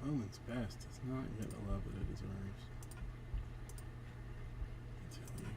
Omen's Best does not get the love that it deserves. I tell you.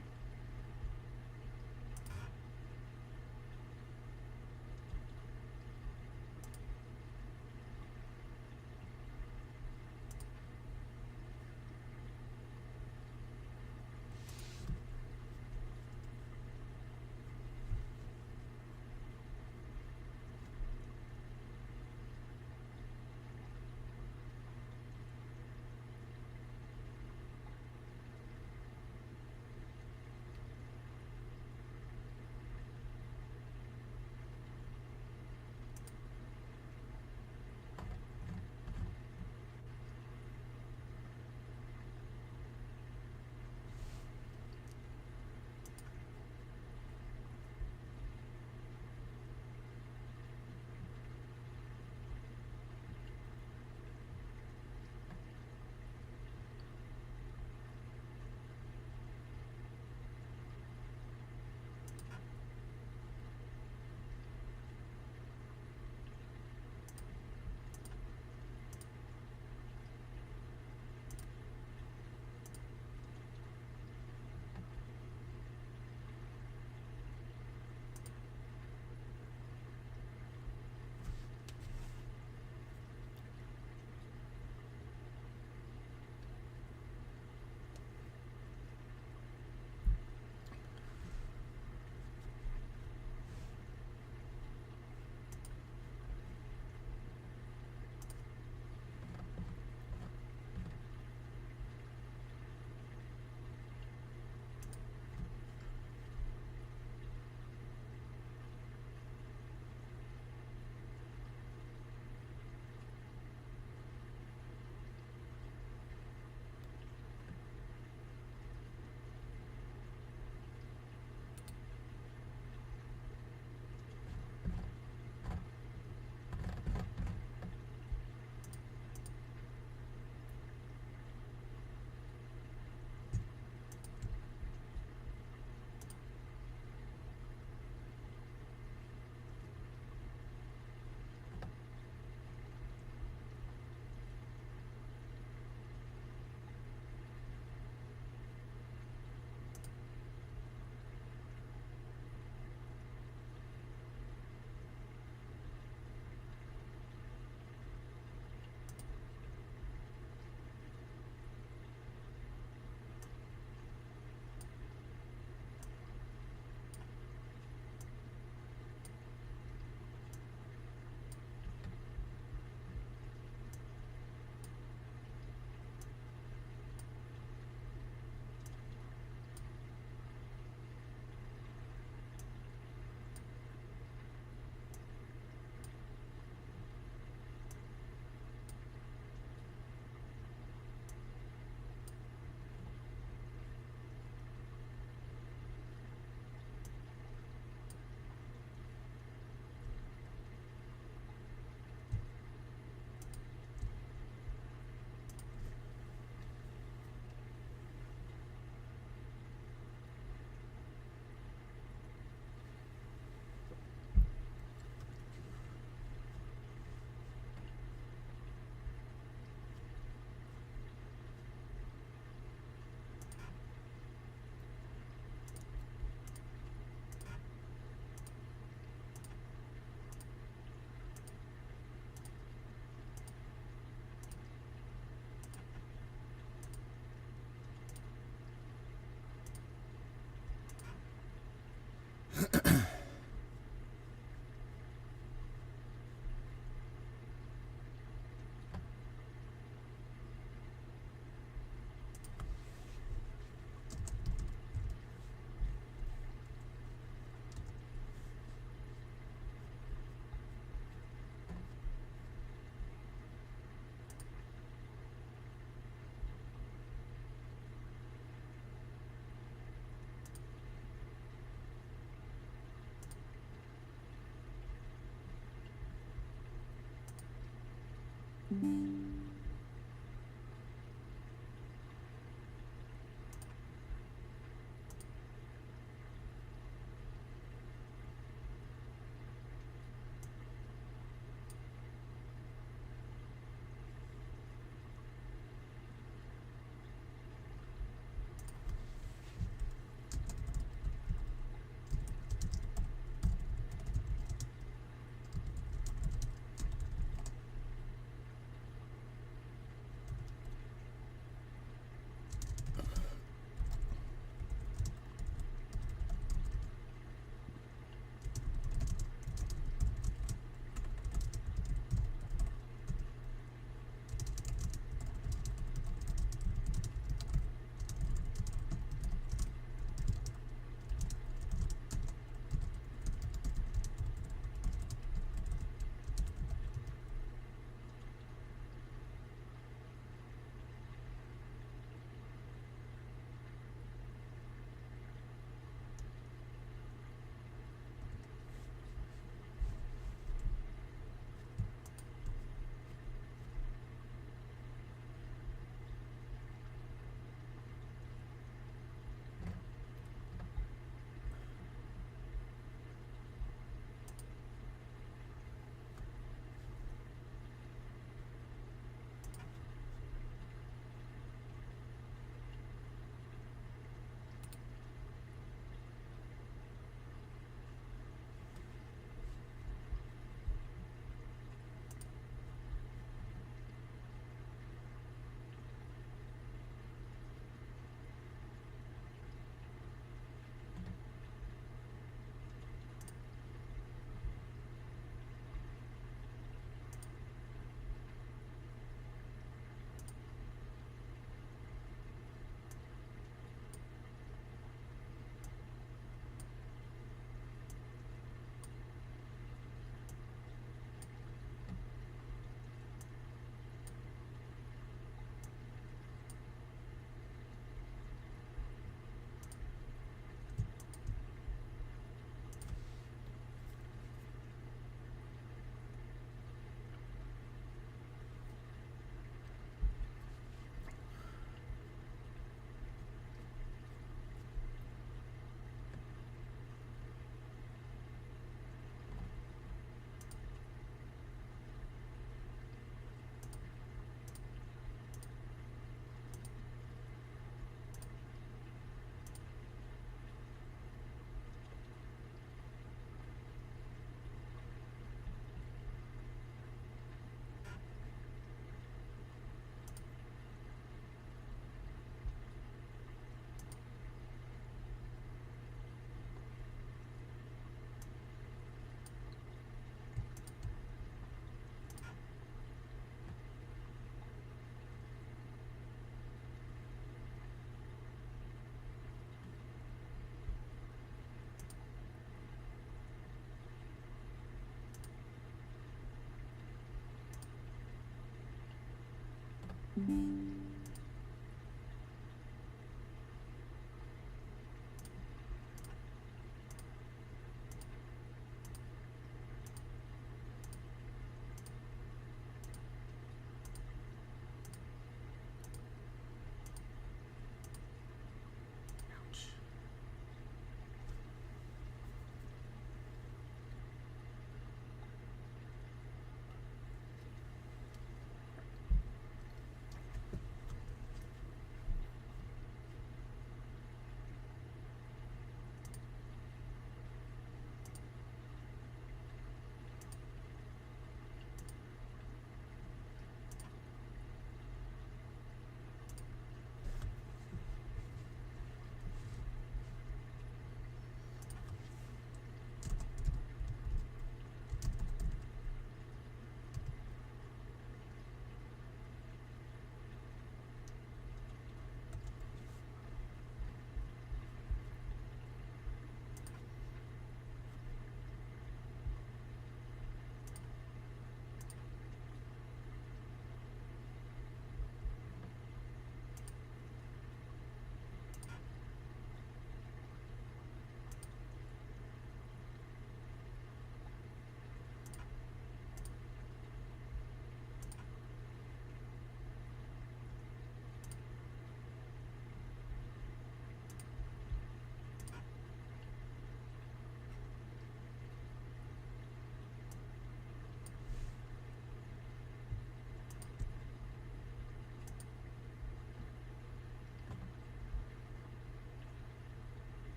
Ouch.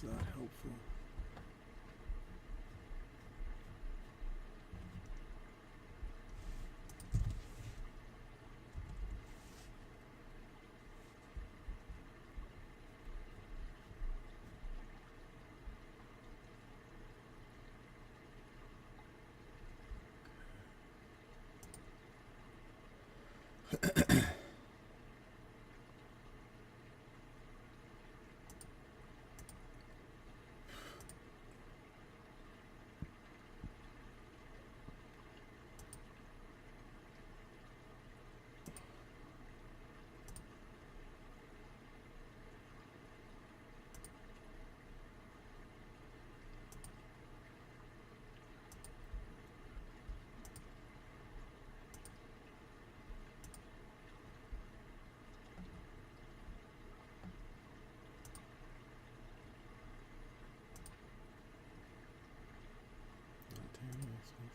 That's not helpful. Not terribly expensive.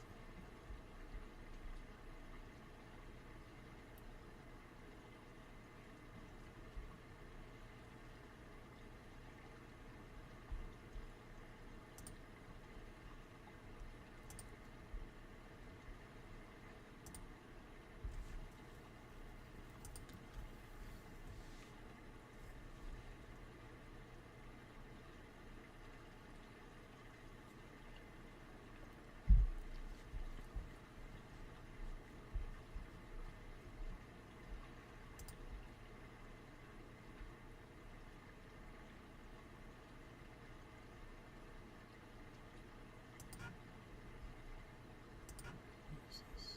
What's this?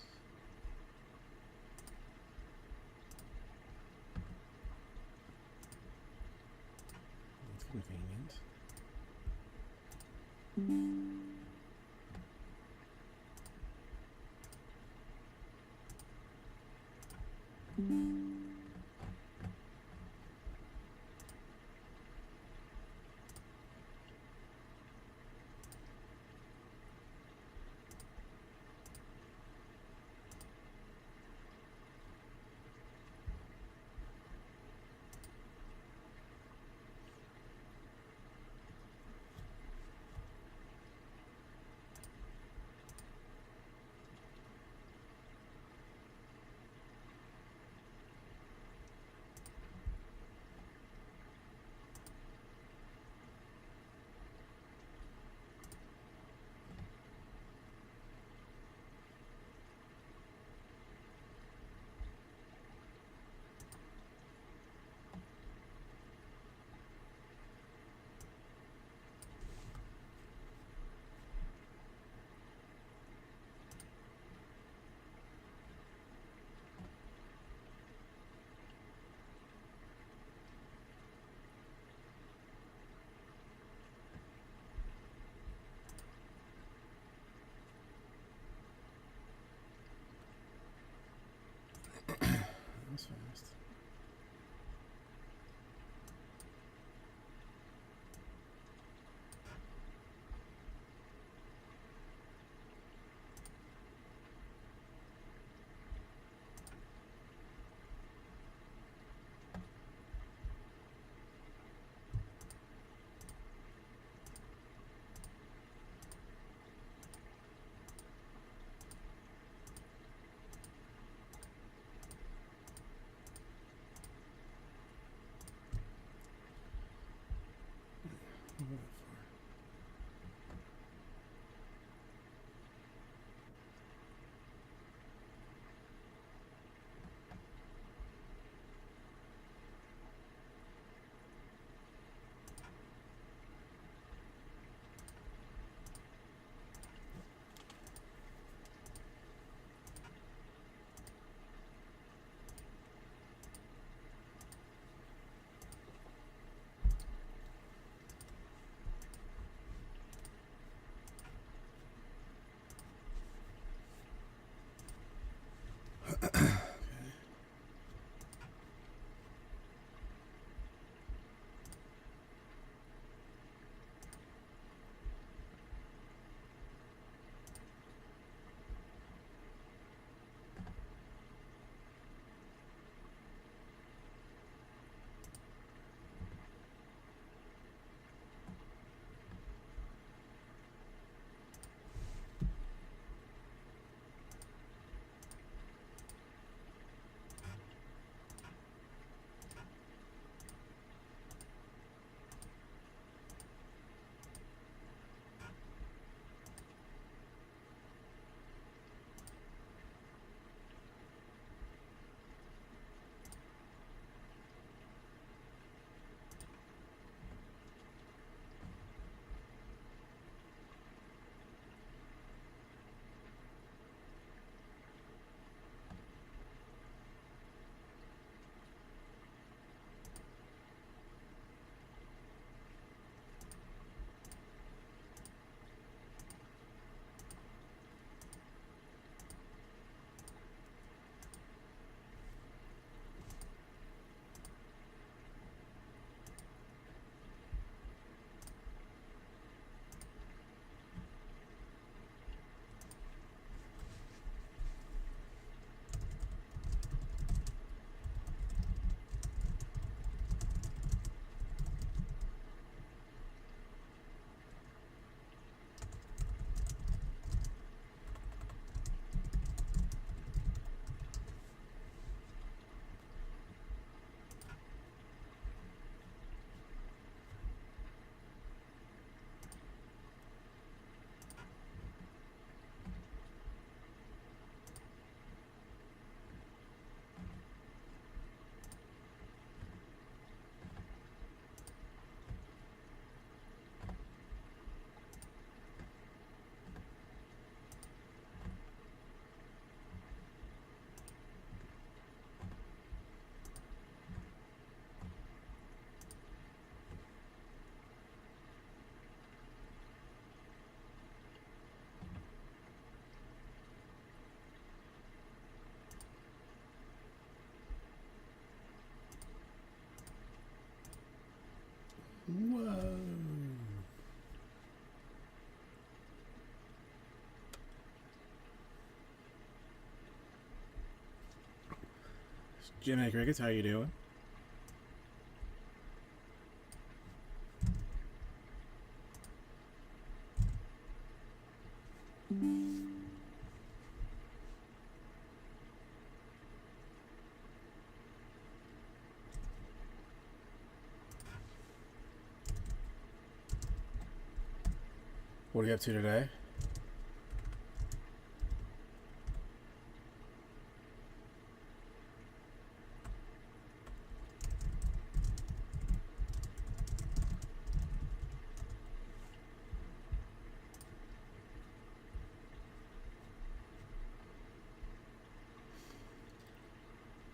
That's convenient. Jimmy Crickets, how you doing? What are you up to today?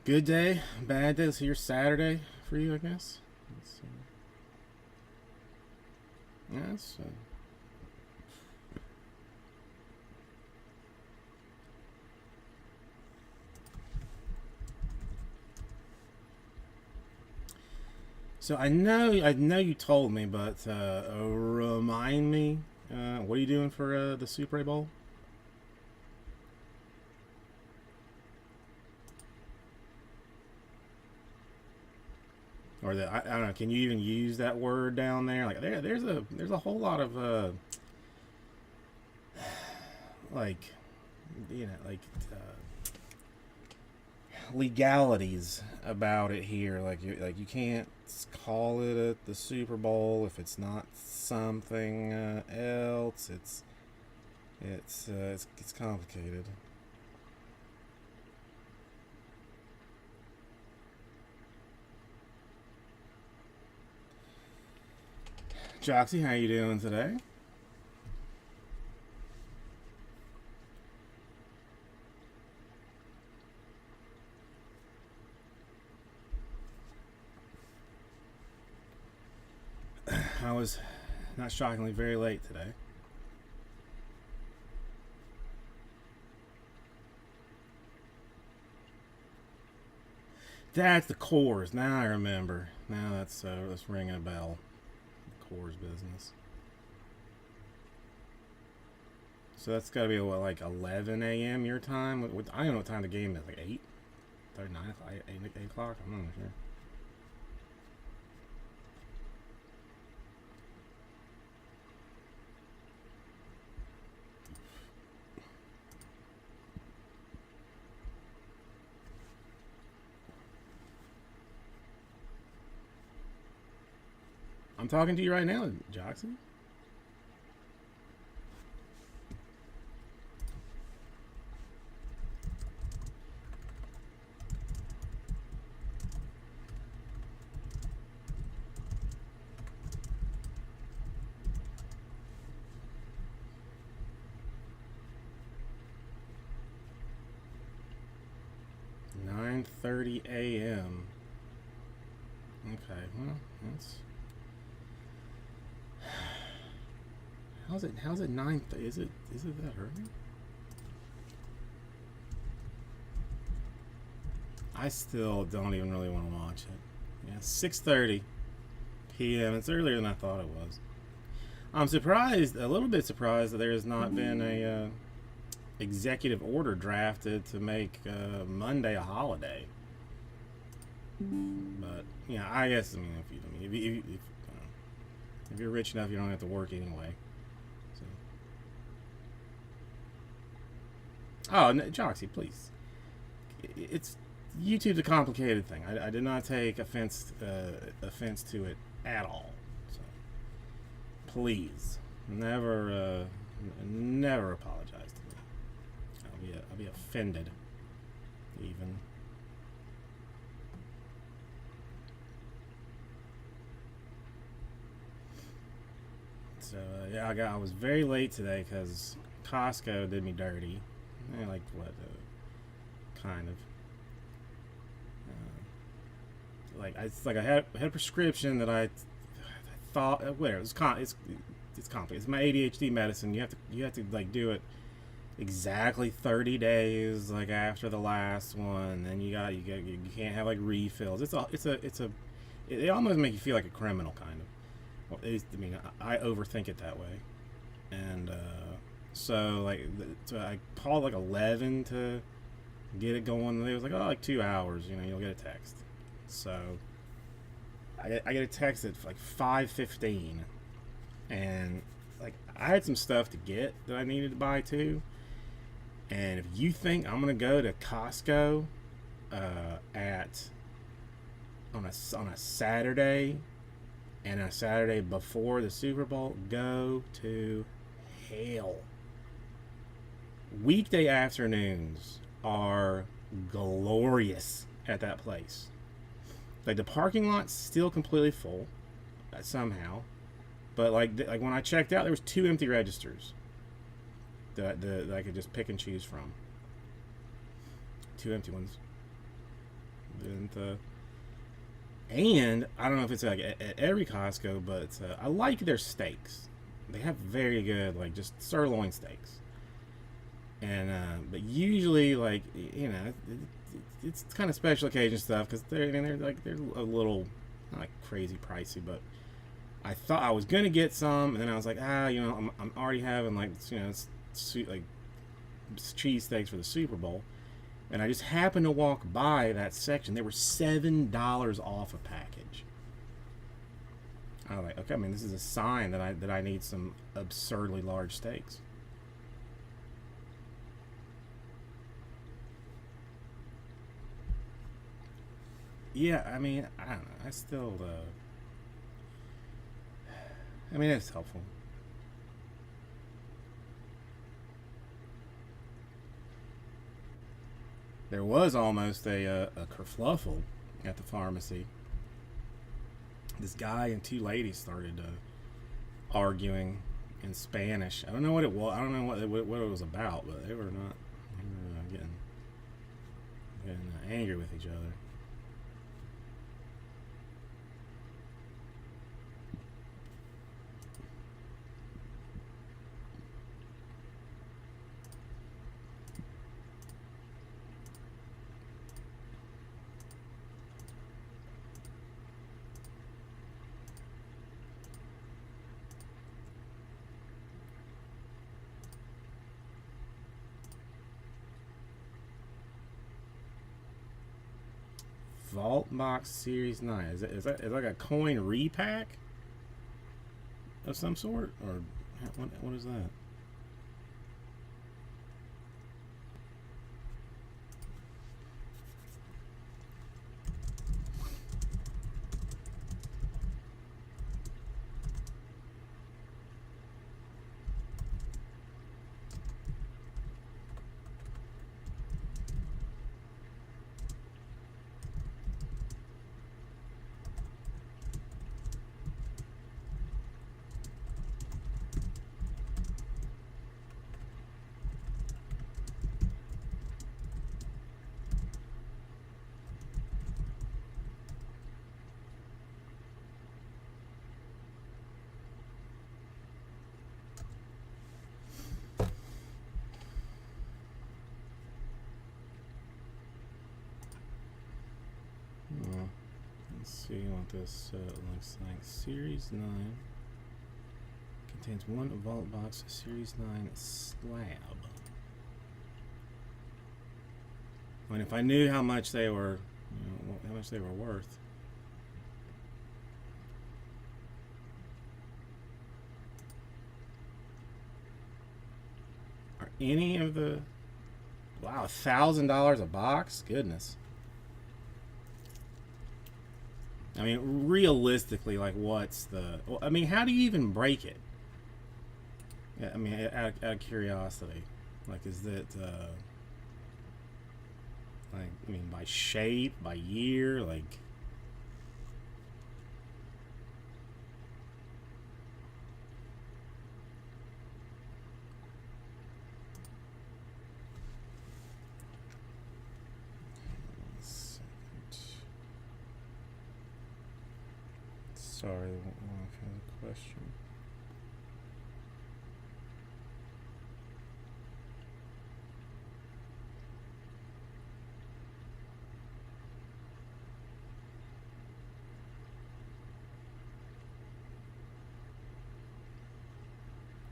Good day, bad day. So your Saturday for you, I guess. That's so I know you told me, but remind me, what are you doing for the Super Bowl? Or I don't know. Can you even use that word down there? Like there's a whole lot of like legalities about it here. Like you can't call it the Super Bowl if it's not something else. It's complicated. Joxy, how you doing today? I was, not shockingly, very late today. That's the Coors. Now I remember. Now that's ringing a bell. The Coors business. So that's got to be what, like 11 a.m. your time. I don't know what time the game is. Like 8, 9 o'clock, 8 o'clock. I'm not sure. I'm talking to you right now, Jackson. .30 a.m. Okay, well, that's... How's it 9? Is it that early? I still don't even really want to watch it. Yeah, 6:30 p.m. It's earlier than I thought it was. I'm surprised, a little bit surprised, that there has not been a executive order drafted to make Monday a holiday. But yeah, I guess if you're rich enough, you don't have to work anyway. So. Oh, no, Joxy, please. It's YouTube's a complicated thing. I did not take offense to it at all. So please, never apologize to me. I'll be offended, even. So yeah, I was very late today because Costco did me dirty. Like what? Kind of. It's like I had a prescription that I thought whatever it's complicated. It's my ADHD medicine. You have to like do it exactly 30 days like after the last one. Then you can't have like refills. It almost makes you feel like a criminal kind of. Well, I overthink it that way, and so I called like 11 to get it going. It was like, oh, like 2 hours. You know, you'll get a text. So I get a text at like 5:15, and like I had some stuff to get that I needed to buy too. And if you think I'm gonna go to Costco at on a Saturday and a Saturday before the Super Bowl, go to hell. Weekday afternoons are glorious at that place. Like the parking lot's still completely full somehow, but like when I checked out, there was 2 empty registers that I could just pick and choose from. 2 empty ones. And I don't know if it's like at every Costco, but I like their steaks. They have very good like just sirloin steaks. And but usually like it's kind of special occasion stuff because they're a little not like crazy pricey, but I thought I was gonna get some, and then I was like, I'm already having like like cheesesteaks for the Super Bowl, and I just happened to walk by that section. They were $7 off a package. I was like, okay, I mean, this is a sign that I need some absurdly large steaks. Yeah, I mean, I don't know. I still, I mean, it's helpful. There was almost a kerfluffle at the pharmacy. This guy and 2 ladies started arguing in Spanish. I don't know what it was. I don't know what it was about, but they were not. They were getting angry with each other. Vault Box Series 9. Is that like a coin repack of some sort? Or what is that? Let's see what this looks like. Series 9 contains one Vault Box Series 9 slab. I mean, if I knew how much they were, how much they were worth. Are any of the... Wow, $1,000 a box? Goodness. I mean, realistically, like, what's the... Well, I mean, how do you even break it? Yeah, I mean, out of curiosity. Like, is it... like, I mean, by shape, by year, like... Sorry, one question.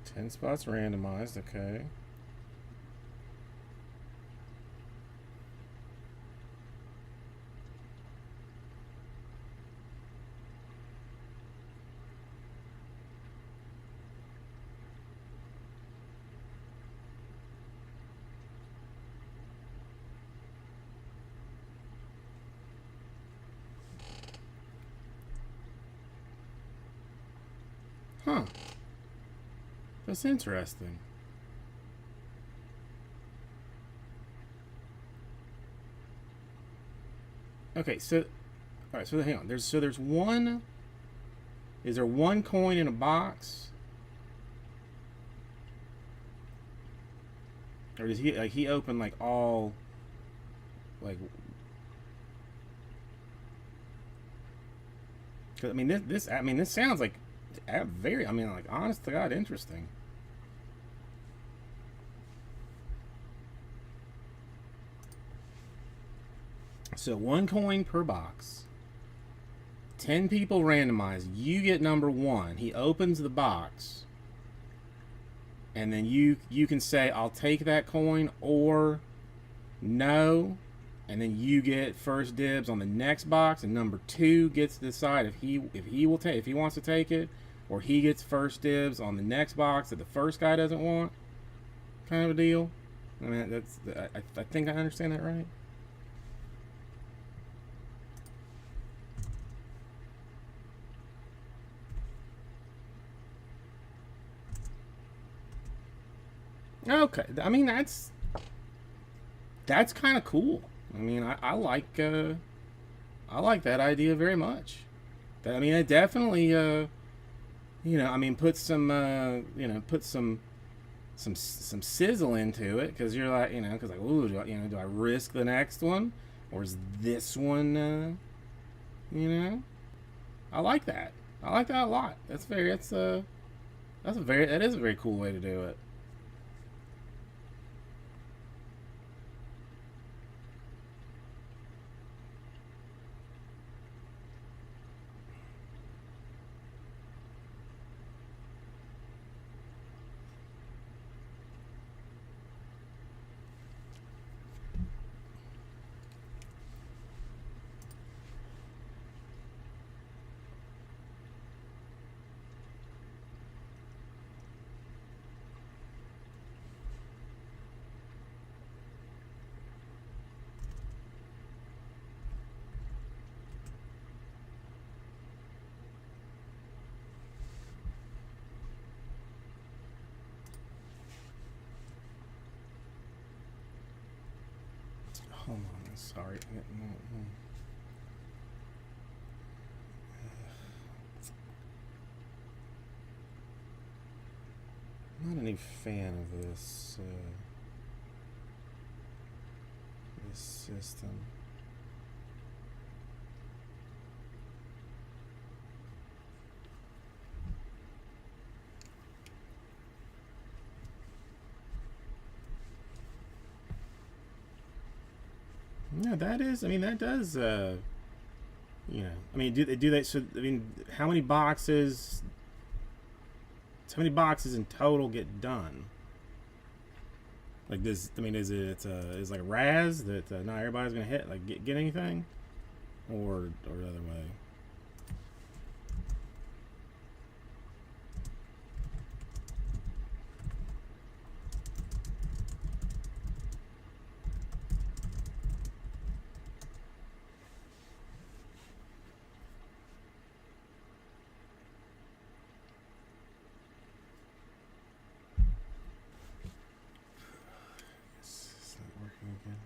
Ten spots randomized, okay. Huh. That's interesting. Okay, so all right, so hang on. There's one. Is there one coin in a box, or does he open like all like? Cause I mean this sounds like very like honest to God interesting. So one coin per box. 10 people randomized. You get number 1. He opens the box. And then you can say, I'll take that coin, or no. And then you get first dibs on the next box, and number 2 gets to decide if he wants to take it, or he gets first dibs on the next box that the first guy doesn't want. Kind of a deal. I mean, I think I understand that right. Okay, I mean that's kind of cool. I mean, I like that idea very much. I mean, it definitely put some sizzle into it, because you're like, because like, ooh, do I risk the next one, or is this one, I like that. I like that a lot. That is a very cool way to do it. Hold on, sorry. I'm not any fan of this system. Yeah, that is. I mean, that does. I mean, do they? So, I mean, how many boxes? How many boxes in total get done? Like this. I mean, is it is like a Raz that not everybody's gonna hit? Like get anything, or the other way? It's not working again.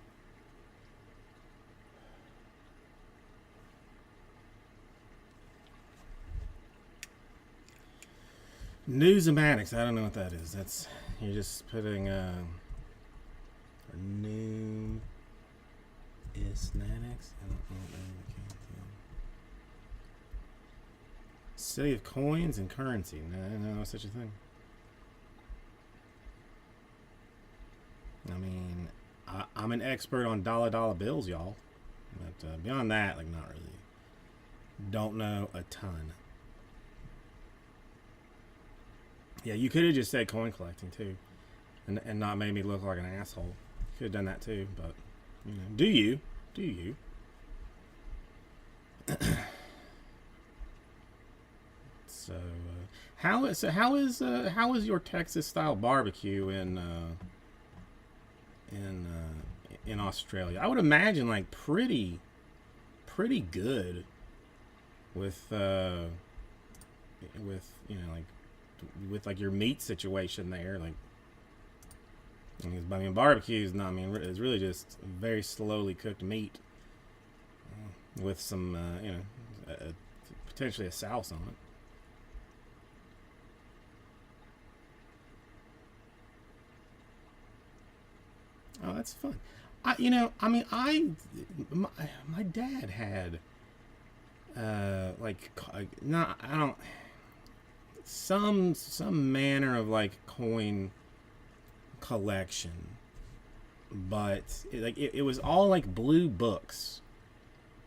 Newsomatics. I don't know what that is. That's you're just putting new isnatics. I don't know. City of coins and currency. No such a thing. I mean, I'm an expert on dollar bills, y'all. But beyond that, like, not really. Don't know a ton. Yeah, you could have just said coin collecting too, and not made me look like an asshole. Could have done that too, but do you? So how is your Texas style barbecue in Australia? I would imagine like pretty good with like with like your meat situation there. Like, I mean, barbecue is not. I mean, it's really just very slowly cooked meat with some, potentially a sauce on it. Oh, that's fun. I mean, my dad had, like, not, I don't, some manner of like coin collection, but it was all like blue books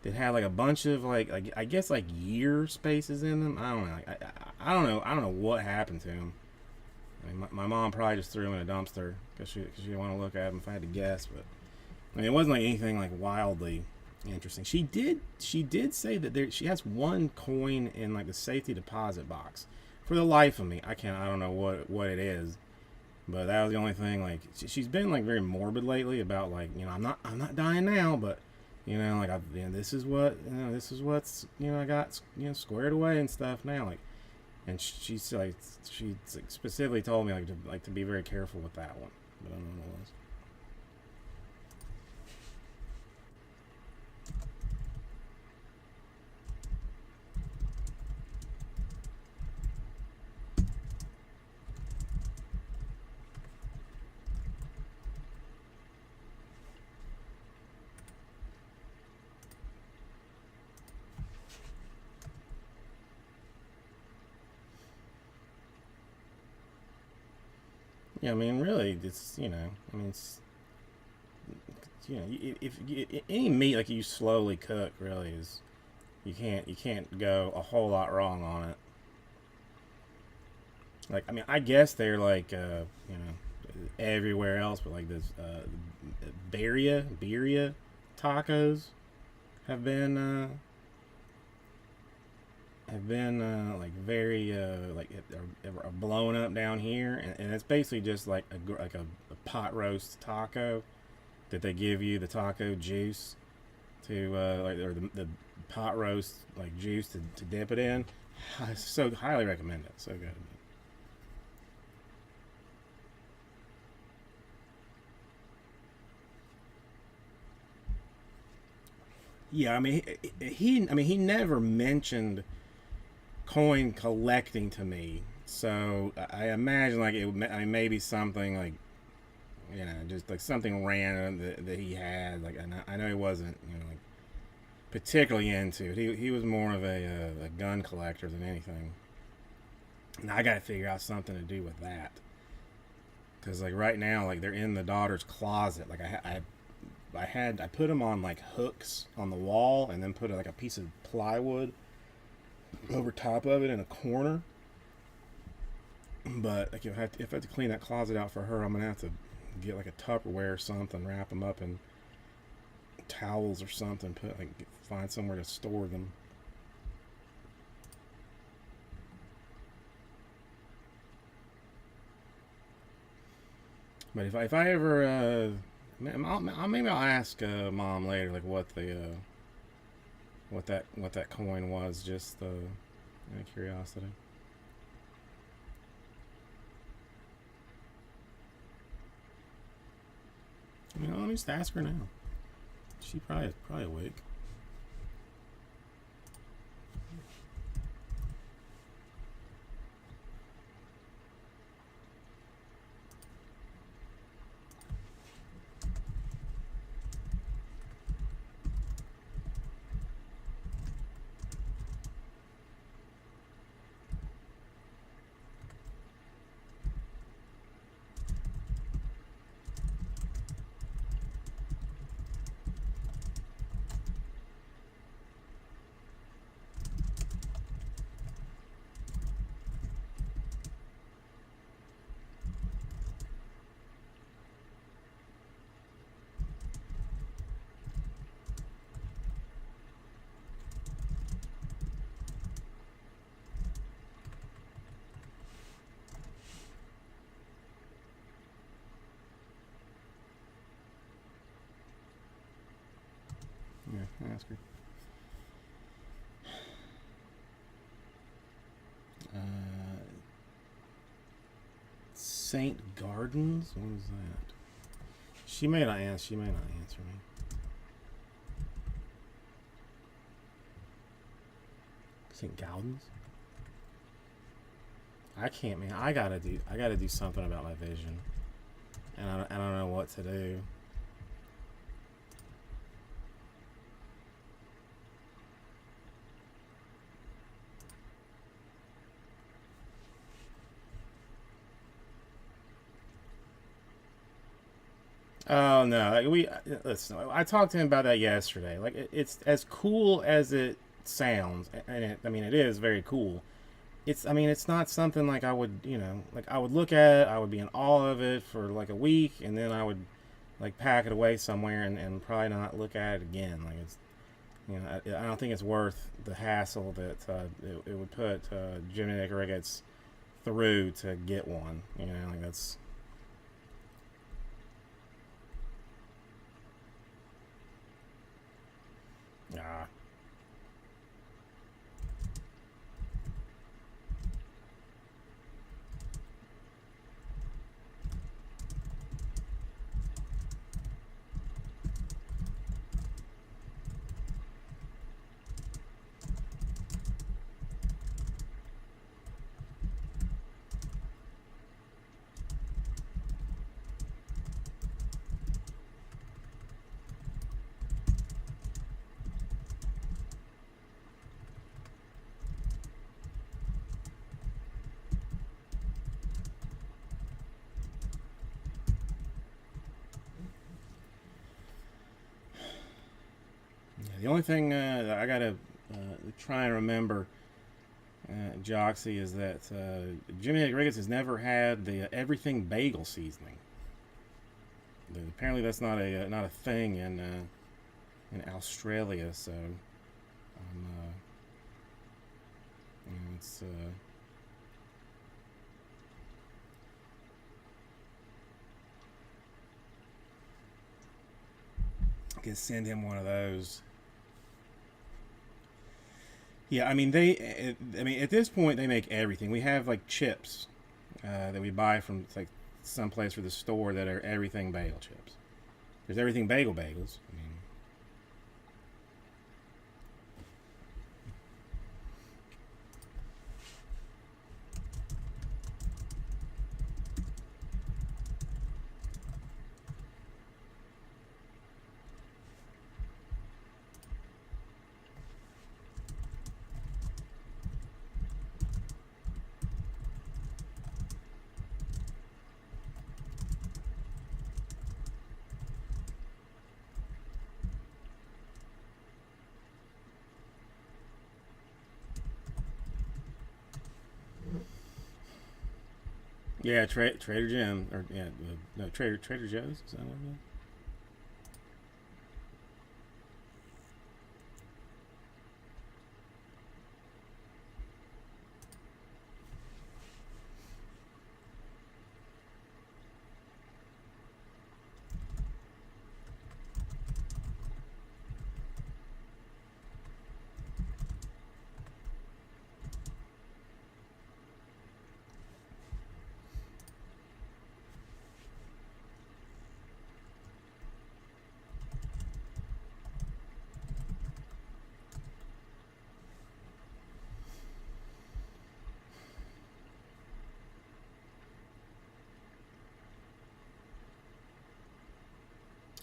that had like a bunch of like I guess like year spaces in them. I don't know. I don't know. I don't know what happened to them. I mean, my mom probably just threw them in a dumpster because she didn't want to look at them if I had to guess. But I mean, it wasn't like anything like wildly interesting. She did say that she has one coin in like the safety deposit box. For the life of me, I don't know what it is. But that was the only thing. Like she's been like very morbid lately about like, I'm not dying now, but like this is what's I got squared away and stuff now. Like, and she specifically told me to be very careful with that one. But I don't know what it was. Yeah, I mean, really, it's I mean, if any meat like you slowly cook really is you can't go a whole lot wrong on it. Like, I mean, I guess they're like everywhere else, but like this birria tacos have been like very like are blown up down here, and it's basically just like a pot roast taco that they give you the taco juice to or the pot roast like juice to dip it in. So highly recommend it. So good. Yeah, I mean he never mentioned coin collecting to me, so I imagine like I mean, maybe something like just like something random that he had. Like I know he wasn't like particularly into it. He was more of a gun collector than anything. And I got to figure out something to do with that because like right now like they're in the daughter's closet. Like I put them on like hooks on the wall and then put like a piece of plywood over top of it in a corner. But like if I have to clean that closet out for her, I'm gonna have to get like a Tupperware or something, wrap them up in towels or something, find somewhere to store them. But if I ever maybe I'll ask mom later like what that coin was, just out of curiosity. Let me just ask her now. She probably awake. Yeah, ask her. Saint Gardens? What is that? She may not answer. She may not answer me. St. Gaudens? I can't, man. I gotta do something about my vision, and I don't know what to do. Oh no, like listen. I talked to him about that yesterday. Like it's as cool as it sounds, and I mean, it is very cool. I mean, it's not something like I would, like I would look at it, I would be in awe of it for like a week, and then I would like pack it away somewhere and probably not look at it again. Like I don't think it's worth the hassle that it would put Jimmy Nick Ricketts through to get one. Like that's. Ah. The only thing that I gotta try and remember, Joxy, is that Jimmy Ricketts has never had the everything bagel seasoning. Apparently, that's not a thing in Australia. So, it's. I can send him one of those. Yeah, I mean I mean, at this point they make everything. We have like chips that we buy from like someplace for the store that are everything bagel chips. There's everything bagels. I mean, yeah, Trader Jim or yeah, no Trader Joe's. Is that what it is?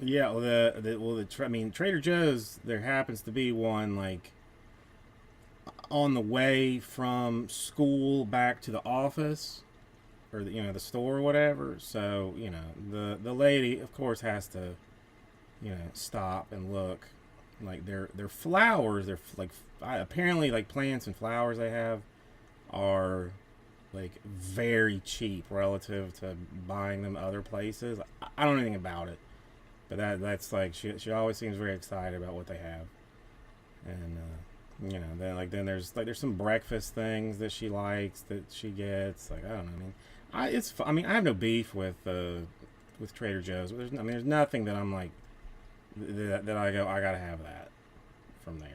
Yeah, well, I mean, Trader Joe's. There happens to be one like on the way from school back to the office or the store or whatever. So the lady, of course, has to stop and look. Like their flowers, they're like apparently like plants and flowers they have are like very cheap relative to buying them other places. I don't know anything about it, but that's like she always seems very excited about what they have, and then there's some breakfast things that she likes that she gets. Like I don't know. I mean, I mean I have no beef with Trader Joe's. There's nothing that I'm like that I go I gotta have that from there.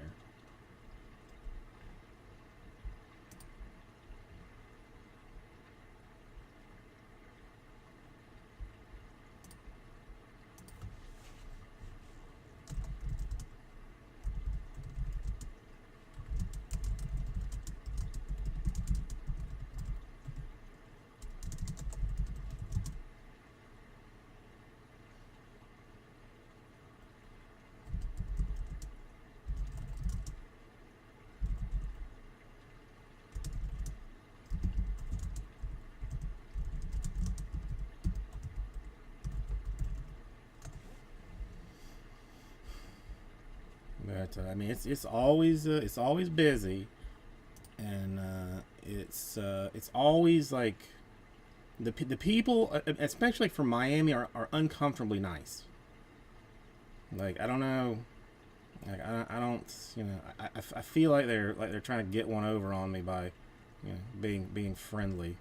But I mean, it's always busy, and it's always like the people, especially from Miami, are uncomfortably nice. Like I don't know, like I don't I feel like they're trying to get one over on me by being friendly.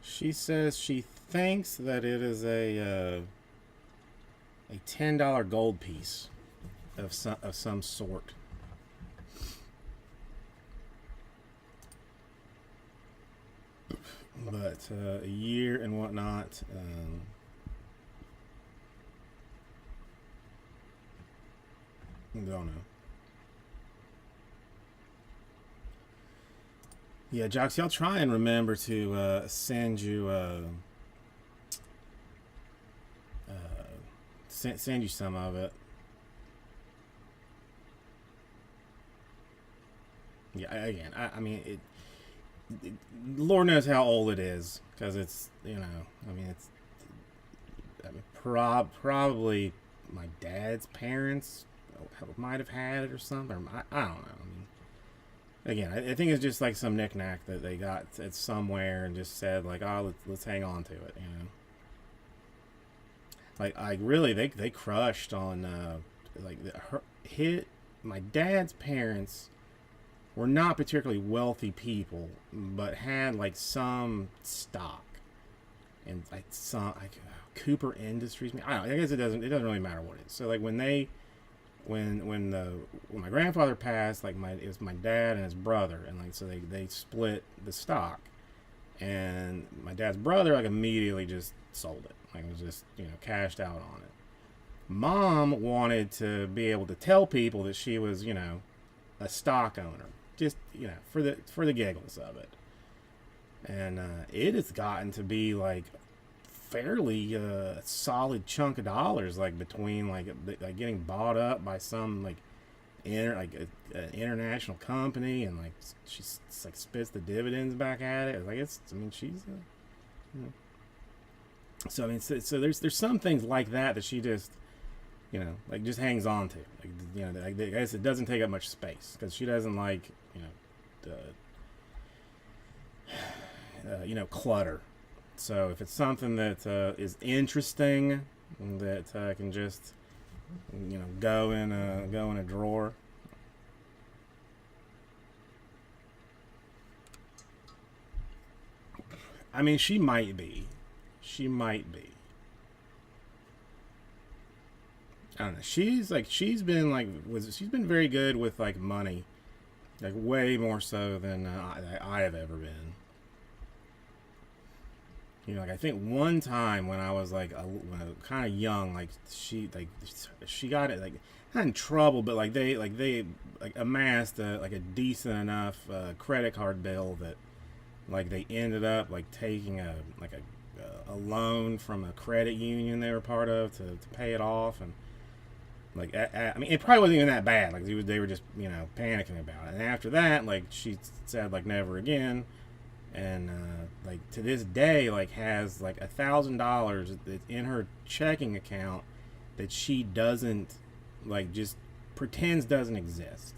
She says she thinks that it is a $10 gold piece of some sort. But a year and whatnot. Don't know. Yeah, Joxy, I'll try and remember to send you send you some of it. Yeah, again, I mean, Lord knows how old it is because it's I mean it's I mean, probably my dad's parents might have had it or something. I don't know. I mean, again, I think it's just like some knickknack that they got at somewhere and just said like, oh, let's hang on to it. Like I really they crushed on like her hit my dad's parents were not particularly wealthy people, but had like some stock and like some like Cooper Industries. I don't know, I guess it doesn't really matter what it is. So like when my grandfather passed, like it was my dad and his brother, and like so they split the stock, and my dad's brother like immediately just sold it, like it was just cashed out on it. Mom wanted to be able to tell people that she was a stock owner, just for the giggles of it, and it has gotten to be like fairly solid chunk of dollars, like between like getting bought up by some like an international company, and like she like spits the dividends back at it. Like I mean she's so I mean so there's some things like that she just like just hangs on to, like like, I guess it doesn't take up much space because she doesn't like clutter. So if it's something that is interesting, that can just go in a drawer. I mean, she might be. She might be. I don't know. She's been very good with like money, like way more so than I have ever been. Like I think one time when I was like kind of young, like she got it like not in trouble, but like they like amassed like a decent enough credit card bill that like they ended up like taking a loan from a credit union they were part of to pay it off, and like I mean it probably wasn't even that bad, like they were just panicking about it, and after that like she said like never again. And like to this day like has like $1,000 that's in her checking account that she doesn't like just pretends doesn't exist.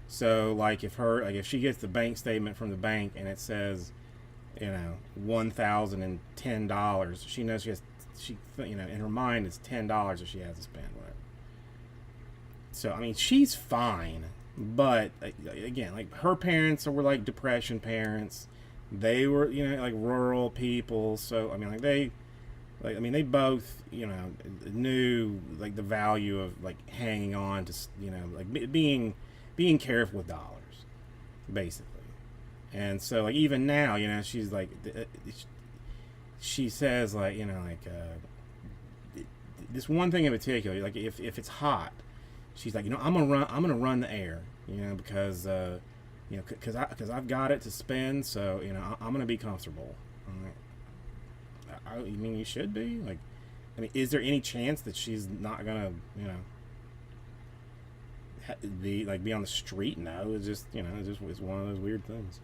So like if she gets the bank statement from the bank and it says $1,010, she knows she in her mind it's $10 that she has to spend, whatever. So I mean she's fine, but again like her parents were like depression parents. They were, like rural people, so I mean, they both, knew like the value of like hanging on to, like being careful with dollars, basically. And so like even now, she's like, she says like, this one thing in particular, like if it's hot, she's like, I'm gonna run the air, because because I've got it to spend, so I'm gonna be comfortable. I mean, you should be like, I mean, is there any chance that she's not gonna, be on the street? No, it's just, it's one of those weird things.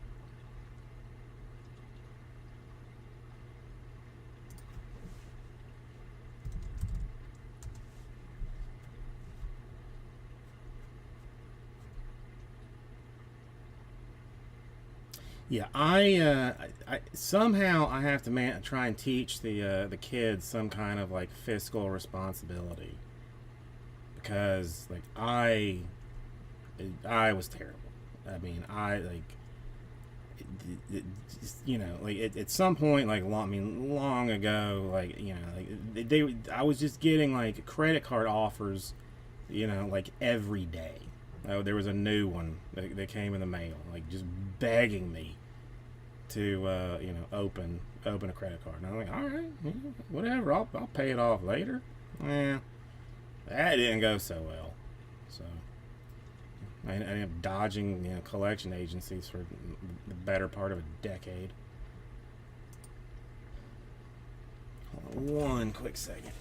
Yeah, I somehow I have to try and teach the kids some kind of like fiscal responsibility, because like I was terrible. I mean, I like like at some point, like long ago, like like I was just getting like credit card offers, like every day. Oh, there was a new one that came in the mail, like just begging me to open a credit card. And I'm like, all right, whatever, I'll pay it off later. Yeah, that didn't go so well. So I ended up dodging collection agencies for the better part of a decade. Hold on one quick second.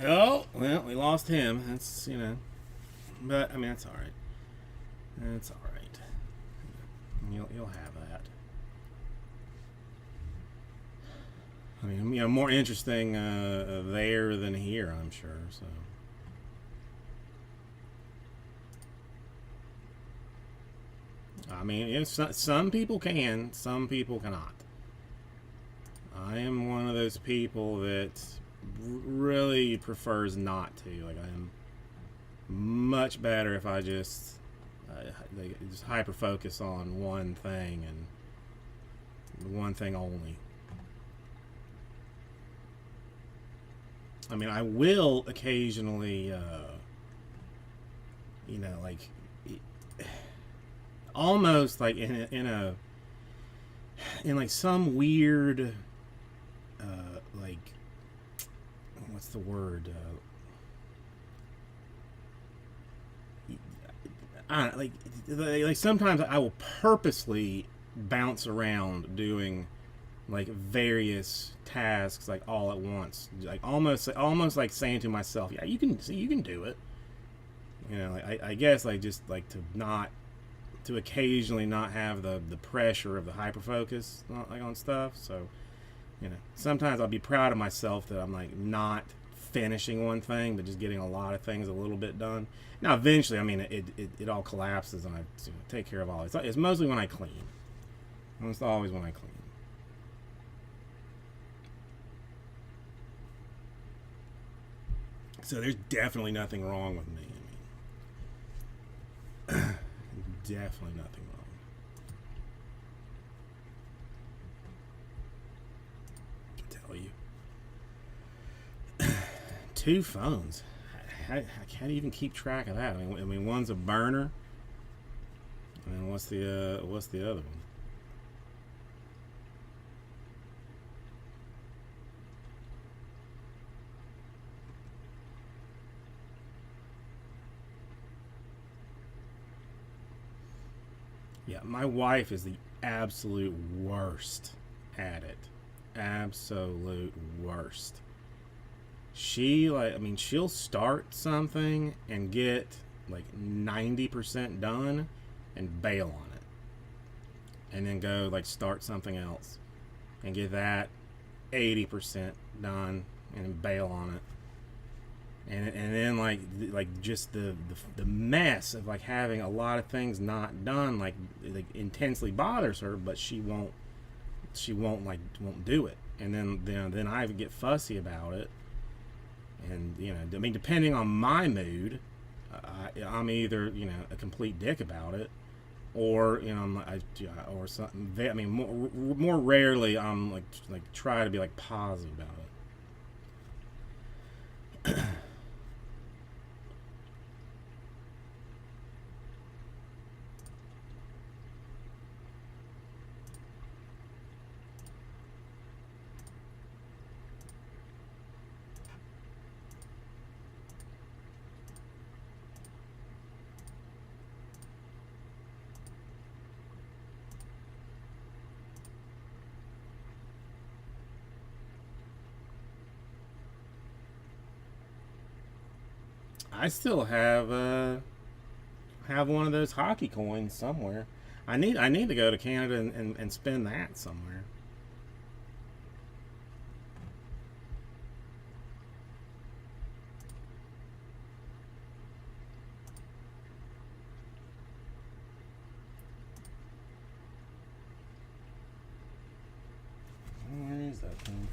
Oh well, we lost him. That's but I mean that's all right. That's all right. You'll have that. I mean, more interesting there than here, I'm sure. So. I mean, some people can, some people cannot. I am one of those people that really prefers not to. Like, I'm much better if I just hyper focus on one thing and one thing only. I mean, I will occasionally, like almost like in like some weird, like what's the word? I don't, like sometimes I will purposely bounce around doing like various tasks like all at once, like almost like saying to myself, yeah, you can do it. Like I guess like just like to occasionally not have the pressure of the hyper focus like on stuff. So sometimes I'll be proud of myself that I'm like not finishing one thing, but just getting a lot of things a little bit done. Now eventually, I mean, it all collapses and I take care of all. It's mostly when I clean. Almost always when I clean. So there's definitely nothing wrong with me. I mean, definitely nothing wrong. I tell you. 2 phones. How do you even keep track of that? I mean, one's a burner. And then what's the other one? Yeah, my wife is the absolute worst at it. Absolute worst. She she'll start something and get like 90% done and bail on it. And then go like start something else and get that 80% done and bail on it. And then like just the mess of like having a lot of things not done like intensely bothers her, but she won't do it. And then I get fussy about it. And I mean, depending on my mood, I'm either a complete dick about it, or or something. I mean, more rarely I'm like try to be like positive about it. I still have one of those hockey coins somewhere. I need to go to Canada and spend that somewhere. Where is that thing?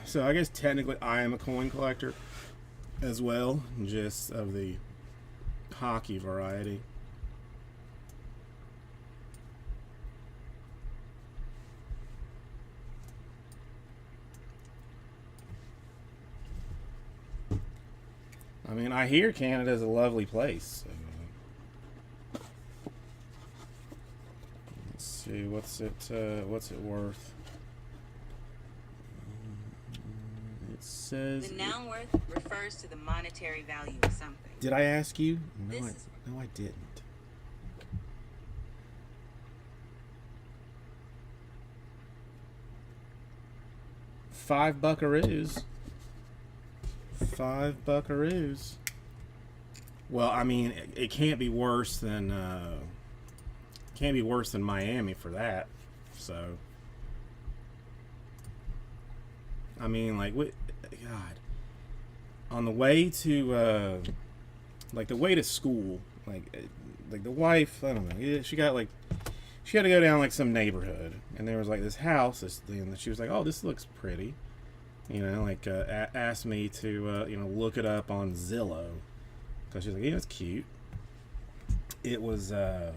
So I guess technically I am a coin collector as well, just of the hockey variety. I mean, I hear Canada's a lovely place. So let's see, what's it worth? It says the noun worth refers to the monetary value of something. Did I ask you? No, I didn't. $5. $5. Well, I mean, it can't be worse than Miami for that. So, I mean, like, what? God, on the way to the way to school, like the wife, I don't know, she had to go down like some neighborhood, and there was like this house, this thing that she was like, oh, this looks pretty. Asked me to, look it up on Zillow. Because she's like, yeah, it's cute. It was, like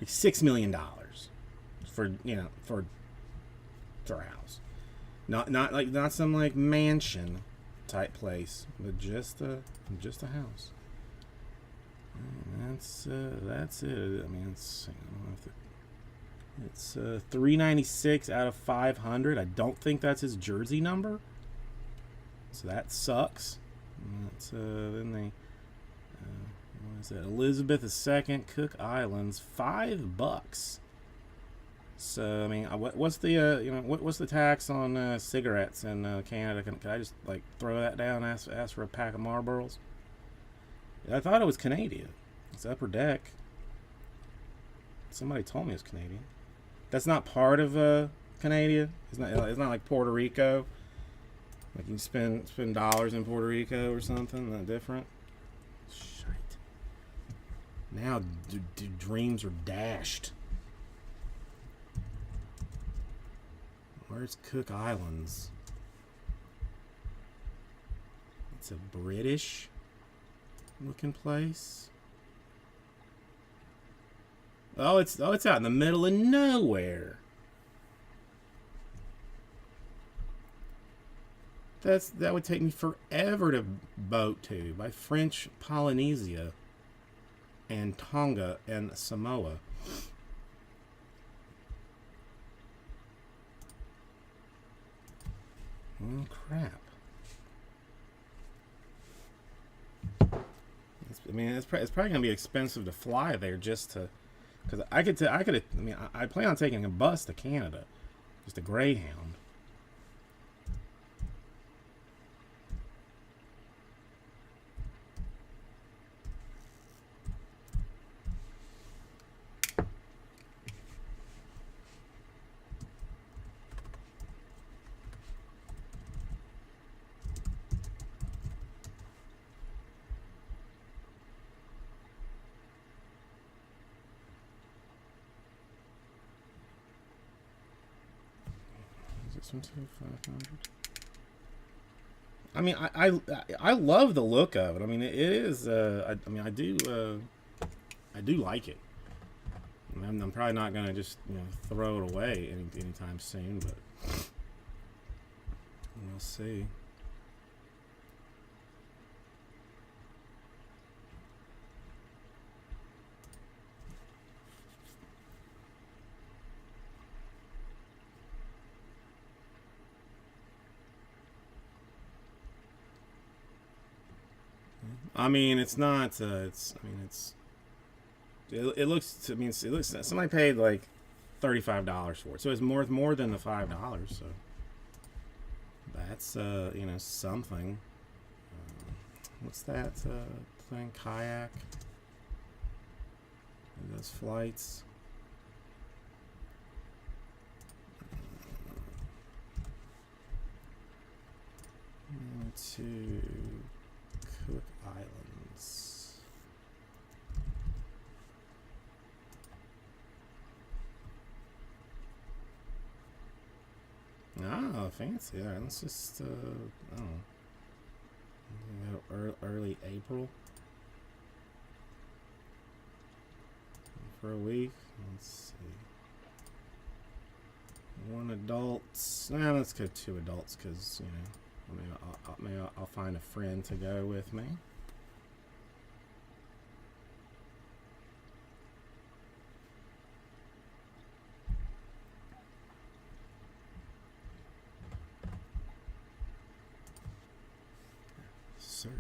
$6 million for a house. Not some, like, mansion type place, but just a house. And that's it. I mean, it's 396 out of 500. I don't think that's his jersey number, so that sucks. That's then they what is that? Elizabeth II, Cook Islands, $5. So I mean, what's the what's the tax on cigarettes in Canada? Can I just like throw that down? Ask for a pack of Marlboros? I thought it was Canadian. It's Upper Deck. Somebody told me it was Canadian. That's not part of Canada. It's not like Puerto Rico. Like you spend dollars in Puerto Rico or something. That different. Shite. Now dreams are dashed. Where's Cook Islands? It's a British looking place. Oh, it's out in the middle of nowhere. That would take me forever to boat to, by French Polynesia and Tonga and Samoa. Oh crap! It's probably gonna be expensive to fly there just to, because I plan on taking a bus to Canada, just a Greyhound. Is this one too 500? I mean, I love the look of it. I mean, it is. I do like it. I'm probably not gonna just throw it away anytime soon, but we'll see. I mean, it's not. It looks. I mean, it looks. Somebody paid like $35 for it, so it's more than the $5. So that's something. What's that thing? Kayak. Those flights. To Cook Islands. Oh, fancy. All right, let's just, early April for a week. Let's see. One adult. Nah, let's go 2 adults because, maybe I'll find a friend to go with me. Search.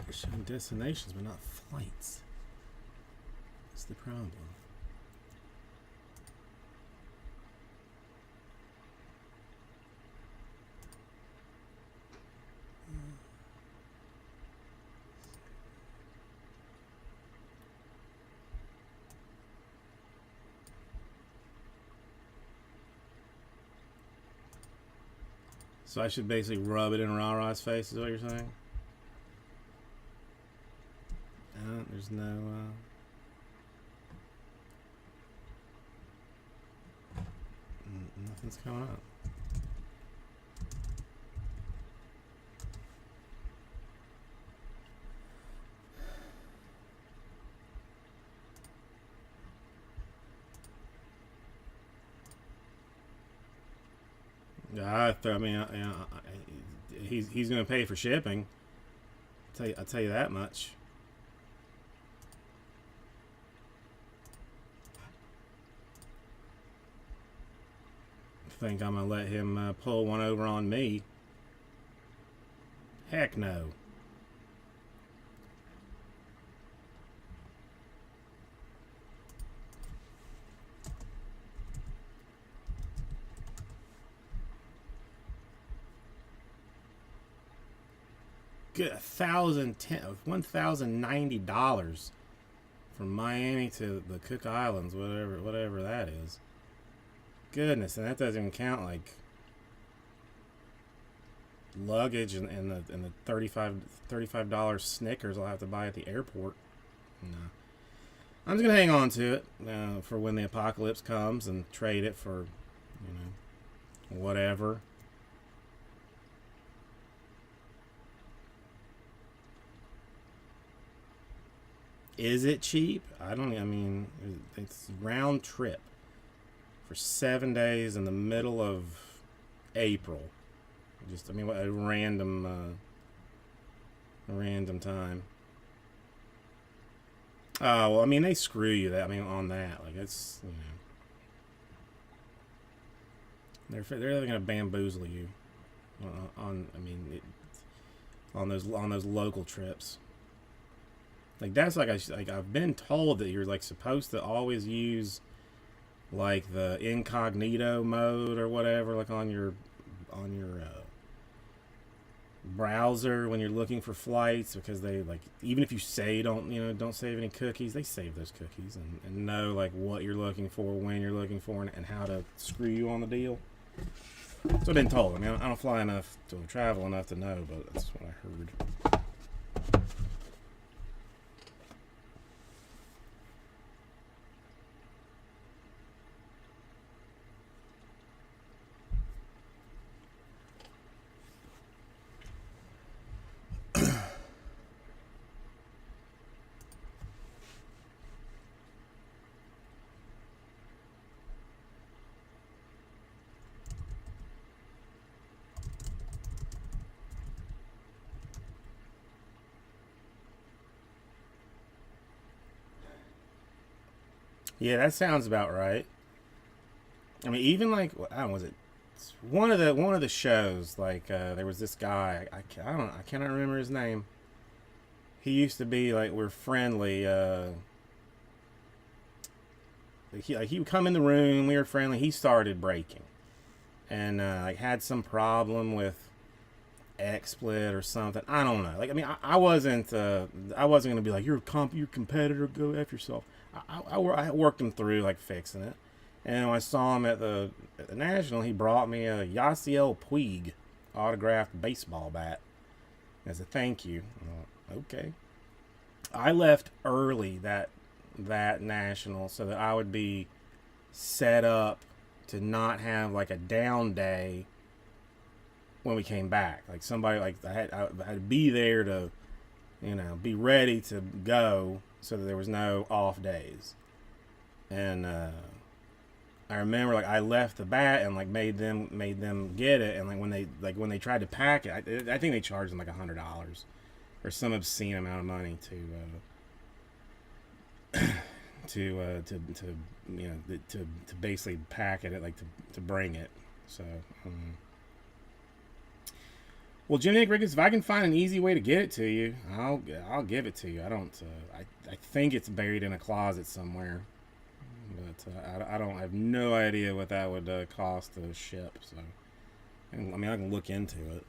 They're showing destinations, but not flights. That's the problem. So I should basically rub it in Ra-Ra's face, is what you're saying? There's no, nothing's coming up. He's going to pay for shipping. I'll tell you that much. Think I'm going to let him pull one over on me? Heck no. Good, $1,090 from Miami to the Cook Islands, whatever that is. Goodness, and that doesn't even count like luggage and the $35 Snickers I'll have to buy at the airport. No. I'm just gonna hang on to it for when the apocalypse comes and trade it for, whatever. Is it cheap? I don't. I mean, it's round trip for 7 days in the middle of April. Just, I mean, a random time. Oh, well, I mean, they screw you. That, I mean, on that, like, it's, they're gonna bamboozle you I mean, on those local trips. Like, that's like I've been told that you're like supposed to always use like the incognito mode or whatever, like on your browser when you're looking for flights, because they, like, even if you say don't save any cookies, they save those cookies and know like what you're looking for, when you're looking for, and how to screw you on the deal. So I've been told. I mean, I don't fly enough to travel enough to know, but that's what I heard. Yeah, that sounds about right. I mean, even like, I don't know, was it one of the shows? Like, there was this guy. I cannot remember his name. He used to be like, we're friendly. He would come in the room. We were friendly. He started breaking, and like had some problem with XSplit or something. I don't know. Like, I mean, I wasn't gonna be like, you're your competitor. Go f yourself. I worked him through like fixing it. And when I saw him at the National, he brought me a Yasiel Puig autographed baseball bat as a thank you. Okay. I left early that National so that I would be set up to not have like a down day when we came back. Like, somebody, like, I had to be there to, be ready to go so that there was no off days. And I remember, like, I left the bat and like made them get it, and like when they tried to pack it, I think they charged them like $100 or some obscene amount of money to basically pack it, like to bring it. So well, Jim Nick Ricketts, if I can find an easy way to get it to you, I'll give it to you. I don't. I think it's buried in a closet somewhere, but I don't. I have no idea what that would cost to ship. So I mean, I can look into it.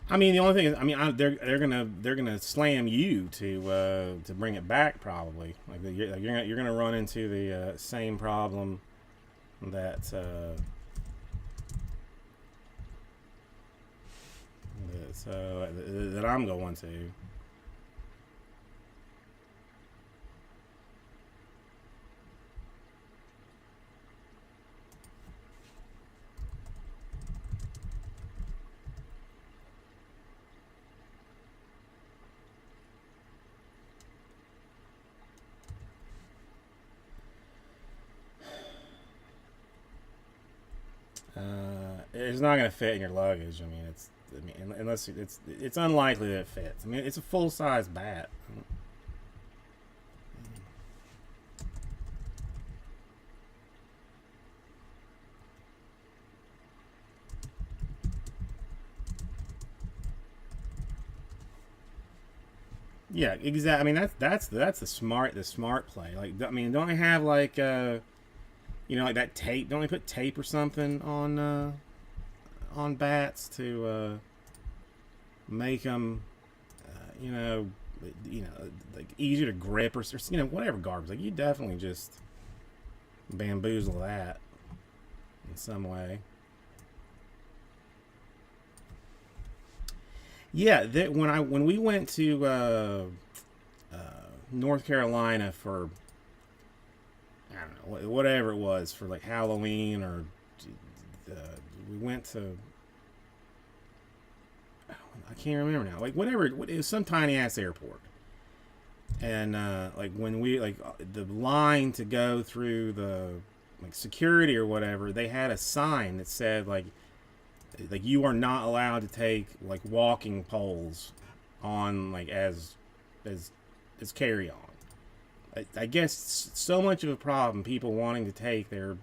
I mean, the only thing is, I mean, they're gonna slam you to bring it back, probably. Like, you're gonna run into the same problem that that I'm going to. It's not gonna fit in your luggage. I mean, unless it's unlikely that it fits. I mean, it's a full size bat. Yeah, exactly. I mean, that's the smart play. Like, I mean, don't they have like like that tape? Don't they put tape or something on bats to make them you know like easier to grip or whatever garbage? Like, you definitely just bamboozle that in some way. Yeah, that when we went to North Carolina for, I don't know, whatever it was, for like Halloween, or uh, we went to, I can't remember now, like whatever it was, some tiny ass airport, and like when we like the line to go through the like security or whatever, they had a sign that said like you are not allowed to take like walking poles on like as carry on. I guess so much of a problem, people wanting to take their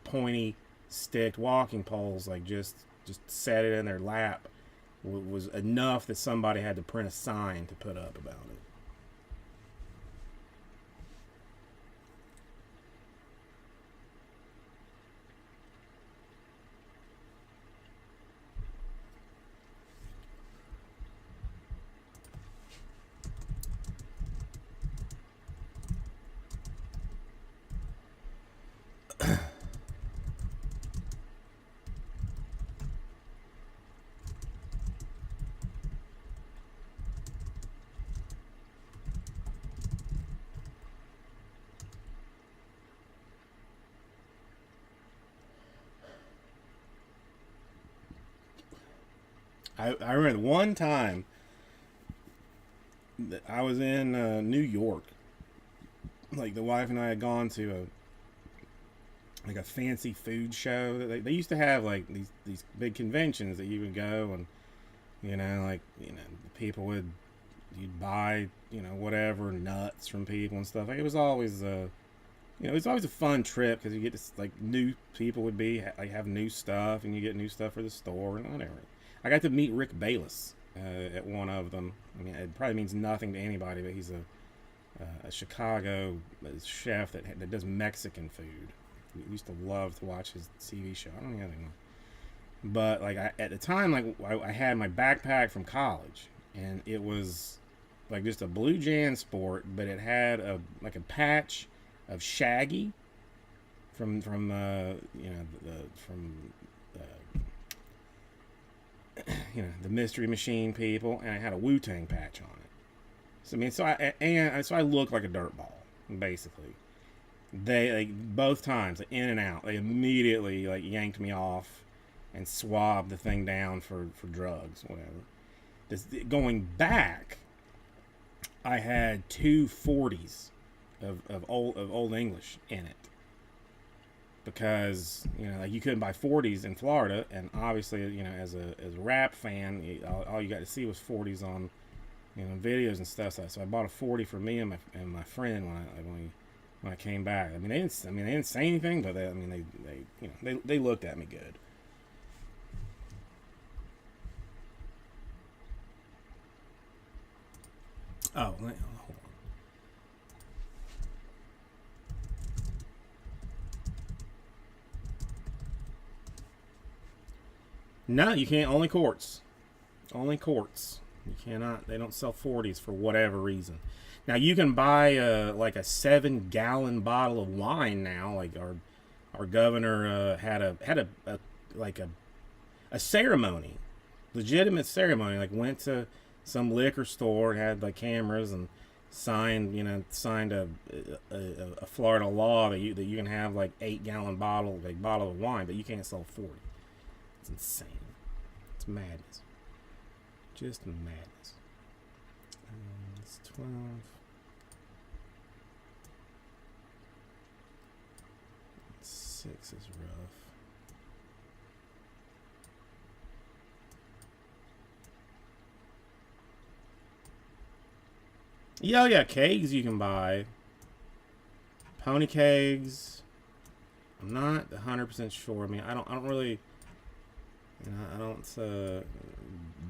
pointy sticked walking poles, like just set it in their lap, was enough that somebody had to print a sign to put up about it. I remember one time that I was in New York. Like, the wife and I had gone to a fancy food show. They used to have like these big conventions that you would go, and people would, you'd buy whatever nuts from people and stuff. Like, it was always it was always a fun trip, because you get to, like, new people would be like have new stuff, and you get new stuff for the store and whatever. I got to meet Rick Bayless at one of them. I mean, it probably means nothing to anybody, but he's a Chicago chef that does Mexican food. We used to love to watch his TV show. I don't know anything, but like at the time, like I had my backpack from college, and it was like just a blue JanSport, but it had a patch of Shaggy from the Mystery Machine people, and I had a Wu-Tang patch on it. So I mean, so I looked like a dirtball, basically. They, like, both times, like, in and out, they immediately like yanked me off and swabbed the thing down for drugs, whatever. Going back, I had two 40s of old English in it, because like, you couldn't buy 40s in Florida, and obviously as a rap fan, all you got to see was 40s on videos and stuff. So I bought a 40 for me and my friend when I came back. I mean, they didn't say anything, but they looked at me good. Oh, hold on. No, you can't. Only quarts. Only quarts. You cannot. They don't sell 40s for whatever reason. Now you can buy like a 7-gallon bottle of wine now. Like, our governor had a ceremony, legitimate ceremony. Like, went to some liquor store and had like cameras, and signed a Florida law that you can have like 8-gallon bottle of wine, but you can't sell 40. It's insane. It's madness. Just madness. It's 12. Six is rough. Yeah, kegs you can buy. Pony kegs. I'm not 100% sure. I mean, I don't really, I don't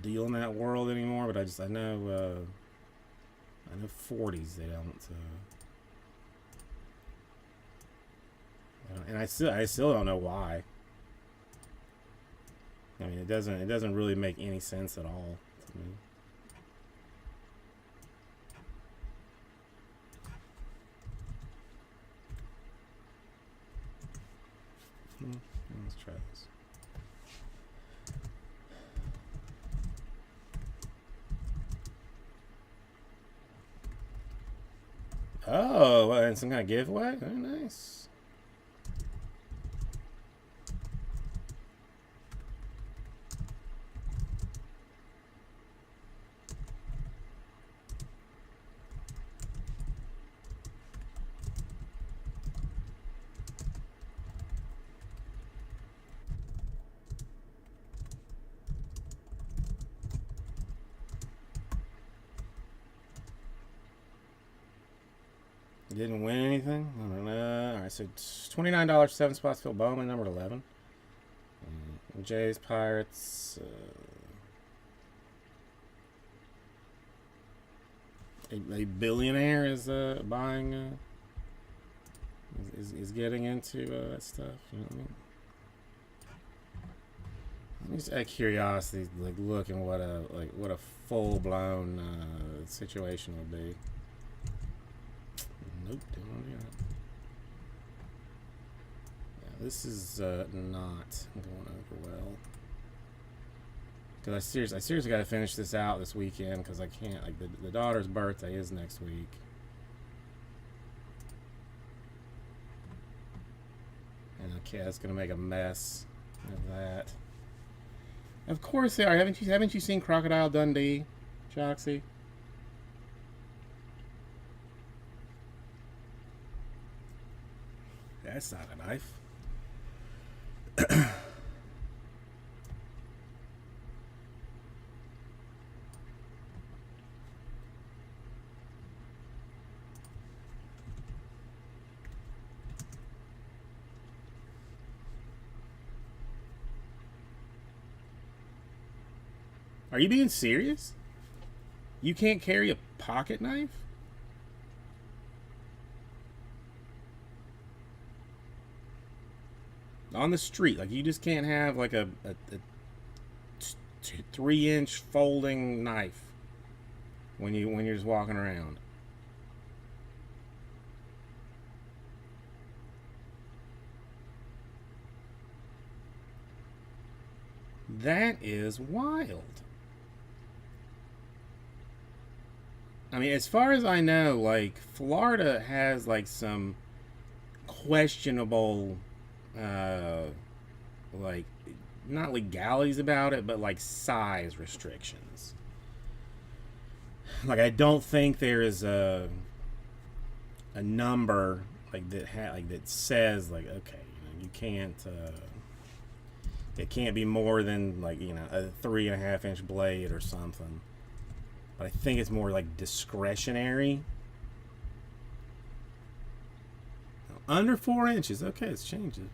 deal in that world anymore. But I know I know 40s they don't. And I still don't know why. I mean, it doesn't really make any sense at all to me. Let's try this. Oh, and some kind of giveaway? Very nice. Didn't win anything? I don't know. Alright, so $29, 7 spots, Phil Bowman, number 11. Jays, Pirates. A billionaire is buying, is getting into that stuff. You know what I mean? I'm just out of curiosity, like looking what a full blown situation would be. Nope, don't want to do that. Yeah, this is not going over well. Because I seriously got to finish this out this weekend because I can't. Like the daughter's birthday is next week. And okay, that's gonna make a mess of that. Of course they are. Haven't you seen Crocodile Dundee, Joxy? That's not a knife. Are you being serious? You can't carry a pocket knife? On the street, like you just can't have like a 3-inch folding knife when you're just walking around. That is wild. I mean, as far as I know, like Florida has like some questionable like not legalities about it, but like size restrictions. Like I don't think there is a number like that says like okay, you can't it can't be more than like a 3.5-inch blade or something. But I think it's more like discretionary. Under 4 inches. Okay, it's changes.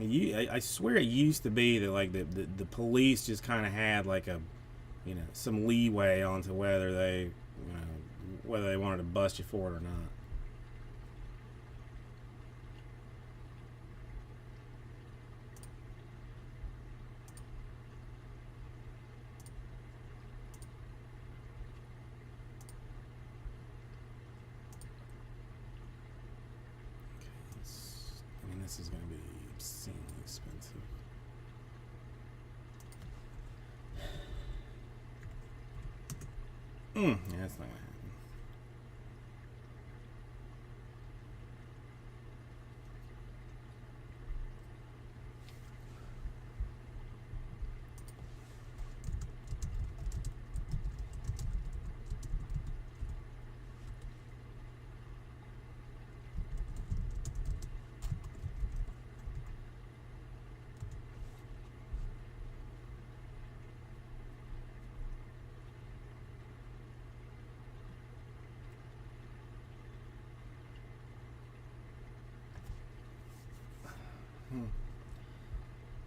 I swear it used to be that like the police just kind of had like a some leeway onto whether they whether they wanted to bust you for it or not. This is going to be obscenely expensive. Yeah, that's not going to happen.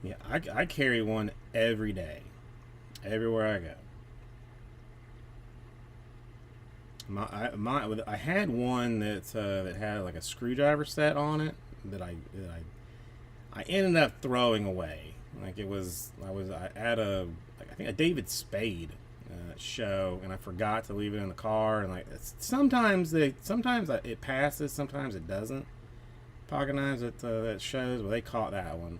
Yeah, I carry one every day. everywhere I go. I had one that had like a screwdriver set on it that I ended up throwing away. Like I had I think a David Spade show, and I forgot to leave it in the car. And like sometimes it passes, sometimes it doesn't. Pocket knives that shows, but they caught that one,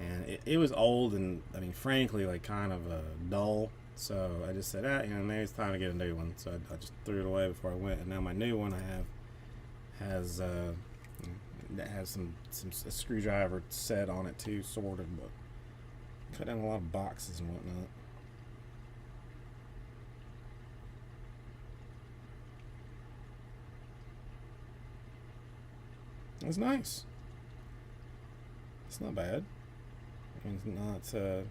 and it was old and I mean frankly like kind of dull. So I just said, maybe it's time to get a new one. So I just threw it away before I went, and now my new one has that has some a screwdriver set on it too, sorted, but cut down a lot of boxes and whatnot. It's nice. It's not bad. I mean, it's not.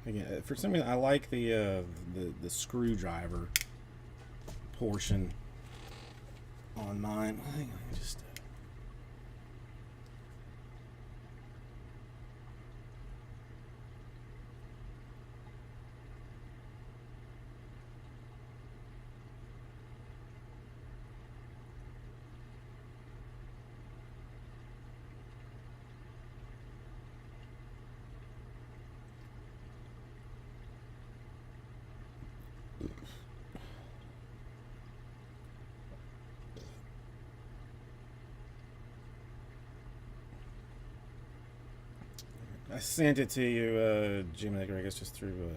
Again, for some reason, I like the screwdriver portion on mine. Hang on, just. I sent it to you, Jim Edgar, I guess just through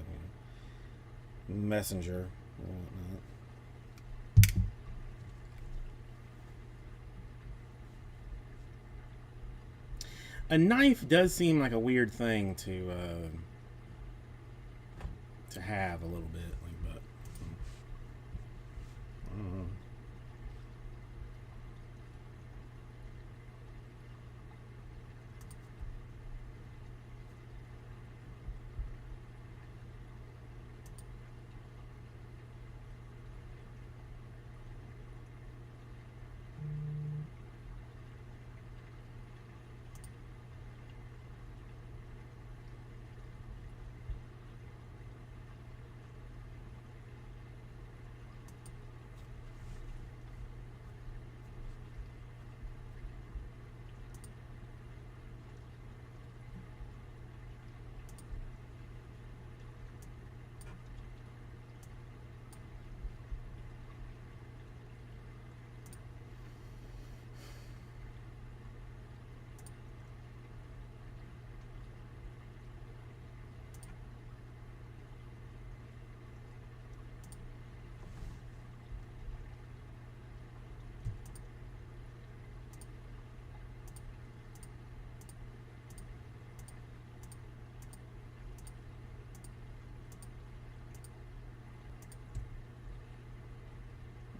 Messenger or whatnot. A knife does seem like a weird thing to have a little bit, like, but I don't know.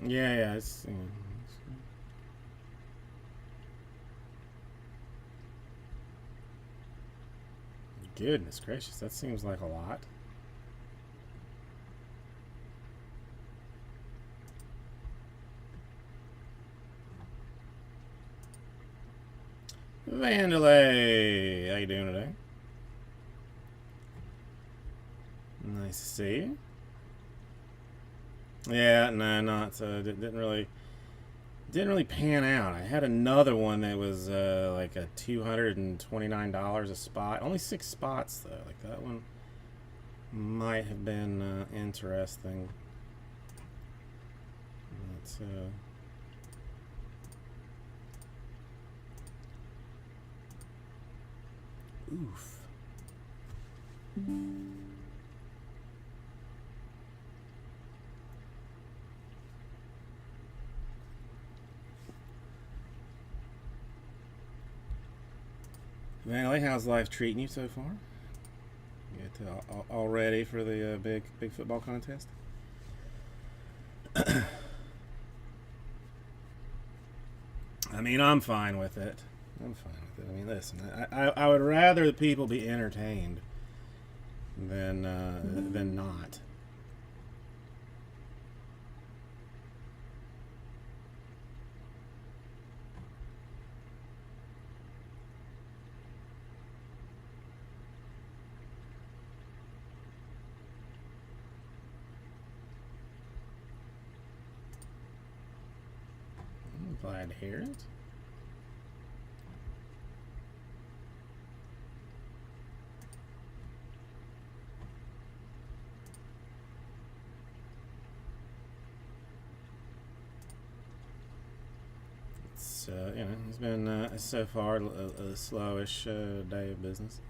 Yeah, it's goodness gracious, that seems like a lot. Vandalay, how you doing today? Nice to see you. Yeah, no, not didn't really pan out. I had another one that was like a $229 a spot. Only 6 spots though. Like that one might have been interesting. But, oof. Valley, how's life treating you so far? You all ready for the big football contest? I mean, I'm fine with it. I'm fine with it. I mean, listen, I would rather people be entertained than not. Clyde Harris. It's you know, it's been so far a slowish day of business.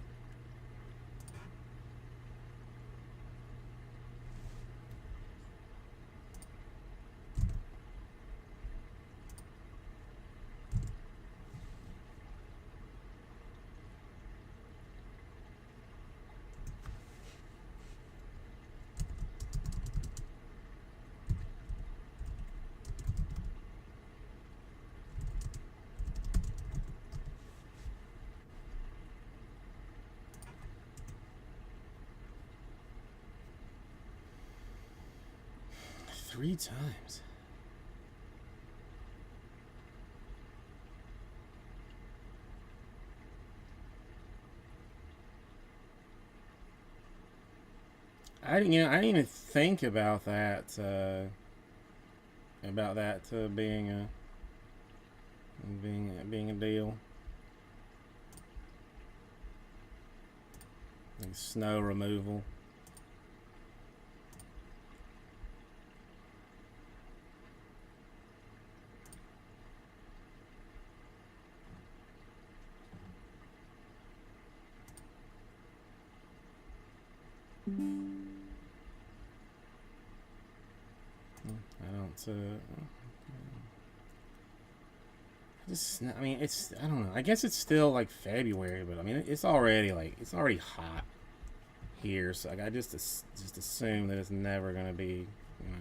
Three times. I didn't even think about that. Being a deal. Like snow removal. I don't. I mean, I don't know. I guess it's still like February, but I mean, it's already hot here. So like, I just assume that it's never gonna be,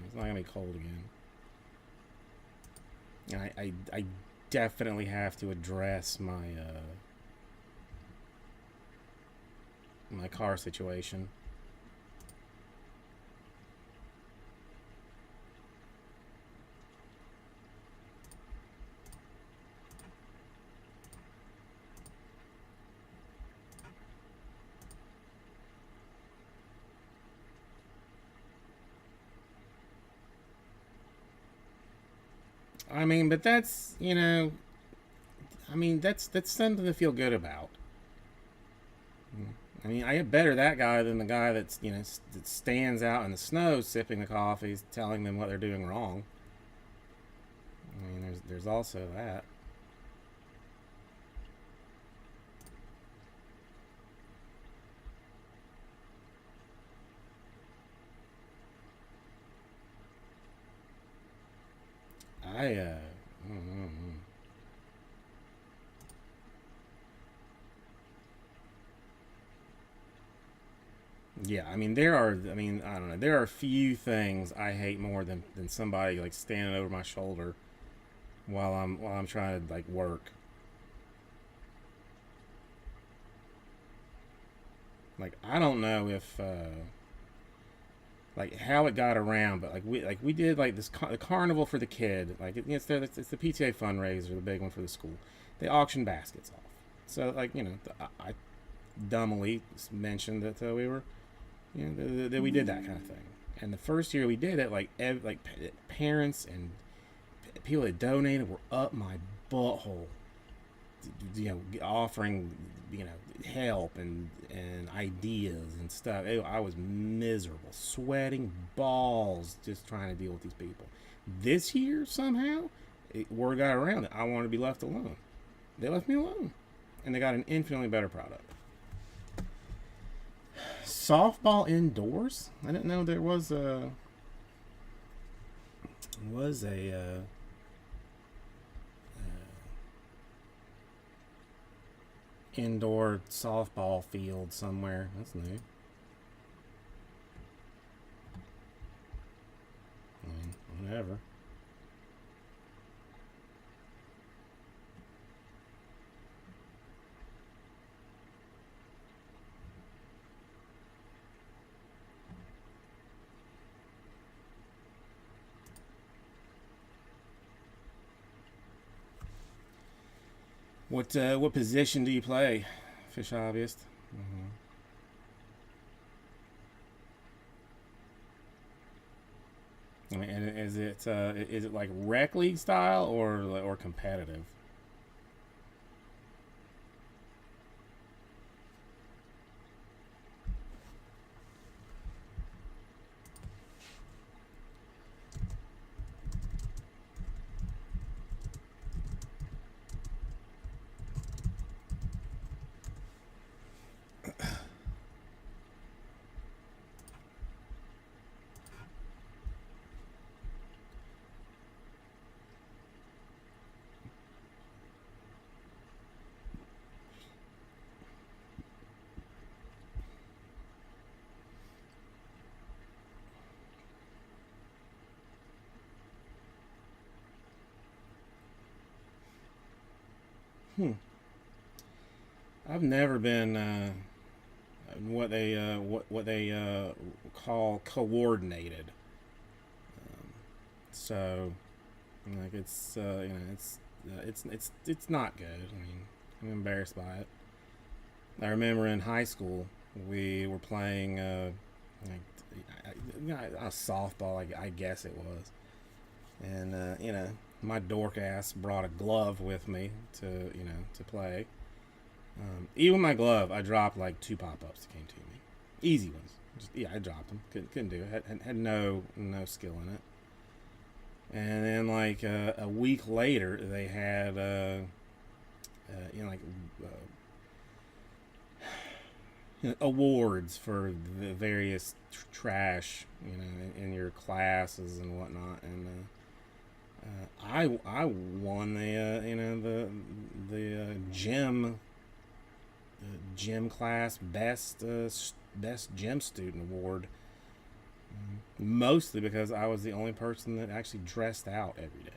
it's not gonna be cold again. And I definitely have to address my my car situation. I mean, but that's that's something to feel good about. I mean, I get better that guy than the guy that stands out in the snow sipping the coffees, telling them what they're doing wrong. I mean, there's also that. I don't know. Yeah, I mean I don't know. There are few things I hate more than somebody like standing over my shoulder while I'm trying to like work. Like I don't know if like how it got around, but like we did like this the carnival for the kid. Like it's the PTA fundraiser, the big one for the school. They auction baskets off. So like I dumbly mentioned that we were that we did that kind of thing. And the first year we did it, parents and people that donated were up my butthole, offering help and ideas and stuff. I was miserable, sweating balls just trying to deal with these people. This year somehow, word got around that I wanted to be left alone. They left me alone, and they got an infinitely better product. Softball indoors? I didn't know there was a indoor softball field somewhere. That's new. I mean, whatever. What position do you play, fish hobbyist? Mm-hmm. I mean, and is it like rec league style or competitive? Hmm. I've never been what they call coordinated. So like it's not good. I mean, I'm embarrassed by it. I remember in high school we were playing a softball, I guess it was, and my dork ass brought a glove with me to play. Even my glove, I dropped like two pop ups that came to me, easy ones. I dropped them. Couldn't do it. Had no skill in it. And then like a week later, they had like awards for the various trash, in your classes and whatnot. And I won the gym class best gym student award, mostly because I was the only person that actually dressed out every day.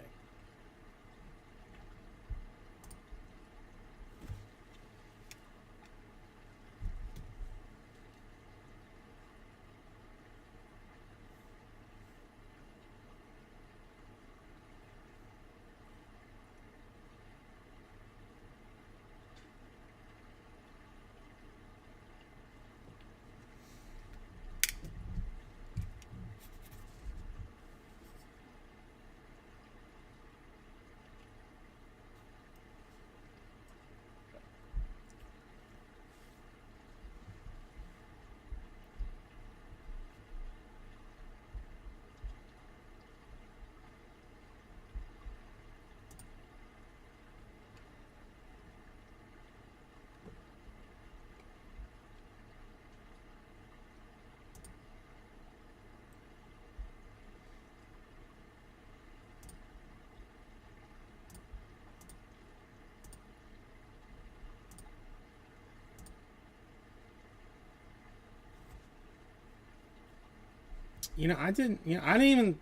I didn't. I didn't even.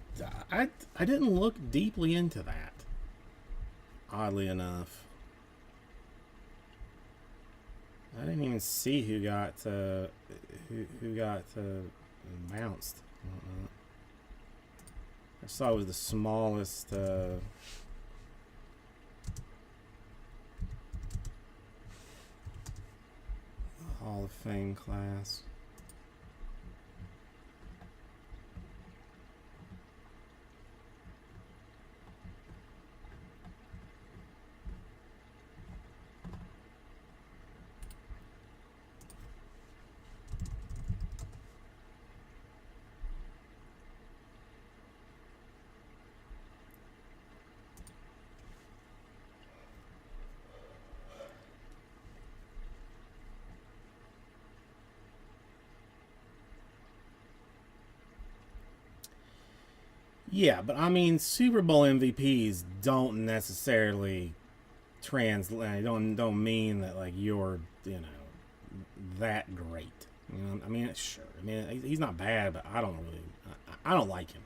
I didn't look deeply into that. Oddly enough, I didn't even see who got bounced. I saw it was the smallest. Hall of Fame class. Yeah, but I mean, Super Bowl MVPs don't necessarily translate. Don't mean that like you're that great. I mean, sure. I mean, he's not bad, but I don't really. I don't like him.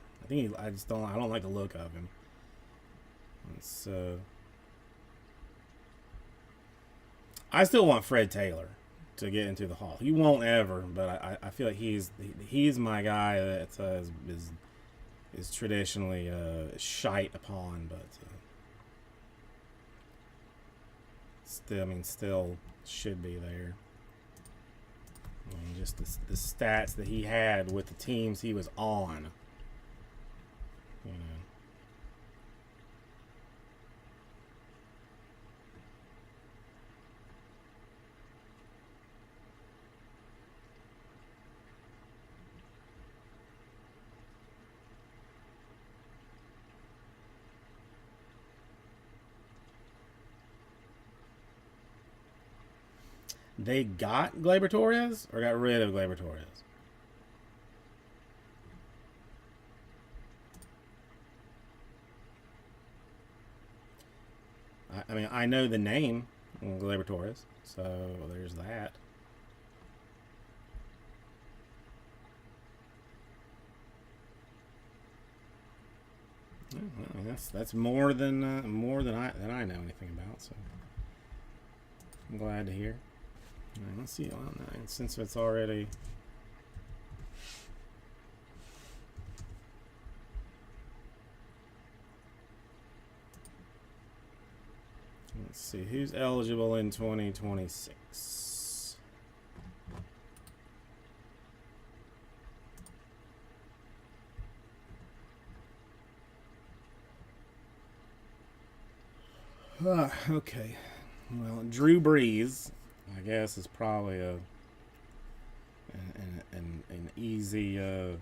I just don't. I don't like the look of him. So I still want Fred Taylor to get into the Hall. He won't ever, but I feel like he's my guy that is traditionally shite upon, but still should be there. I mean, just the stats that he had with the teams he was on. you know. They got Gleyber Torres or got rid of Gleyber Torres? I mean, I know the name Gleyber Torres, so there's that. Well, I mean, that's more than I know anything about. So I'm glad to hear. All right, let's see. Well, no, since it's already. Let's see who's eligible in 2026. Okay. Well, Drew Brees, I guess, is probably an easy in.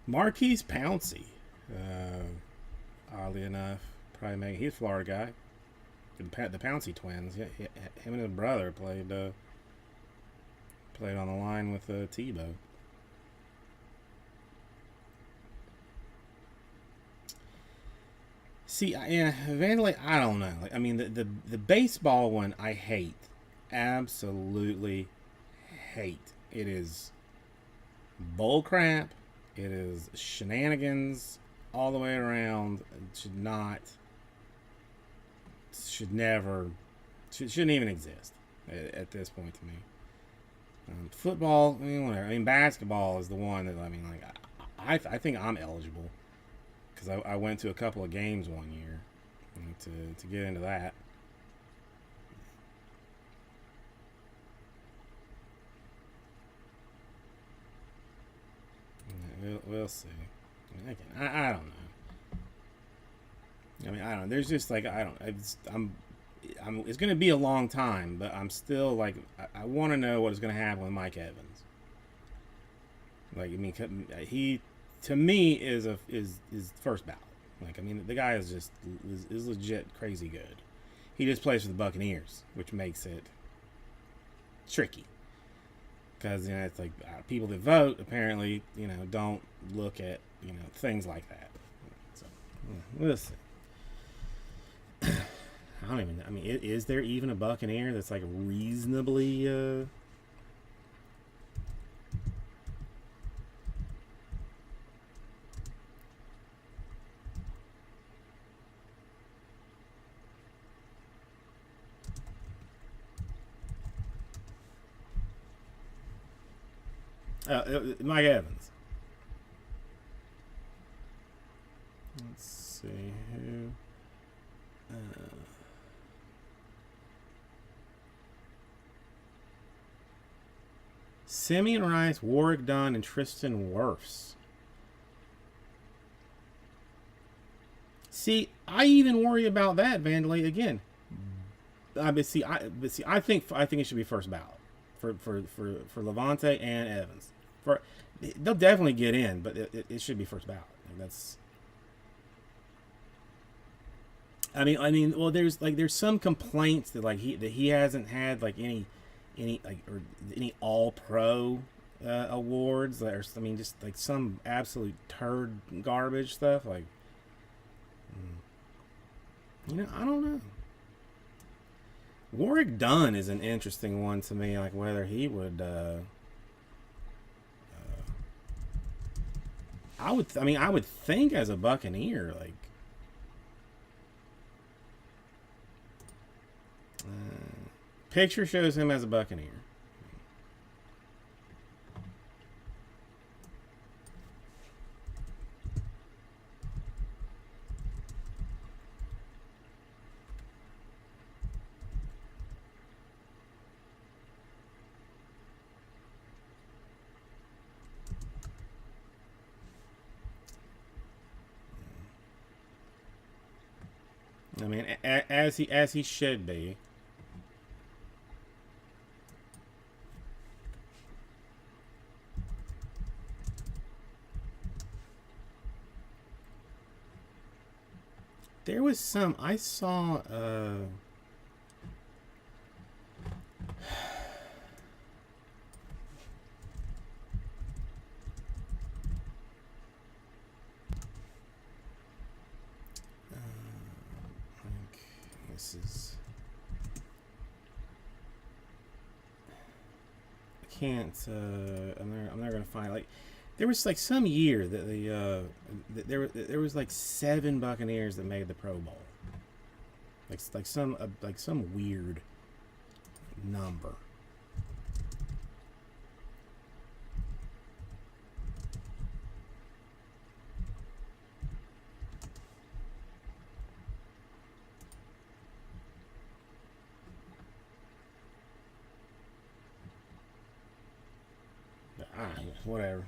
Marquise Pouncey, oddly enough, probably he's a Florida guy. The Pouncey twins, yeah, him and his brother played on the line with Tebow. See, yeah, Vandalay, I don't know. Like, I mean, the baseball one, I hate, absolutely hate. It is bull crap. It is shenanigans all the way around. It shouldn't even exist at this point to me. Football, I mean, whatever. I mean, basketball is the one that, I mean, like, I think I'm eligible because I went to a couple of games one year, you know, to get into that. We'll see. I mean, I don't know. I mean, I don't know. There's just like I'm it's going to be a long time, but I'm still like I want to know what is going to happen with Mike Evans. Like, I mean, he to me is first ballot. Like, I mean, the guy is legit crazy good. He just plays for the Buccaneers, which makes it tricky. Because, you know, it's like people that vote apparently, you know, don't look at, you know, things like that. So, yeah, we'll see. I don't even know. I mean, is there even a Buccaneer that's like reasonably Mike Evans. Let's see who. Simeon Rice, Warwick Dunn, and Tristan Wirfs. See, I even worry about that, Vandalay, again. I think it should be first ballot for Levante and Evans. They'll definitely get in, but it should be first ballot. That's. I mean, well, there's some complaints that he hasn't had like any all pro awards. I mean, just like some absolute turd garbage stuff. Like, you know, I don't know. Warwick Dunn is an interesting one to me. Like whether he would. I would think as a Buccaneer, like. Picture shows him as a Buccaneer. I mean, as he should be. There was some I saw. This is. I can't. I'm never gonna find like. There was like some year that there was like 7 Buccaneers that made the Pro Bowl. Like some weird number. Whatever.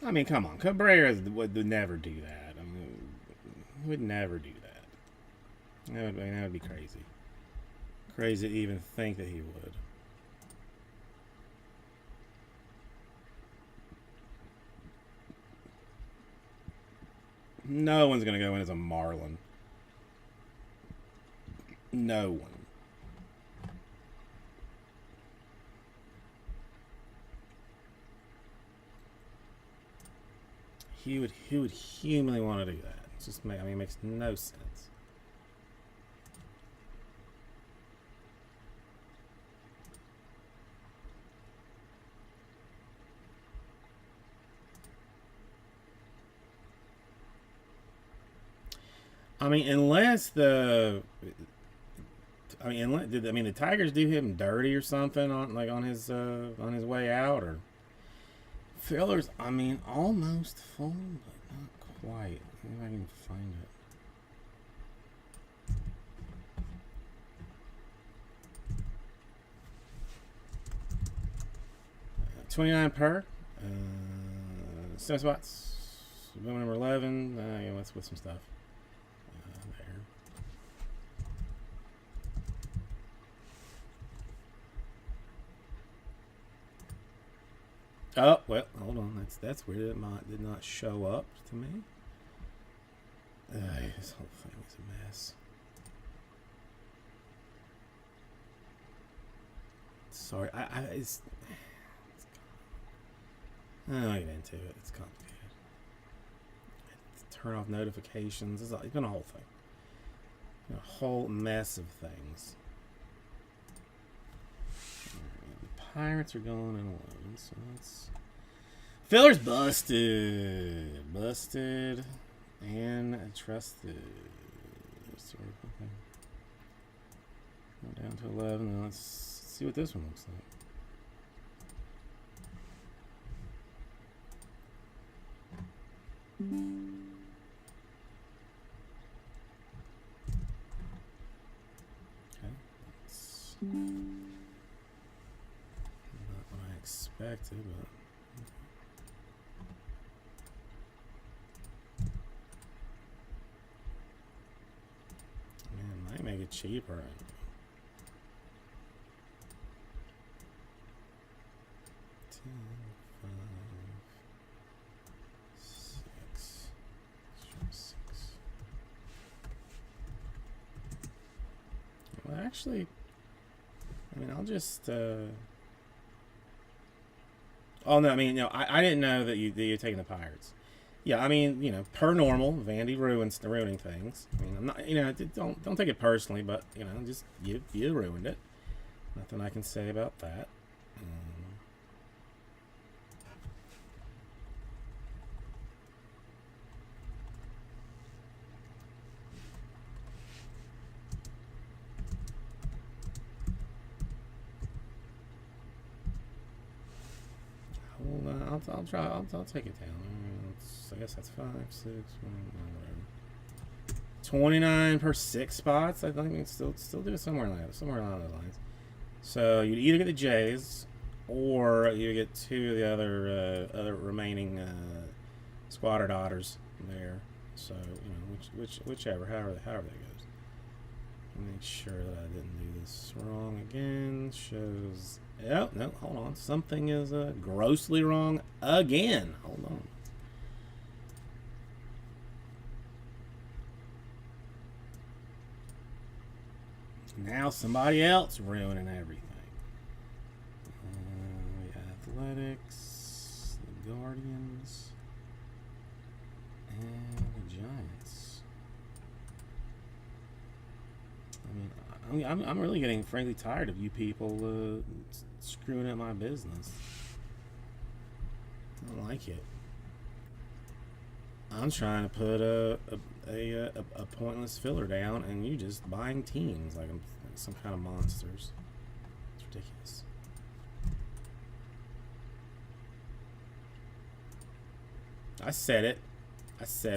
I mean, come on. Cabrera would never do that. I mean, would never do that. That would be crazy. Crazy to even think that he would. No one's going to go in as a Marlin. No one. He would humanly want to do that. It's just it makes no sense. I mean, the Tigers do him dirty or something on his way out, or fillers? I mean, almost full, but not quite. Maybe I can find it. $29 per. 7 spots. Number 11. Yeah, let's with some stuff. There. Oh well, hold on. That's weird. It did not show up to me. This whole thing is a mess. Sorry, I'll get into it. It's complicated. Turn off notifications. It's been a whole thing. A whole mess of things. The Pirates are going in 11, so that's... Filler's busted. Busted and trusted. Go down to 11. Now let's see what this one looks like. Okay, that's not what I expected, but man, might make it cheaper. 10, 5, 6. Well, actually, I mean, I'll just. Oh no, I mean, I didn't know that you're taking the Pirates. Yeah, I mean, per normal, Vandy ruining things. I mean, I'm not, don't take it personally, but just you ruined it. Nothing I can say about that. I'll try. I'll take it down. I guess that's 5, 6, whatever. 29 per 6 spots. I think we can still do it somewhere along those lines. So you either get the Jays, or you get 2 of the other remaining squatter daughters there. So whichever, however that goes. Make sure that I didn't do this wrong again. Shows. Oh no, hold on. Something is grossly wrong again. Hold on. Now somebody else ruining everything. Athletics, the Guardians, and the Giants. I'm really getting frankly tired of you people screwing up my business. I don't like it. I'm trying to put a pointless filler down, and you just buying teams like I'm some kind of monsters. It's ridiculous. I said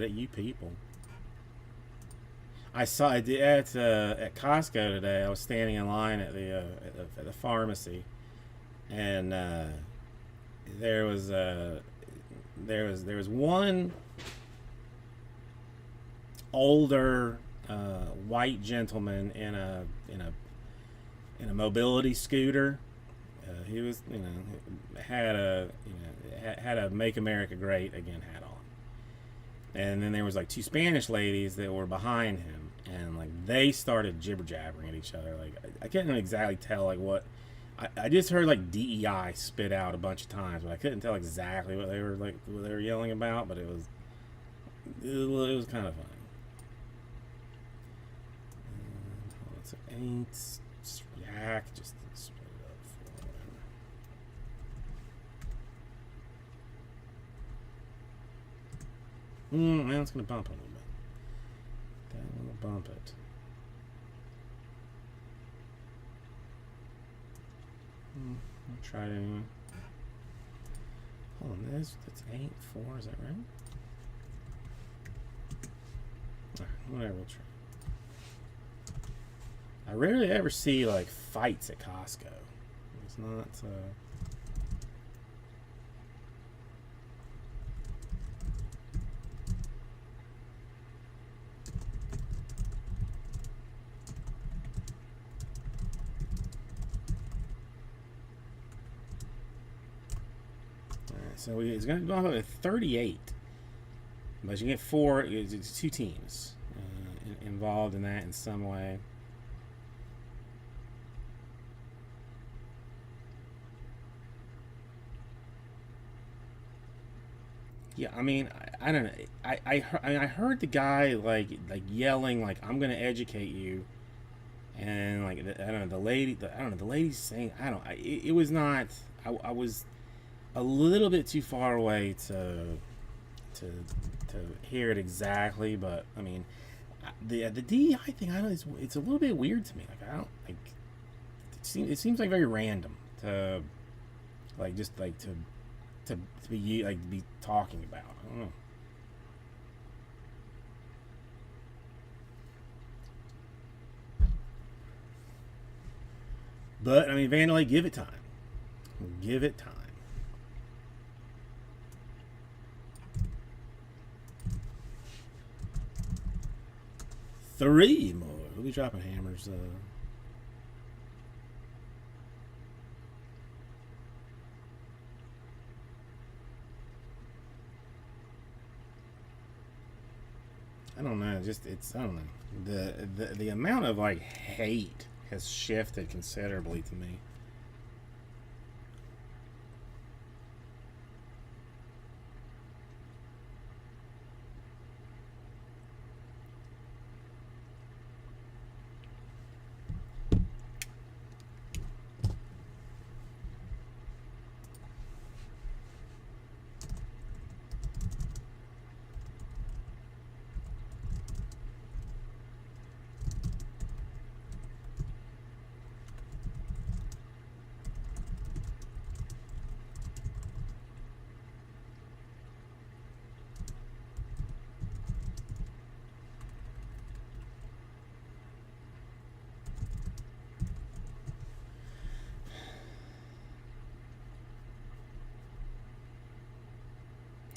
it, you people. I saw it at Costco today. I was standing in line at the pharmacy, and there was one older white gentleman in a mobility scooter. He was, had a "Make America Great Again" hat on, and then there was like two Spanish ladies that were behind him, and like they started jibber jabbering at each other. Like I couldn't exactly tell like what. I just heard like DEI spit out a bunch of times, but I couldn't tell exactly what they were yelling about. But it was kind of funny. It's an 8 yak, just split it up for him. Man, it's gonna bump a little bit. That will bump it. I'll try it anyway. Hold on, that's 8-4, is that right? Alright, whatever, we'll try. I rarely ever see like fights at Costco. It's not so it's going to go up at 38, but you get two teams involved in that in some way. Yeah, I mean, I don't know. I heard the guy like yelling like "I'm gonna educate you," and like I don't know the lady's saying it was not. I was a little bit too far away to hear it exactly, but I mean, the DEI thing, it's a little bit weird to me. Like I don't like. It seems like very random to like just like to be talking about. I don't know. But I mean, Vandalay, give it time. Give it time. Three more. We'll be dropping hammers. I don't know. I don't know. The amount of like hate has shifted considerably to me.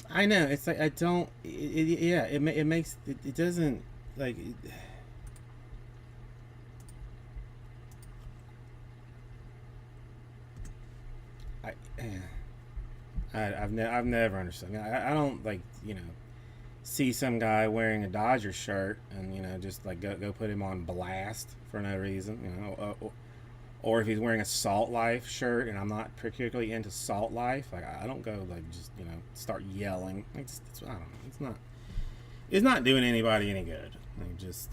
I know. It's like I don't. Yeah, it makes it doesn't like. I, I've never understood. I don't like see some guy wearing a Dodger shirt and just like go put him on blast for no reason. Or if he's wearing a Salt Life shirt and I'm not particularly into Salt Life, like I don't go like just start yelling. I don't know. It's not doing anybody any good. Like just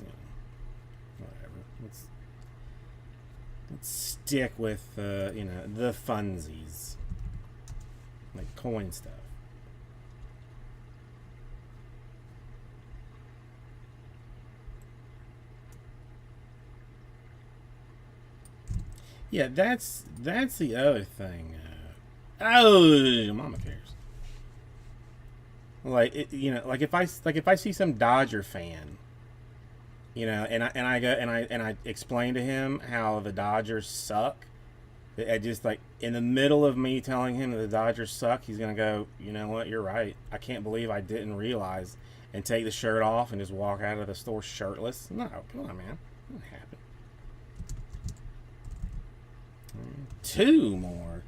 whatever. Let's stick with the funsies, like coin stuff. Yeah, that's the other thing. Oh, mama cares. Like like if I see some Dodger fan, and I go and I explain to him how the Dodgers suck. I just like in the middle of me telling him that the Dodgers suck, he's gonna go, you know what, you're right. I can't believe I didn't realize, and take the shirt off and just walk out of the store shirtless. No, come on, man, that doesn't happen. Two more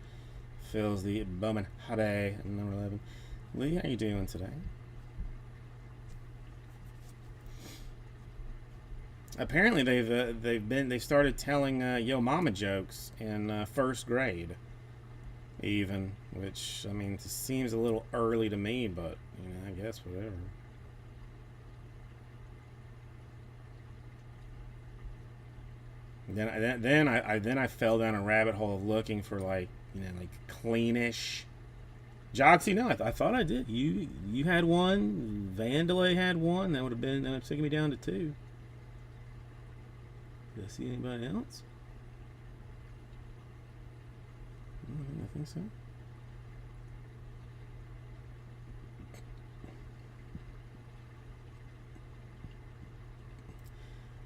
fills the Bowman Habe number 11. Lee, how you doing today? Apparently they started telling Yo Mama jokes in first grade, even, which I mean seems a little early to me, but I guess whatever. Then I fell down a rabbit hole of looking for like cleanish. Joxy, no, I thought I did. You had one. Vandalay had one. That would have taken me down to two. Did I see anybody else? I think so.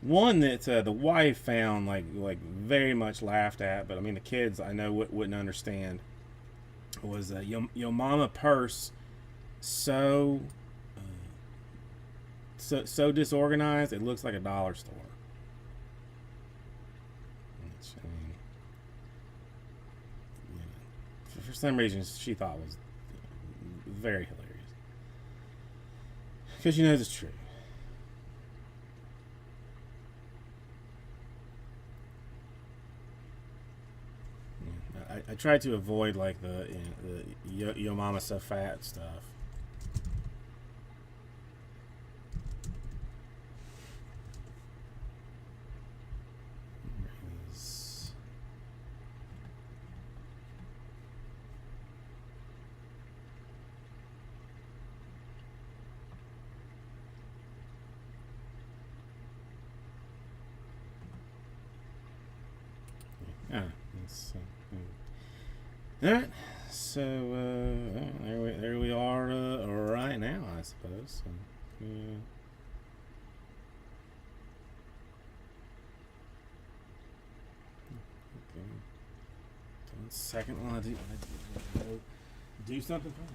One that the wife found like very much laughed at, but I mean the kids I know wouldn't understand. Was Yo Mama purse so disorganized it looks like a dollar store. Which, I mean, for some reason she thought was very hilarious because she knows it's true. I tried to avoid like the Yo Mama so fat stuff. Alright, so there we are right now, I suppose. So, yeah. Okay. 1 second while I do something fun.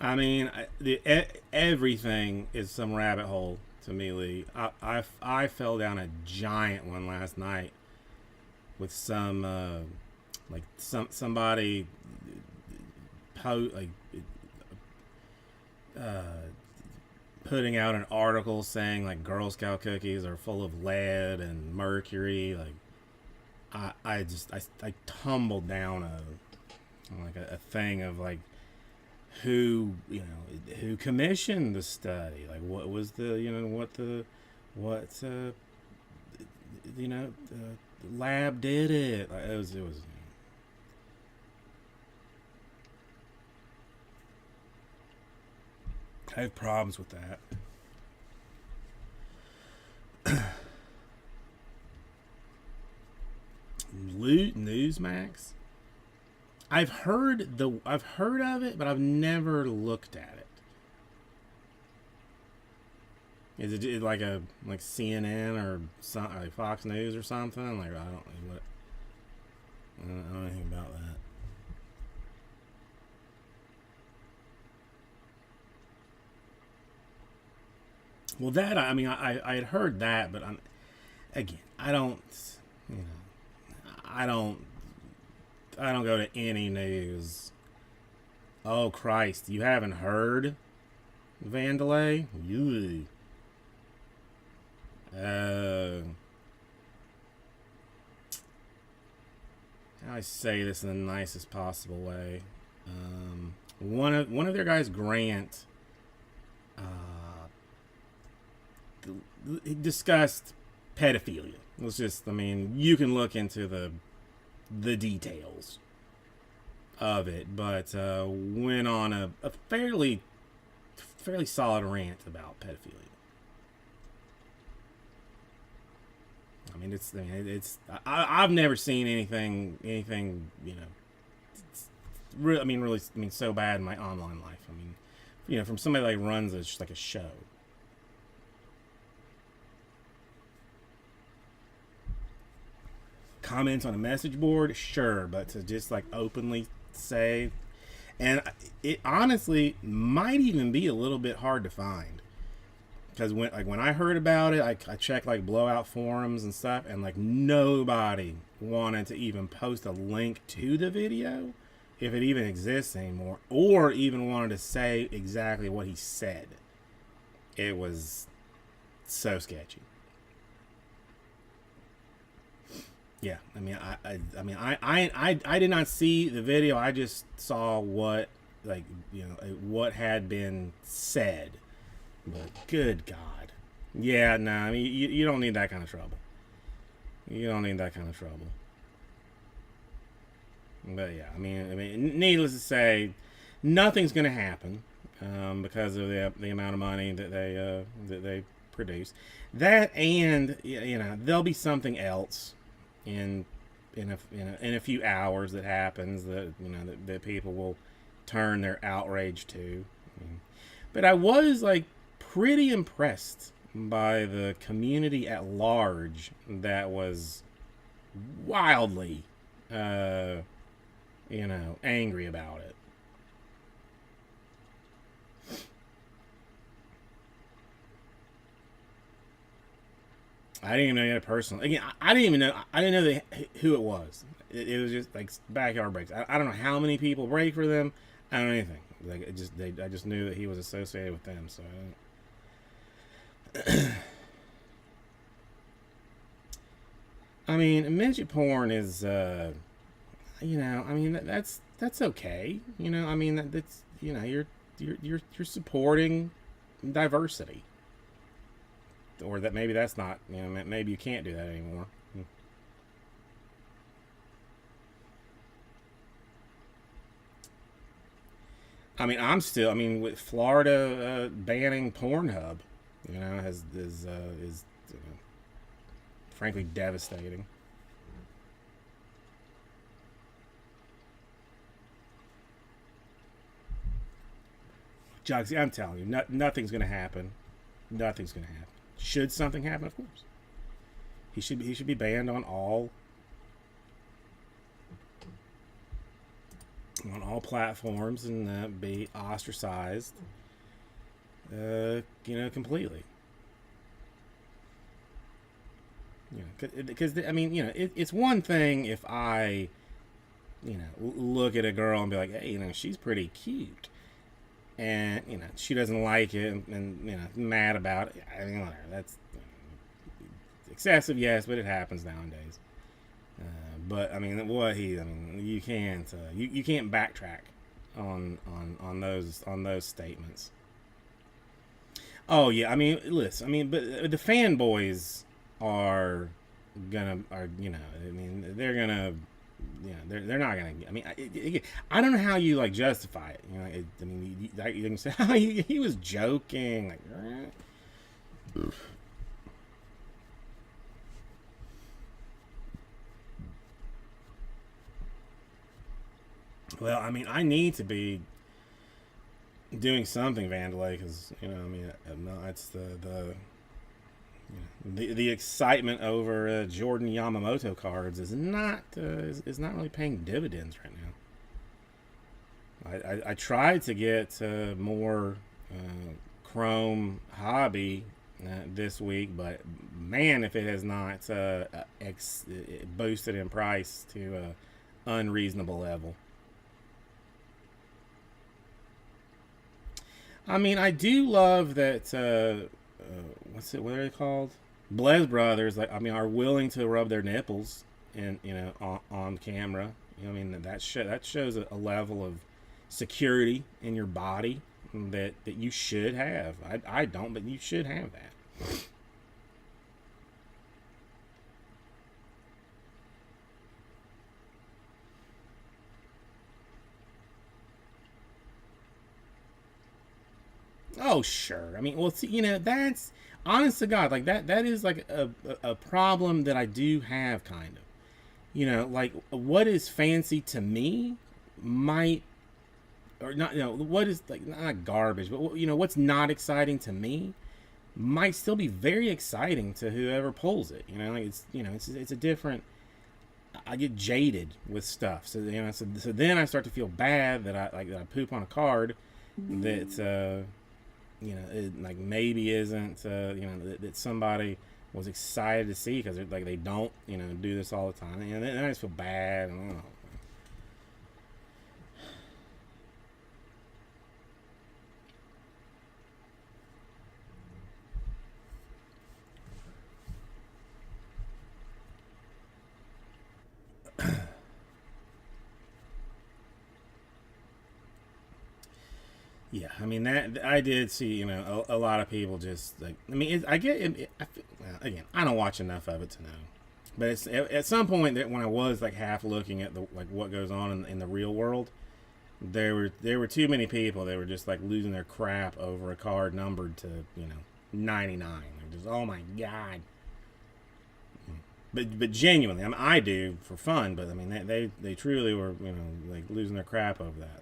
I mean, everything is some rabbit hole to me, Lee. I fell down a giant one last night with some like somebody like uh, putting out an article saying like Girl Scout cookies are full of lead and mercury. Like I tumbled down a thing of like who commissioned the study, like what was the the lab did it. Like, it was I have problems with that. Newsmax. I've heard of it, but I've never looked at it. Is it like CNN or like Fox News or something? Like I don't know I don't know anything about that. Well, that I mean I had heard that, but again I don't you know I don't go to any news. Oh Christ, you haven't heard Vandalay? Ew. How I say this in the nicest possible way. One of their guys, Grant, discussed pedophilia. Let's just, I mean, you can look into the details of it, but went on a fairly solid rant about pedophilia. I mean, I've never seen anything, really, so bad in my online life. I mean, from somebody like runs just like a show. Comments on a message board, sure, but to just like openly say, and it honestly might even be a little bit hard to find. Because when I heard about it, I checked like blowout forums and stuff, and like nobody wanted to even post a link to the video, if it even exists anymore, or even wanted to say exactly what he said. It was so sketchy. Yeah, I mean, I did not see the video. I just saw what what had been said. But good God. Yeah, I mean, you don't need that kind of trouble. You don't need that kind of trouble. But yeah, I mean, needless to say, nothing's going to happen because of the amount of money that they produce. That, and there'll be something else in a few hours that happens that people will turn their outrage to. But I was like pretty impressed by the community at large that was wildly angry about it. I didn't even know you had a person. Again, I didn't even know. I didn't know who it was. It was just like backyard breaks. I don't know how many people break for them. I don't know anything. Like I just knew that he was associated with them. So I didn't. I mean, midget porn is, I mean that's okay. I mean that's you're supporting diversity, or that maybe that's not maybe you can't do that anymore. I mean, with Florida banning Pornhub. Is frankly devastating. Jugsy, I'm telling you, nothing's going to happen. Nothing's going to happen. Should something happen, of course, he should be banned on all on all platforms and be ostracized, completely. Because I mean, it's one thing if I, look at a girl and be like, hey, she's pretty cute, and she doesn't like it, and mad about it. I mean, whatever. That's excessive, yes, but it happens nowadays. But I mean, you can't you can't backtrack on those statements. Oh yeah, I mean, listen, I mean, but the fanboys are I mean, they're gonna, they're not gonna. I mean, I don't know how you like justify it. I mean, you can say, oh, he was joking, like. Well, I mean, I need to be doing something Vandalay because I mean, no, it's the excitement over Jordan Yamamoto cards is not really paying dividends right now. I tried to get more Chrome hobby this week, but man, if it has not boosted in price to a unreasonable level. I mean, I do love that. What are they called? Blez Brothers. Like, I mean, are willing to rub their nipples and on camera. I mean, that shows a level of security in your body that you should have. I don't, but you should have that. Oh sure. I mean, well, see, that's honest to God, like that is like a problem that I do have, kind of. Like what is fancy to me might or not. What is like not garbage, but what's not exciting to me might still be very exciting to whoever pulls it. Like it's a different. I get jaded with stuff, so so then I start to feel bad that I poop on a card that. It like maybe isn't that somebody was excited to see because like they don't do this all the time, and then I just feel bad. I don't know. Yeah, I mean that I did see a lot of people just like I mean I get it, well, again I don't watch enough of it to know, but it's at some point that when I was like half looking at the like what goes on in the real world, there were too many people that were just like losing their crap over a card numbered to 99. They're just, oh my god. But genuinely, I mean I do for fun, but I mean they truly were like losing their crap over that. Like,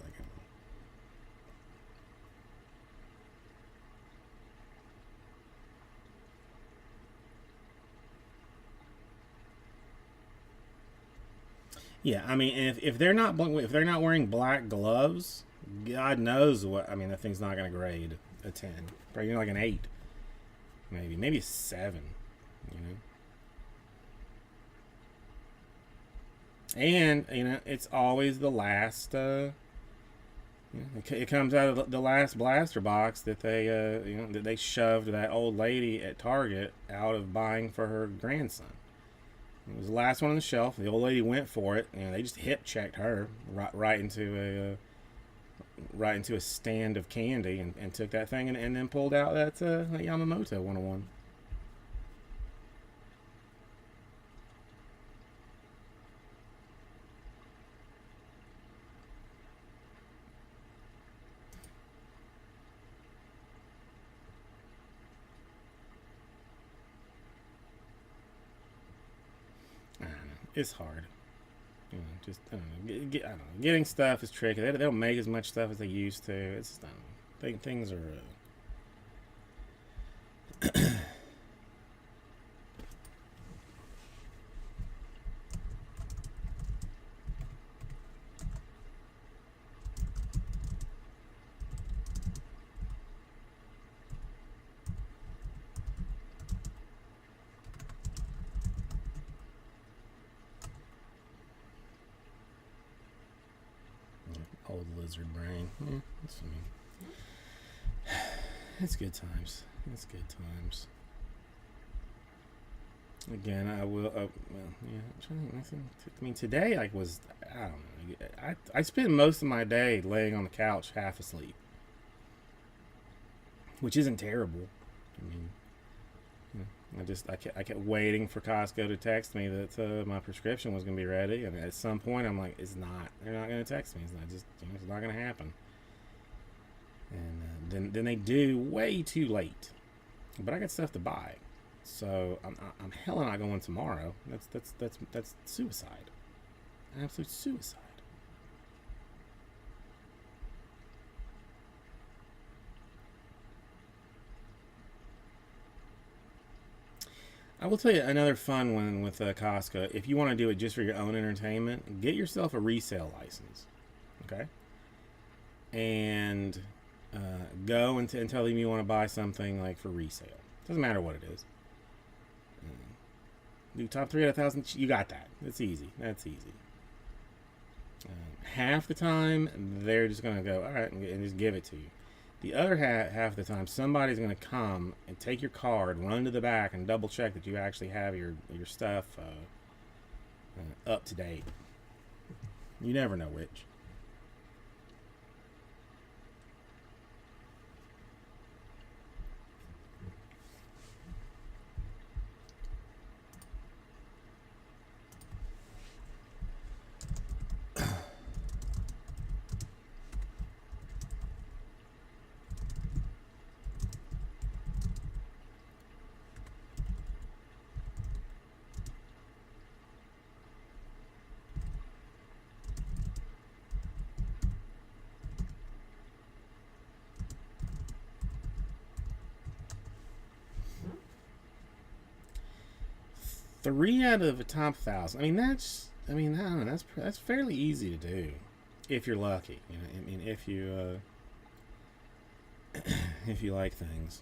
yeah, I mean, if they're not wearing black gloves, God knows what. I mean, that thing's not going to grade a 10. Probably like an 8, maybe a 7. And it's always the last. It comes out of the last blaster box that they that they shoved that old lady at Target out of buying for her grandson. It was the last one on the shelf. The old lady went for it, and they just hip checked her right into a stand of candy, and took that thing and then pulled out that Yamamoto 101. I don't know. It's hard. Just I don't know. I don't know. Getting stuff is tricky. They don't make as much stuff as they used to. It's just, I don't know. Things are. Old lizard brain. Yeah, it's good times. It's good times. Again, I will. Well, yeah. I'm trying to think. I mean, today I was. I don't know. I spent most of my day laying on the couch, half asleep, which isn't terrible. I mean, I kept waiting for Costco to text me that my prescription was going to be ready, and at some point I'm like, it's not. They're not going to text me. It's not just. It's not going to happen. And then they do way too late. But I got stuff to buy. So I'm hella not going tomorrow. That's suicide. Absolute suicide. I will tell you another fun one with Costco. If you want to do it just for your own entertainment, get yourself a resale license. Okay? And go and tell them you want to buy something like for resale. Doesn't matter what it is. Do top 3 out of 1,000. You got that. That's easy. That's easy. Half the time, they're just going to go, all right, and just give it to you. The other half of the time, somebody's going to come and take your card, run to the back, and double check that you actually have your stuff up to date. You never know which. Three out of the top 1,000. I don't know. That's fairly easy to do, if you're lucky. You know, I mean, if you like things.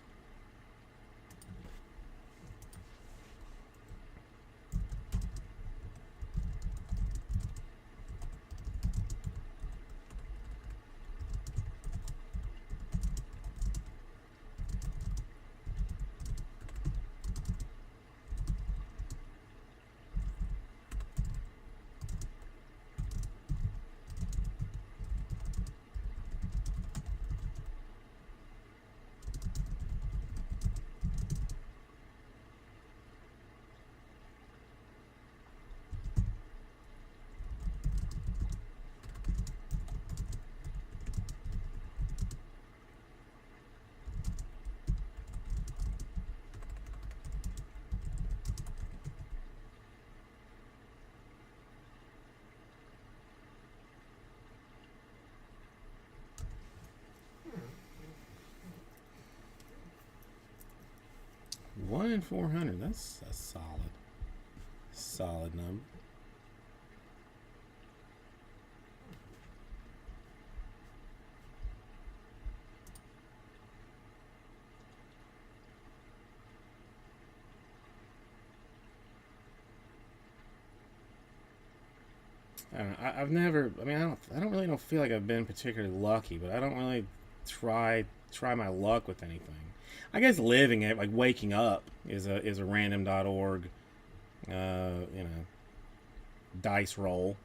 One in 400. That's a solid number. I don't know. I've never. I mean, I don't really don't feel like I've been particularly lucky, but I don't really try my luck with anything. I guess living it, like waking up, is a random.org, dice roll.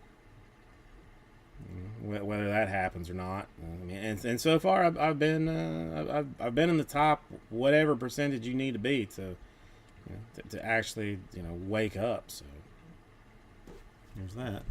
Whether that happens or not, I mean, and so far I've been in the top whatever percentage you need to be to actually wake up. So there's that.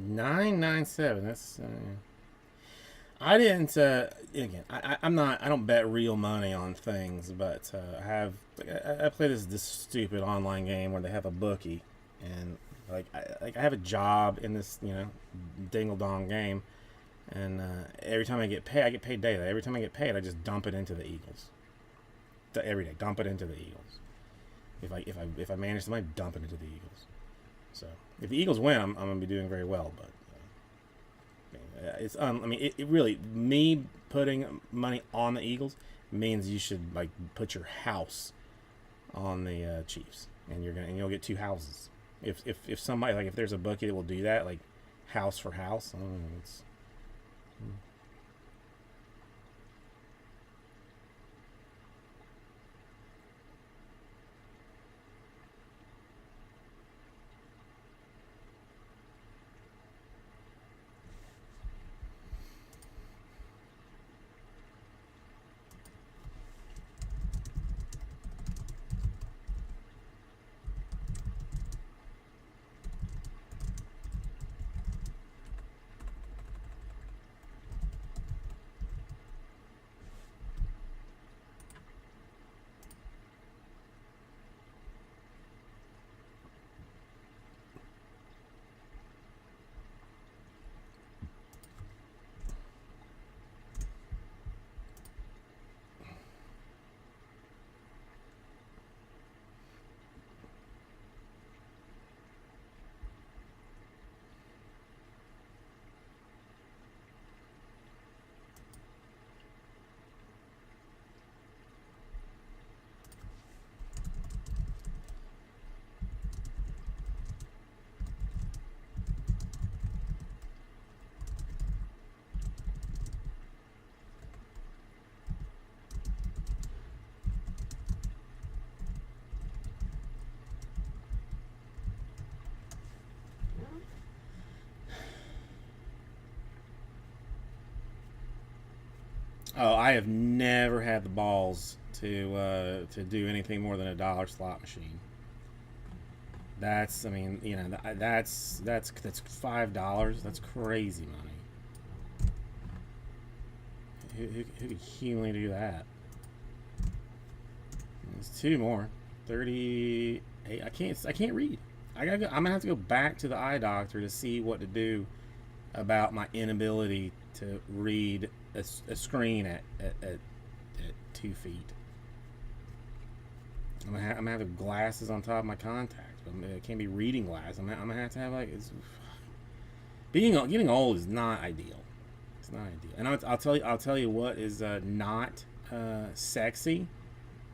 997. That's. I didn't. Again, I'm not. I don't bet real money on things, but I have. I play this stupid online game where they have a bookie, and I have a job in this dingle dong game, and every time I get paid, I get paid daily. Every time I get paid, I just dump it into the Eagles. Every day, dump it into the Eagles. If I manage to dump it into the Eagles. So if the Eagles win, I'm gonna be doing very well, but. It's I mean, it really, me putting money on the Eagles means you should put your house on the Chiefs, and you'll get two houses. If somebody if there's a bookie that will do that, house for house, I don't know, it's. Oh, I have never had the balls to do anything more than a dollar slot machine. That's, I mean, that's $5. That's crazy money. Who could humanly do that? There's two more. 38. I can't read. I'm gonna have to go back to the eye doctor to see what to do about my inability to read a screen at 2 feet. I'm gonna have glasses on top of my contacts, but it can't be reading glasses. I'm gonna have to have getting old is not ideal. It's not ideal. And I'll tell you what is not sexy.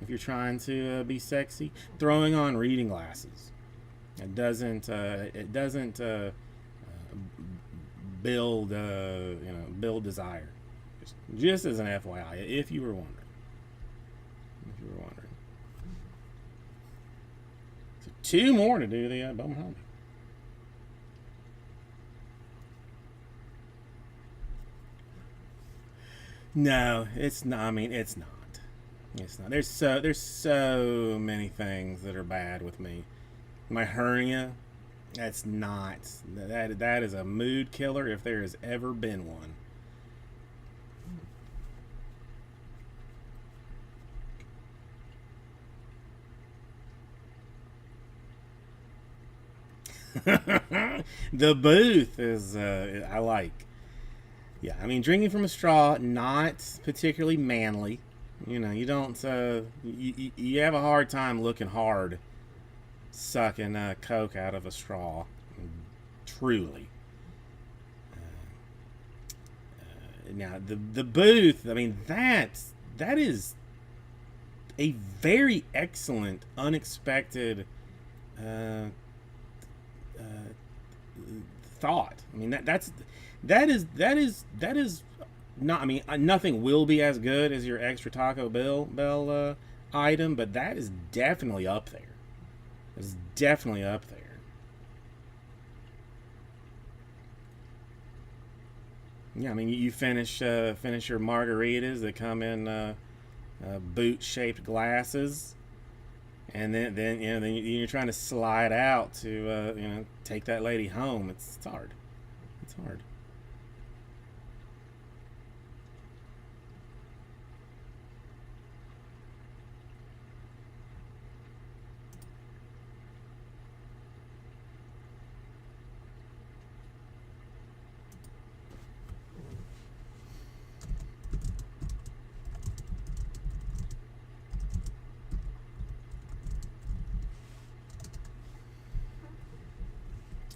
If you're trying to be sexy, throwing on reading glasses. It doesn't build build desire. Just as an FYI, if you were wondering. So 2 more to do the Bowman Hobby. No, it's not. I mean, it's not. It's not. There's so many things that are bad with me. My hernia, that's not. That is a mood killer if there has ever been one. The booth is I like. Yeah, I mean, drinking from a straw, not particularly manly. You don't. You have a hard time looking hard, sucking Coke out of a straw. Truly. Now the booth. I mean, that is a very excellent, unexpected thought. I mean, that is not. I mean, nothing will be as good as your extra Taco Bell item, but that is definitely up there. It's definitely up there. Yeah, I mean, you finish your margaritas that come in boot-shaped glasses, and then you're trying to slide out to take that lady home. It's hard. It's hard.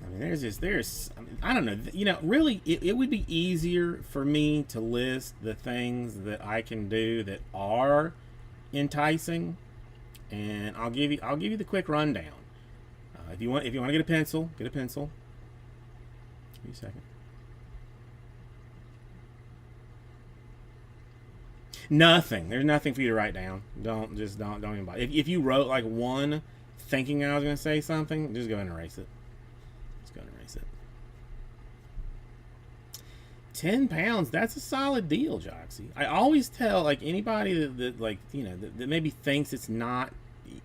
I mean, I mean, I don't know. You know, really, it would be easier for me to list the things that I can do that are enticing, and I'll give you the quick rundown. If you want to get a pencil, get a pencil. Give me a second. Nothing. There's nothing for you to write down. Don't even bother. If you wrote like one, thinking I was going to say something, just go ahead and erase it. Just go ahead and erase it. 10 pounds. That's a solid deal, Joxy. I always tell like anybody that like that maybe thinks it's not,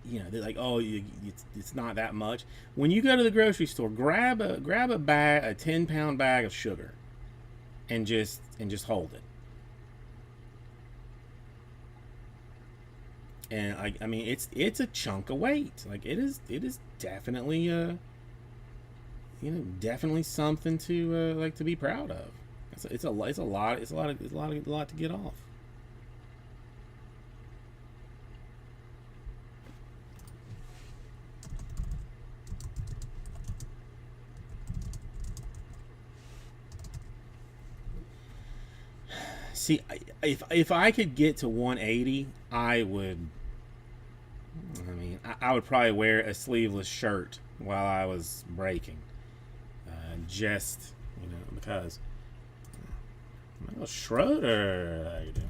they're like, oh, it's not that much. When you go to the grocery store, grab a bag, a 10-pound bag of sugar, and just hold it. And I mean, it's a chunk of weight. Like it is definitely definitely something to like to be proud of. It's a lot to get off. See, if I could get to 180, I would. I mean, I would probably wear a sleeveless shirt while I was breaking, just because. Michael Schroeder, how you doing?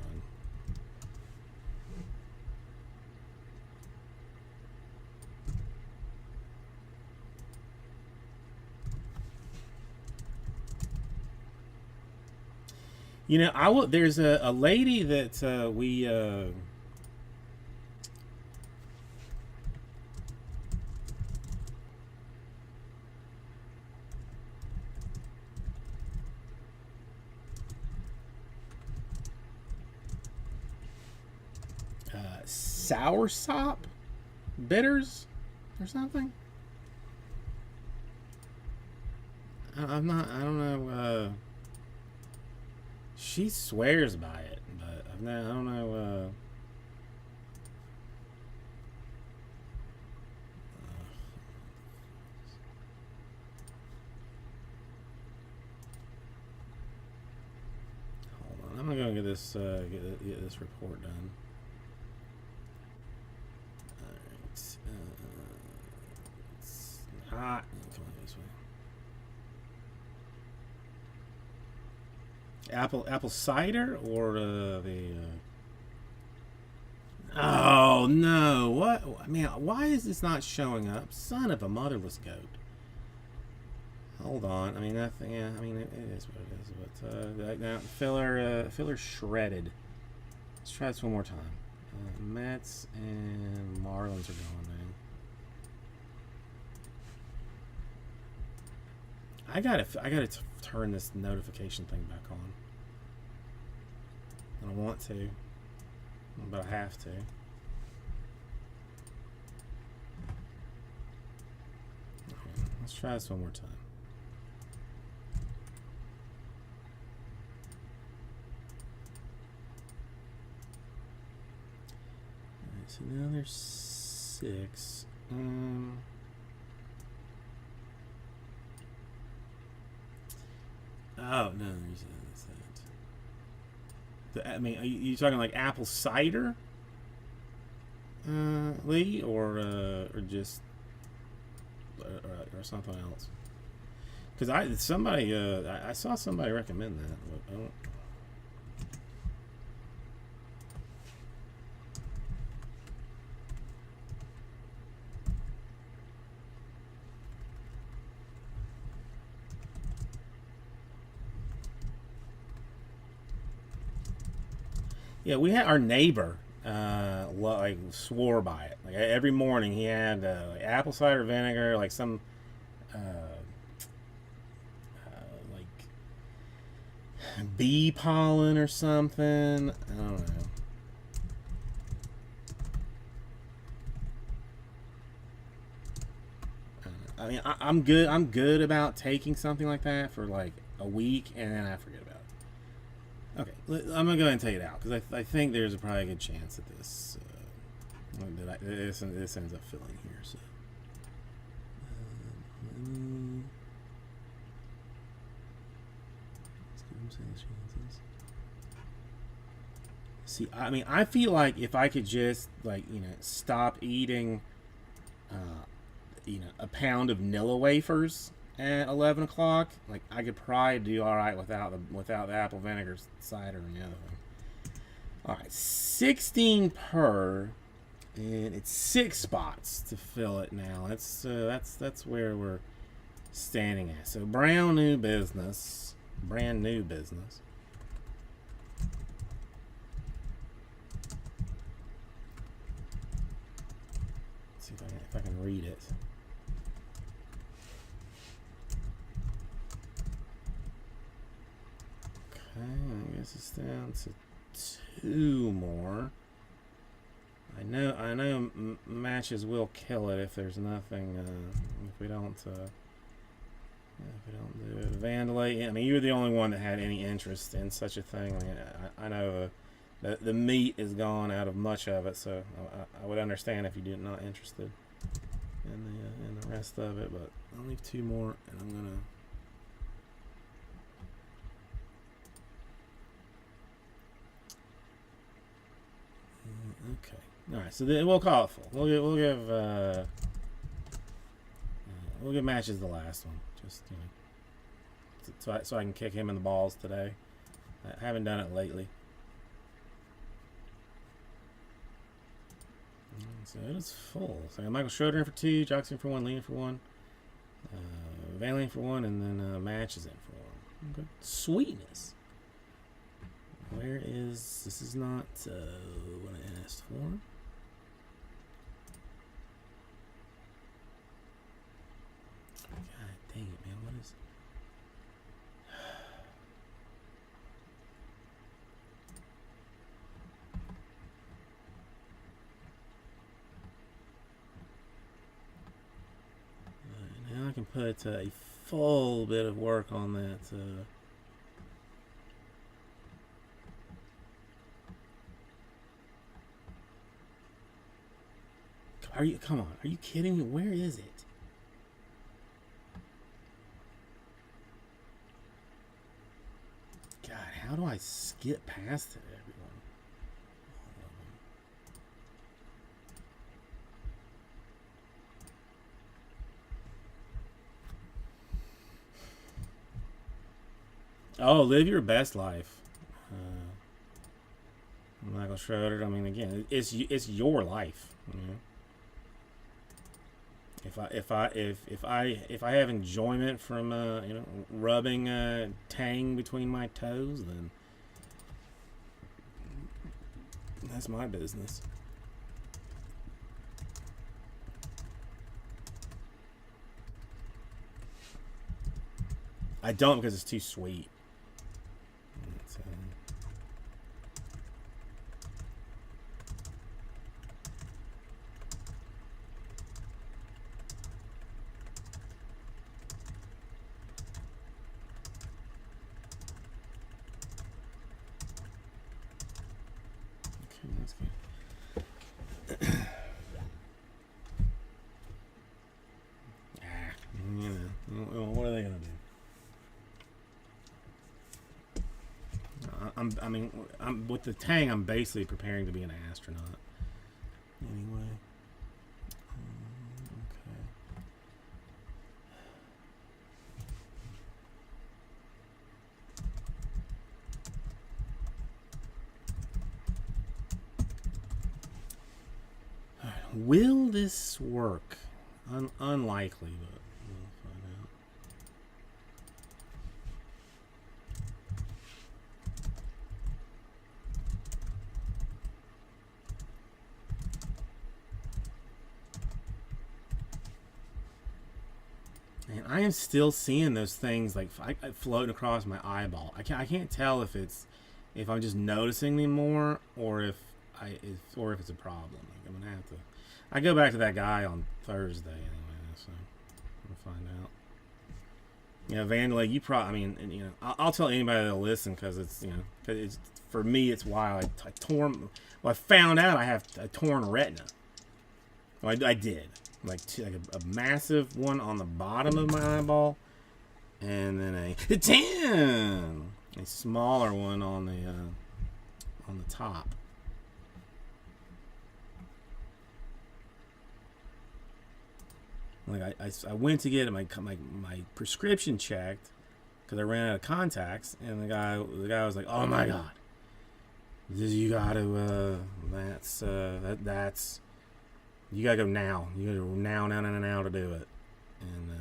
I will. There's a lady that we. Soursop bitters or something. I'm not. I don't know. She swears by it, but I don't know. Hold on. I'm gonna go get this get this report done. It's hot. Come on this way. Apple cider or the. Oh no! What? I mean, why is this not showing up? Son of a motherless goat. Hold on. I mean, nothing. Yeah. I mean, it is what it is. But now filler shredded. Let's try this one more time. Mets and Marlins are going now. I gotta turn this notification thing back on. I don't want to, but I have to. Okay, let's try this one more time. Alright, so now there's 6. Oh no, that's that. I mean, are you talking like apple cider, Lee, or just or something else? Because I saw somebody recommend that. But I don't. Yeah, we had our neighbor like swore by it. Like every morning he had like apple cider vinegar, like some like bee pollen or something. I don't know. I mean, I'm good. I'm good about taking something like that for like a week, and then I forget about it. Okay, I'm gonna go ahead and take it out because I think there's probably a good chance that this ends up filling here. So. See, I mean, I feel like if I could just stop eating, a pound of Nilla wafers at 11 o'clock, like I could probably do all right without the apple vinegar cider and the other thing. All right, 16 per, and it's 6 spots to fill it now. That's where we're standing at. So brand new business. See if I can read it. Okay, I guess it's down to 2 more. I know matches will kill it if there's nothing. If we don't do it. Vandalay. I mean, you're the only one that had any interest in such a thing. I mean, I know the meat is gone out of much of it, so I would understand if you did not interested in the rest of it. But I'll leave 2 more, and I'm gonna. Okay. All right. So then we'll call it full. We'll give matches the last one. Just so I can kick him in the balls today. I haven't done it lately. So it is full. So I got Michael Schroeder in for 2, Jocks in for 1, Lee in for 1, Van Lee for 1, and then matches in for 1. Okay. Sweetness. Where is this? Is not what I asked for. God dang it, man! What is? Now I can put a full bit of work on that. Come on? Are you kidding me? Where is it? God, how do I skip past it, everyone? Oh, live your best life. Michael Schroeder. I mean, again, it's your life. You know? If I have enjoyment from rubbing tang between my toes, then that's my business. I don't because it's too sweet. What are they gonna do? I'm with the tang. I'm basically preparing to be an astronaut. Anyway. Okay. Will this work? Unlikely, but we'll find out. And I am still seeing those things like floating across my eyeball. I can't tell if I'm just noticing them more or if it's a problem. Like, I'm gonna have to. I go back to that guy on Thursday anyway, so we'll find out. You know, Vandalay, you probably. I mean, and, you know, I'll tell anybody that'll listen because it's, you know, cause it's, for me it's wild. I torn. Well, I found out I have a torn retina. Well, I did like a massive one on the bottom of my eyeball, and then a smaller one on the top. Like I went to get my prescription checked because I ran out of contacts, and the guy was like, "Oh my God, you gotta that's you gotta go now. You gotta go now to do it." And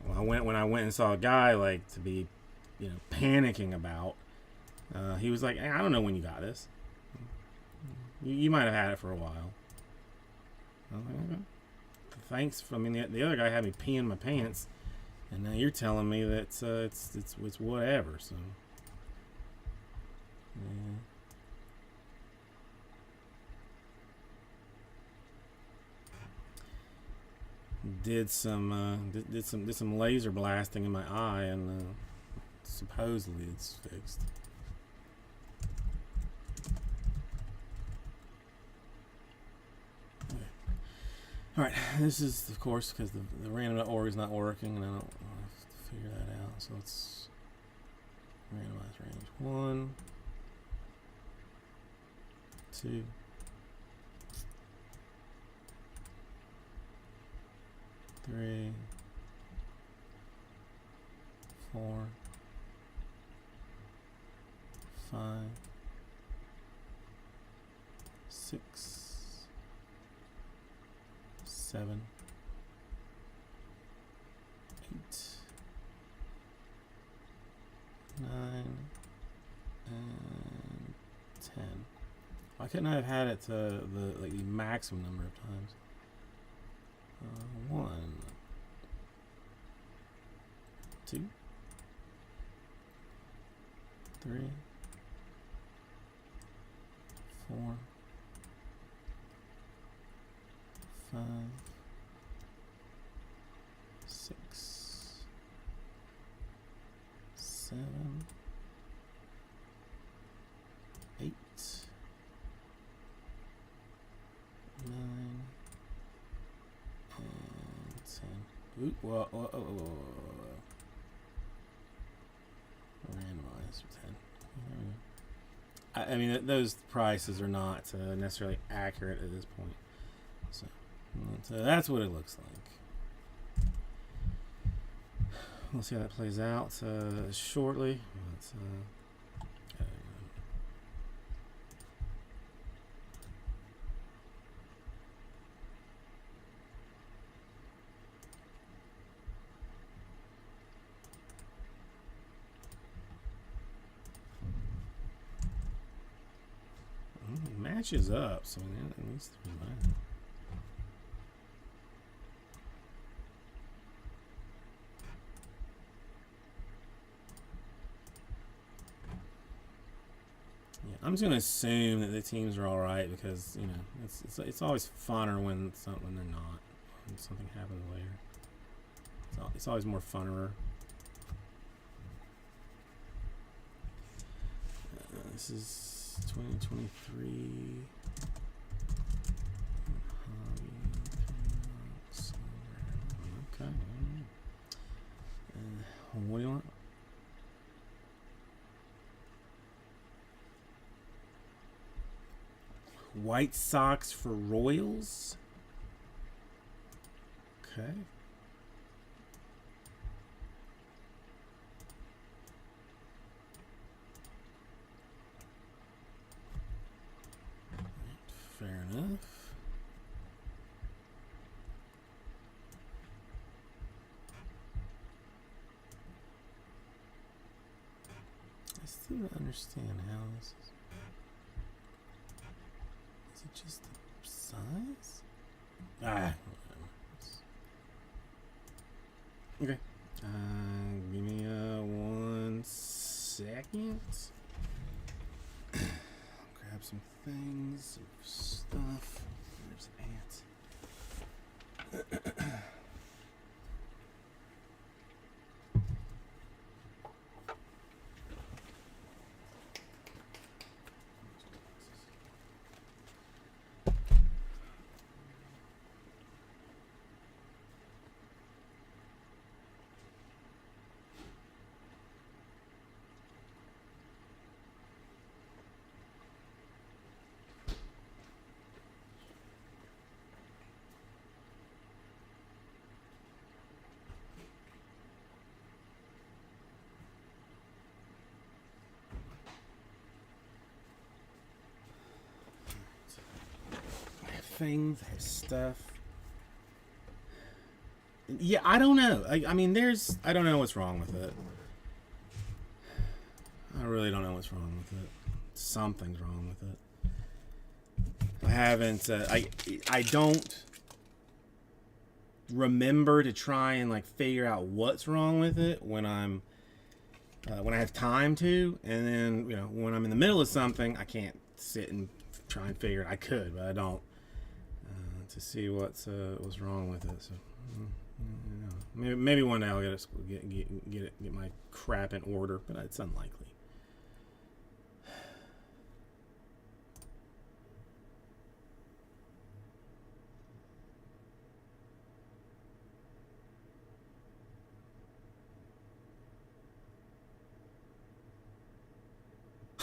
when I went and saw a guy like to be, you know, panicking about, he was like, "Hey, I don't know when you got this. You might have had it for a while." I was like, "Okay. Thanks." I mean, the other guy had me peeing my pants, and now you're telling me that it's whatever. So, yeah. Did some laser blasting in my eye, and supposedly it's fixed. Okay. All right, this is of course because the random.org is not working, and I don't have to figure that out. So let's randomize range 1, 2. 3, 4, 5, 6, 7, 8, 9, and 10. Why couldn't I have had it to the maximum number of times? 1, 2, 3, 4, 5, 6, 7, 8, 9, and 10. Ooh, whoa. Randomize 10. I mean, those prices are not necessarily accurate at this point. So that's what it looks like. We'll see how that plays out shortly. Let's, it matches up, so at least there's that. Yeah, I'm just gonna assume that the teams are all right because, you know, it's always funner when they're not. When something happens later. It's always more funner. This is 2023. Okay. What do you want? White Sox for Royals. Okay. Fair enough. I still don't understand how this is. Is it just the size? Ah. Okay. Give me 1 second. Grab some things, some stuff. There's an ant. Things, I have stuff. Yeah, I don't know. I mean, I don't know what's wrong with it. I really don't know what's wrong with it. Something's wrong with it. I haven't. I don't remember to try and like figure out what's wrong with it when I have time to, and then when I'm in the middle of something, I can't sit and try and figure it. I could, but I don't. To see what's wrong with it. So maybe one day I'll get my crap in order, but it's unlikely.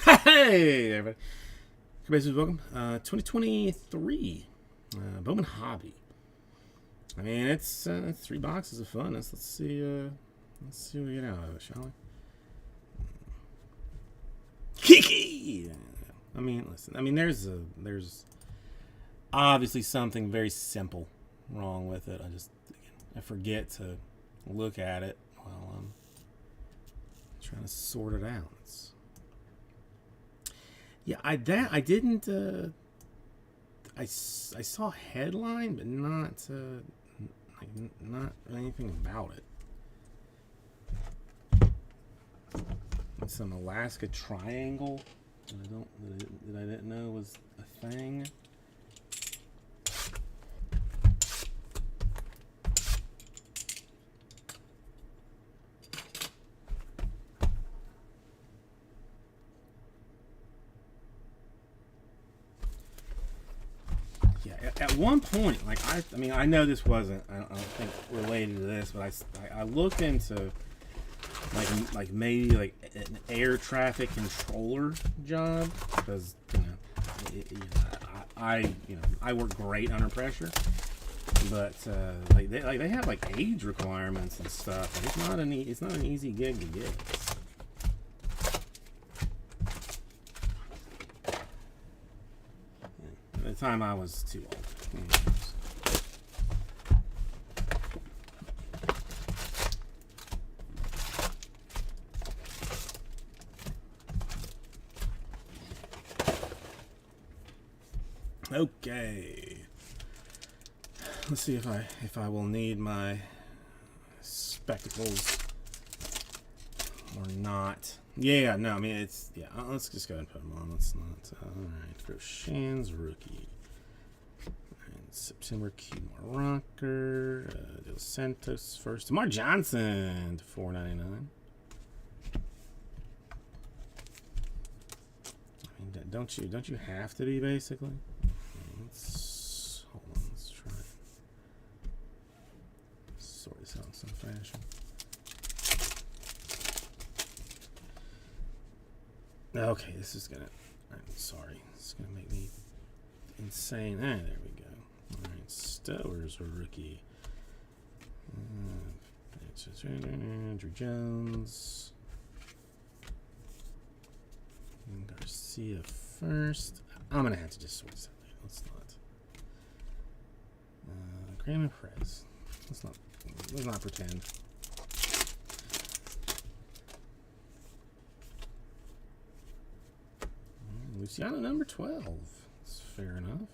Hey everybody, welcome. 2023. Bowman Hobby. I mean, it's 3 boxes of fun. Let's see what we get out of it, shall we? Kiki. I mean, listen. I mean, there's obviously something very simple wrong with it. I forget to look at it while I'm trying to sort it out. I didn't. I saw a headline, but not anything about it. It's some Alaska triangle that I didn't know was a thing. At one point, like I mean, I know this wasn't, I don't think related to this, but I looked into like maybe like an air traffic controller job because I work great under pressure, but they have like age requirements and stuff. Like, it's not an easy gig to get. At the time, I was too old. Okay. Let's see if I will need my spectacles or not. Yeah, no, I mean let's just go ahead and put them on. Let's not. All right, Groshans rookie. And September Keymoor Rocker. Dos Santos first. Demar Johnson to $4.99. I mean, don't you have to be basically? Hold on. Let's try and sort this out in some fashion. Okay, this is gonna. I'm sorry, this is gonna make me insane. Ah, there we go. All right, Stowers a rookie. Andrew Jones. And Garcia first. I'm gonna have to just sort this out. Let's not. Graham and Perez. Let's not pretend. Luciano number 12. That's fair enough.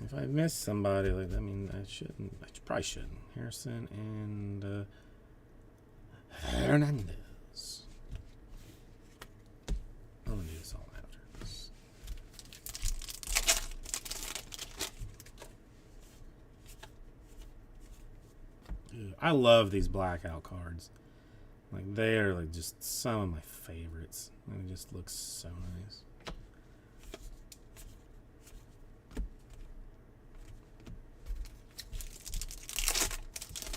If I miss somebody, like I mean, I Probably shouldn't. Harrison and Hernandez. I'm gonna do this all after this. Dude, I love these blackout cards. Like, they are like just some of my favorites. And it just looks so nice.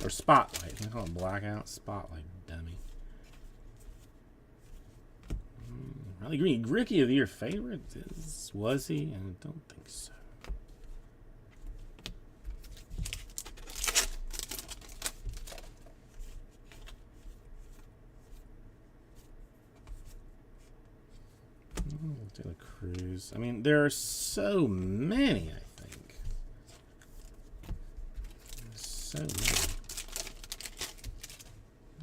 Or Spotlight. Can I call it Blackout? Spotlight, dummy. Riley Green, Rookie of the Year favorite? Was he? I don't think so. De La Cruz. I mean, there are so many, I think. There's so many.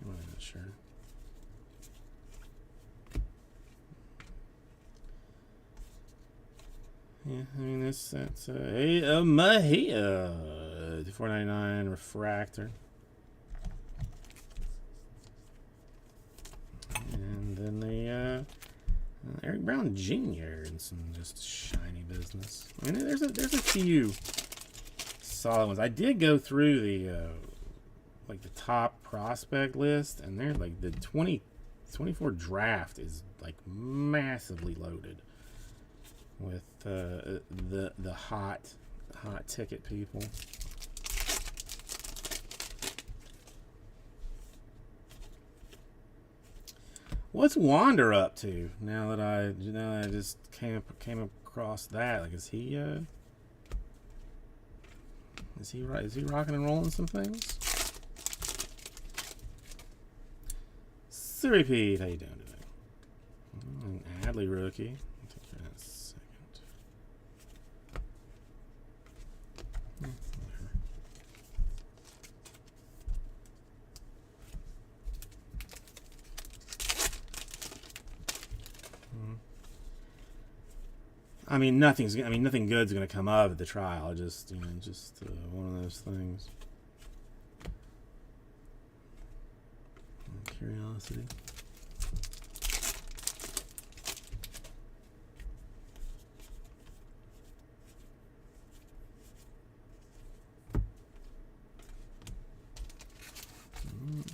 I'm not sure. Yeah, I mean, that's a Mejia. 499 Refractor. And then the Eric Brown Jr. and some just shiny business. I mean, there's a few solid ones. I did go through the like the top prospect list, and they're like the 2024 draft is like massively loaded with the hot ticket people. What's Wander up to now that I just came across that? Like, is he rocking and rolling some things? Siri Pete, how you doing today? An Adley rookie. I'll take that in a second. Whatever. I mean, nothing good's gonna come of the trial. Just one of those things. Curiosity.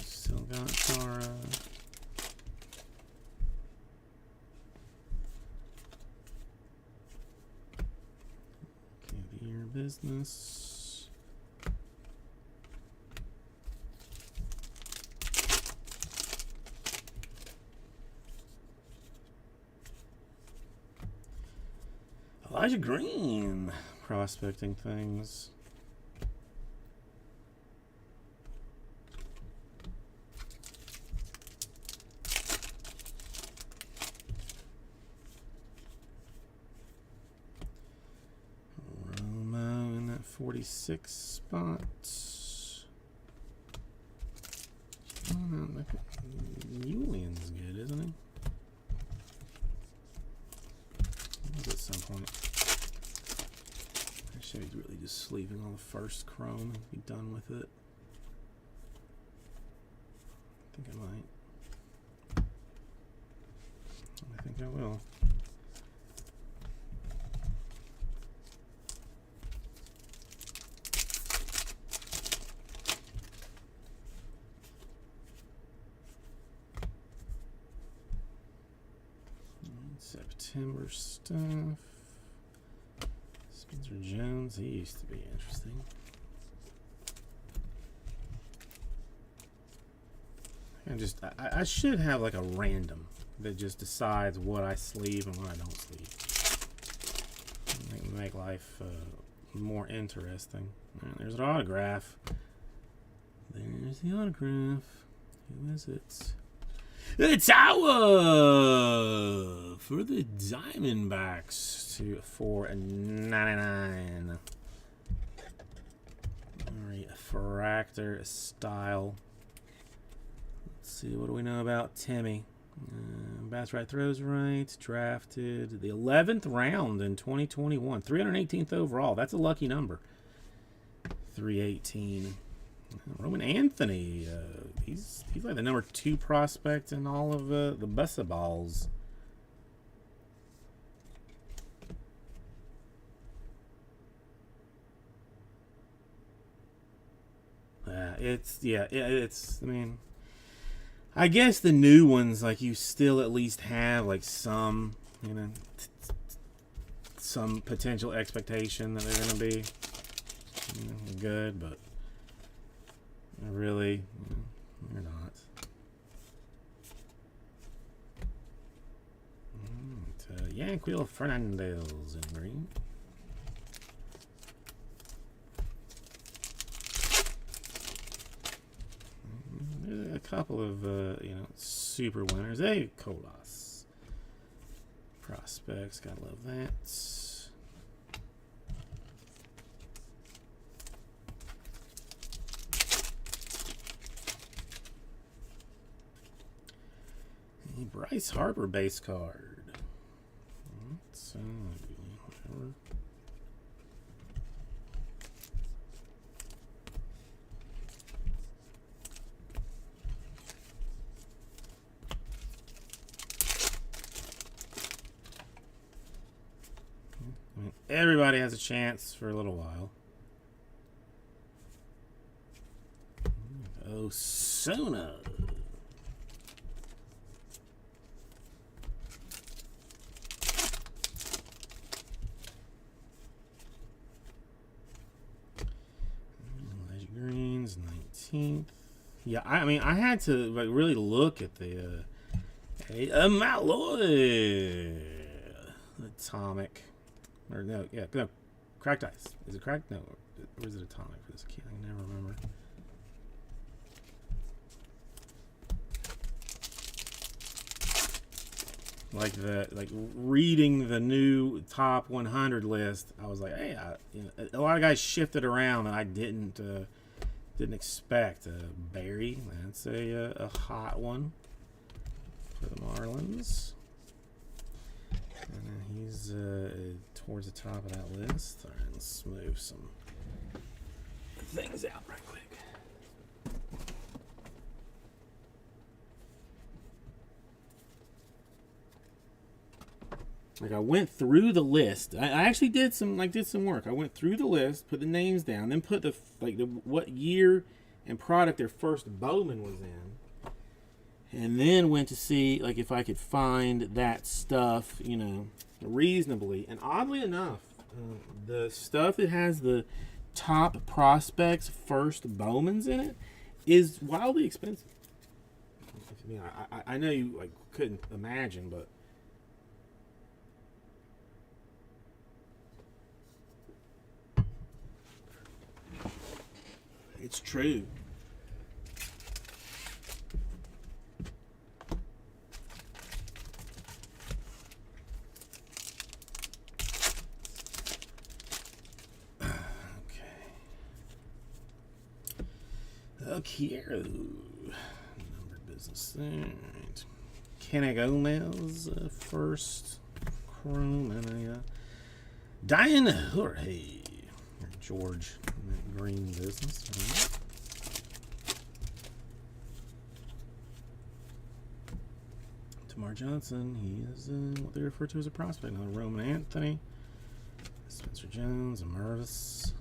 Still got Tara. Business. Elijah Green prospecting things. Romo in that 46 spot. Julian's good, isn't he? At some point. I should be really just sleeving on the first chrome and be done with it. I think I might. I think I will. September stuff. Spencer Jones, he used to be interesting. I should have like a random that just decides what I sleeve and what I don't sleeve. Make life more interesting. All right, there's an autograph. There's the autograph. Who is it? It's our for the Diamondbacks to $4.99. Refractor style. Let's see, what do we know about Timmy? Bats right, throws right. Drafted the 11th round in 2021. 318th overall. That's a lucky number. 318. Roman Anthony. He's like the number 2 prospect in all of the Bussa Balls. It's. I mean, I guess the new ones, like, you still at least have like some, you know, some potential expectation that they're gonna be, you know, good, but really, you know, they're not. Yanquiel Fernandez in green. A couple of you know, super winners. Hey, Kolas prospects, gotta love that. A Bryce Harper base card. Whatever. I mean, everybody has a chance for a little while. Osuna. Greens, 19th. Yeah, I mean, I had to like really look at the Malloy Atomic, or no, yeah, no, Cracked Ice. Is it cracked? No, or is it Atomic for this key? I can never remember. Like reading the new top 100 list, I was like, hey, you know, a lot of guys shifted around that I didn't expect. Barry, that's a hot one for the Marlins, and he's towards the top of that list. All right, let's move some things out right quick. Like, I went through the list. I actually did some work. I went through the list, put the names down, then put the what year and product their first Bowman was in, and then went to see like if I could find that stuff, you know, reasonably. And oddly enough, the stuff that has the top prospects first Bowmans in it is wildly expensive. I mean, I know you like couldn't imagine, but it's true. Okay. Numbered business there. Right. Kenny Gomez, first chrome, and a Diane Jorge. George Green business. Right. Tamar Johnson, he is what they refer to as a prospect. Another Roman Anthony, Spencer Jones, and Mervis.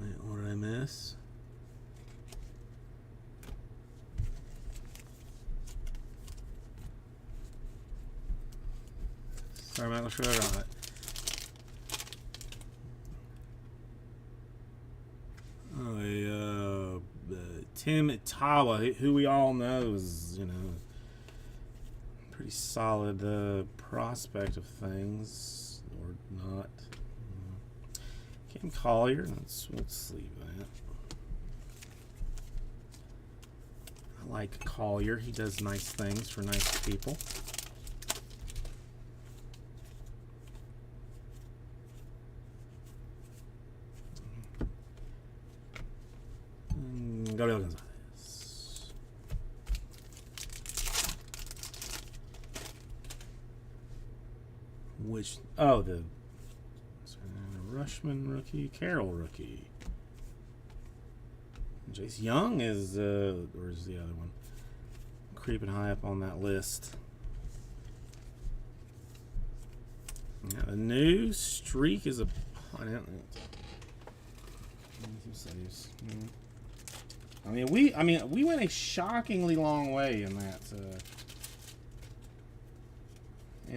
Wait, what did I miss? Sorry, I'm not sure I got it. Tim Tawa, who we all know is, you know, pretty solid prospect of things, or not. Cam Collier, let's leave that. I like Collier. He does nice things for nice people. Gabriel Gonzalez. which oh the Rushman rookie, Carroll rookie. Jace Young is where's the other one? Creeping high up on that list. Yeah, the new streak is a saves. I mean, we went a shockingly long way in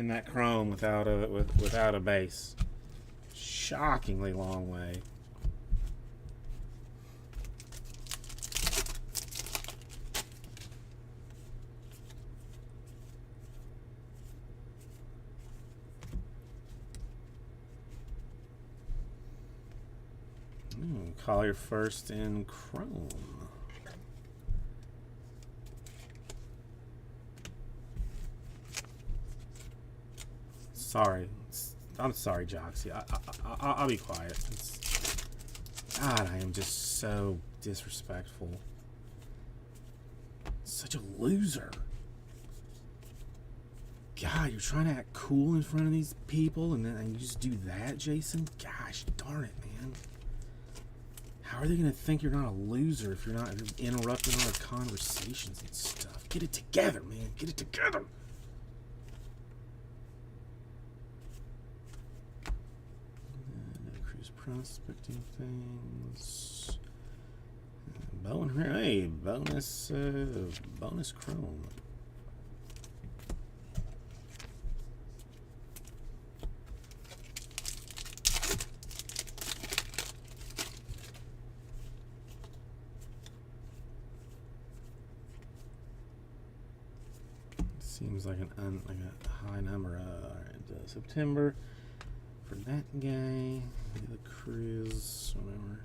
that Chrome without a base. Shockingly long way. Collier first in Chrome. Sorry. I'm sorry, Joxy. I'll be quiet. God, I am just so disrespectful. Such a loser. God, you're trying to act cool in front of these people and then you just do that, Jason? Gosh, darn it, man. How are they going to think you're not a loser if you're interrupting all their conversations and stuff? Get it together, man. Get it together. Cruise prospecting things. Bowen, hey, bonus Chrome. Seems like a high number. Alright, September for that guy. The cruise, whatever.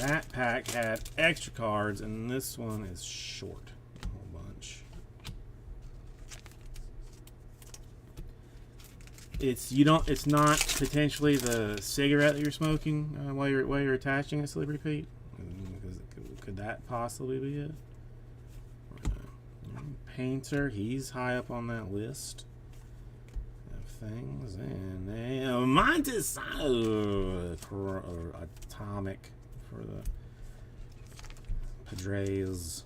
That pack had extra cards, and this one is short. A whole bunch. It's not potentially the cigarette that you're smoking while you're attaching a slippery Pete. Could that possibly be it? Painter, he's high up on that list of things, and a Montes Atomic for the Padres.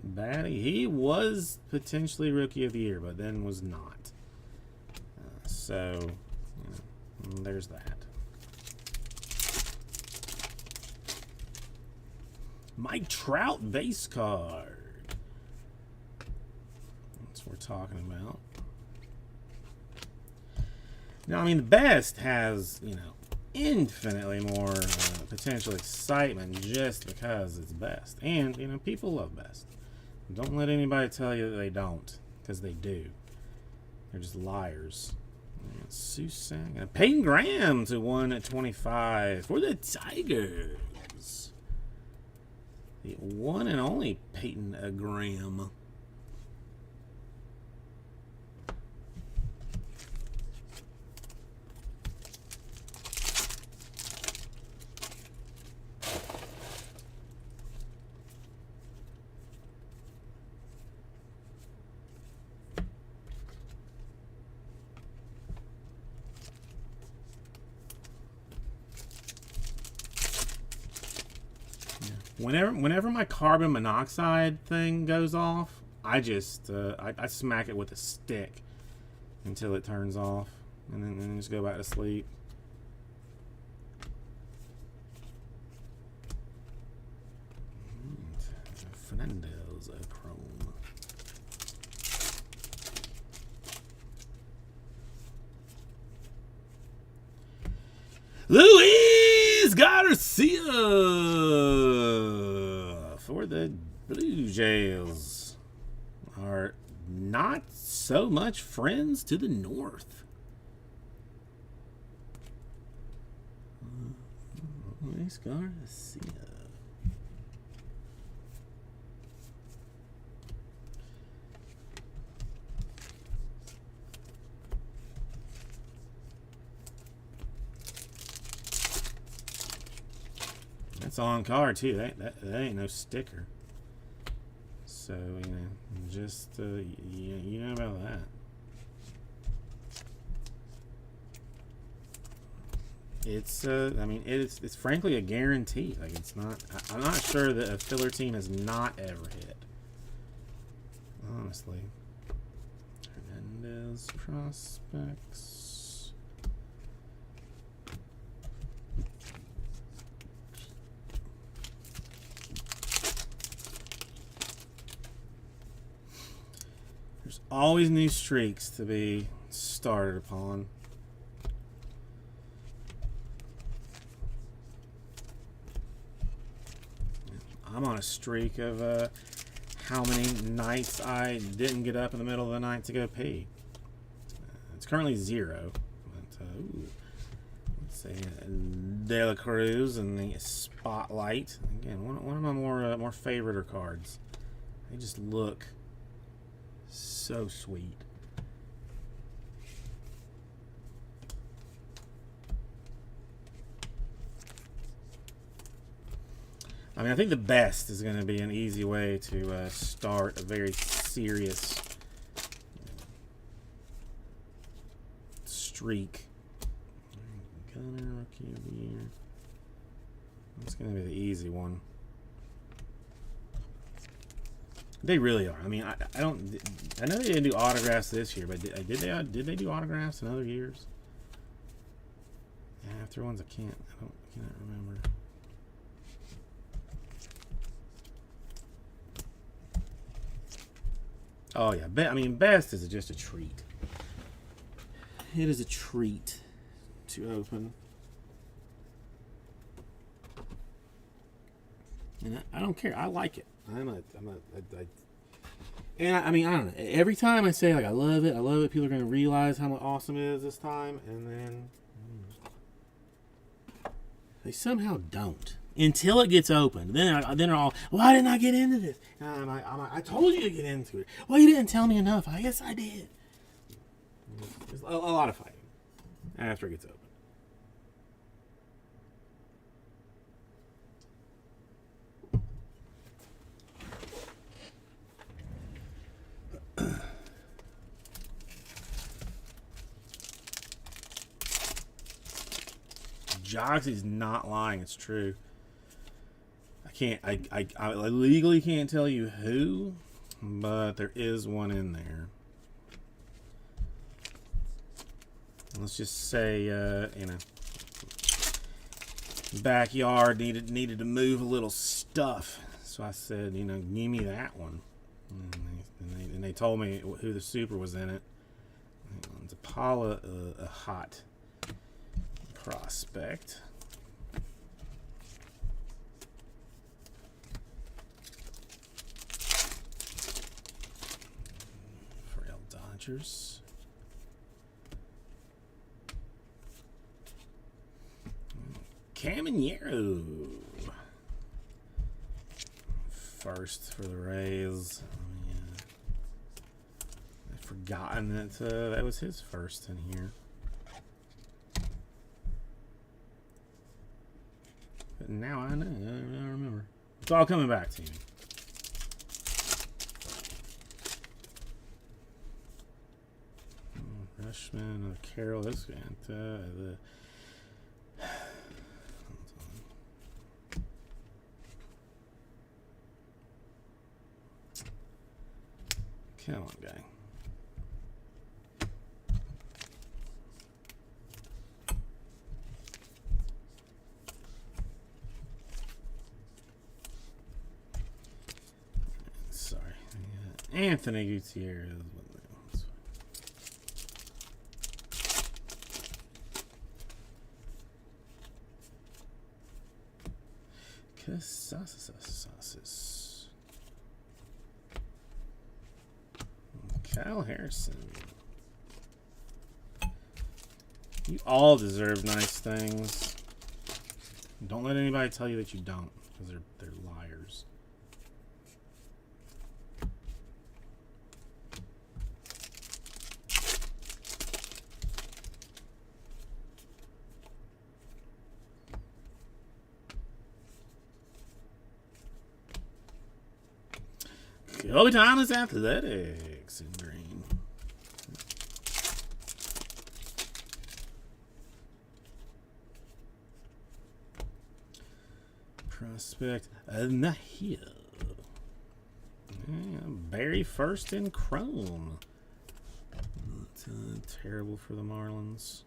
Batty, he was potentially Rookie of the Year, but then was not. So, there's that. Mike Trout base card. That's what we're talking about. Now, I mean, the best has, infinitely more potential excitement just because it's best. And, people love best. Don't let anybody tell you that they don't, because they do. They're just liars. Susak and Peyton Graham to 1/25 for the Tigers. The one and only Peyton Graham. Whenever my carbon monoxide thing goes off, I just I smack it with a stick until it turns off, and then just go back to sleep. Fernandez Chrome. Luis Garcia for the Blue Jays are not so much friends to the north. Luis Garcia. That's on card too. That ain't no sticker. So just you know about that. It's I mean it's frankly a guarantee. Like it's not. I'm not sure that a filler team has not ever hit. Honestly. Hernandez prospects. There's always new streaks to be started upon. I'm on a streak of how many nights I didn't get up in the middle of the night to go pee. It's currently 0. But, let's see, De La Cruz and the Spotlight. Again, one of my more favoriter cards. They just look so sweet. I mean, I think the best is going to be an easy way to start a very serious streak. Gunner, Rookie of the Year. That's going to be the easy one. They really are. I mean, I don't. I know they didn't do autographs this year, but did they do autographs in other years? Yeah, after ones I can't remember. Oh yeah, I mean, best is just a treat. It is a treat to open, and I don't care. I like it. I mean, I don't know. Every time I say like I love it, people are going to realize how awesome it is this time, and then they somehow don't. Until it gets opened, then they're all, why didn't I get into this? And I'm like, I told you to get into it. Well, you didn't tell me enough. I guess I did. There's a lot of fighting after it gets open. Joxy's not lying. It's true. I legally can't tell you who, but there is one in there. Let's just say, backyard needed to move a little stuff, so I said, give me that one. And they told me who the super was in it. It's Paula, a hot prospect. Dodgers. Caminero. First for the Rays. I've forgotten that that was his first in here. But now I know. I remember. It's all coming back to me. Rushman, Carroll, this the come on, guy. Sorry, Anthony Gutierrez. Sauces. Kyle Harrison. You all deserve nice things. Don't let anybody tell you that you don't, because they're liars. Kobe Thomas Athletics in green. Prospect Nahil. Barry first in chrome. That's, terrible for the Marlins.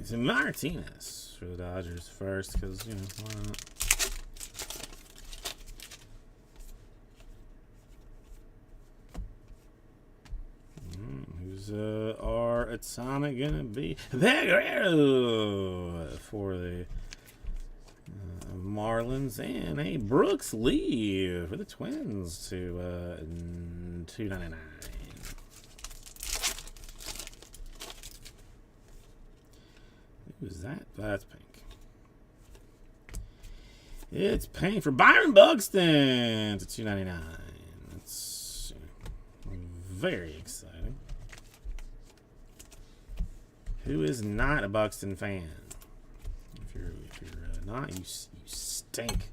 It's Martinez for the Dodgers first, because, you know, why not? Who's our atomic gonna be? Guerrero for the Marlins, and a Brooks Lee for the Twins to $2.99. Who's that? That's pink. It's pink for Byron Buxton to $2.99. That's very exciting. Who is not a Buxton fan? If you're not, you stink.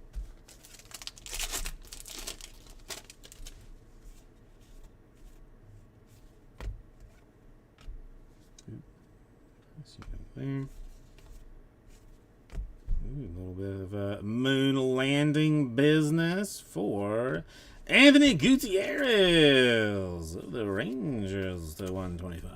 There. Ooh, a little bit of moon landing business for Anthony Gutierrez of the Rangers to 125.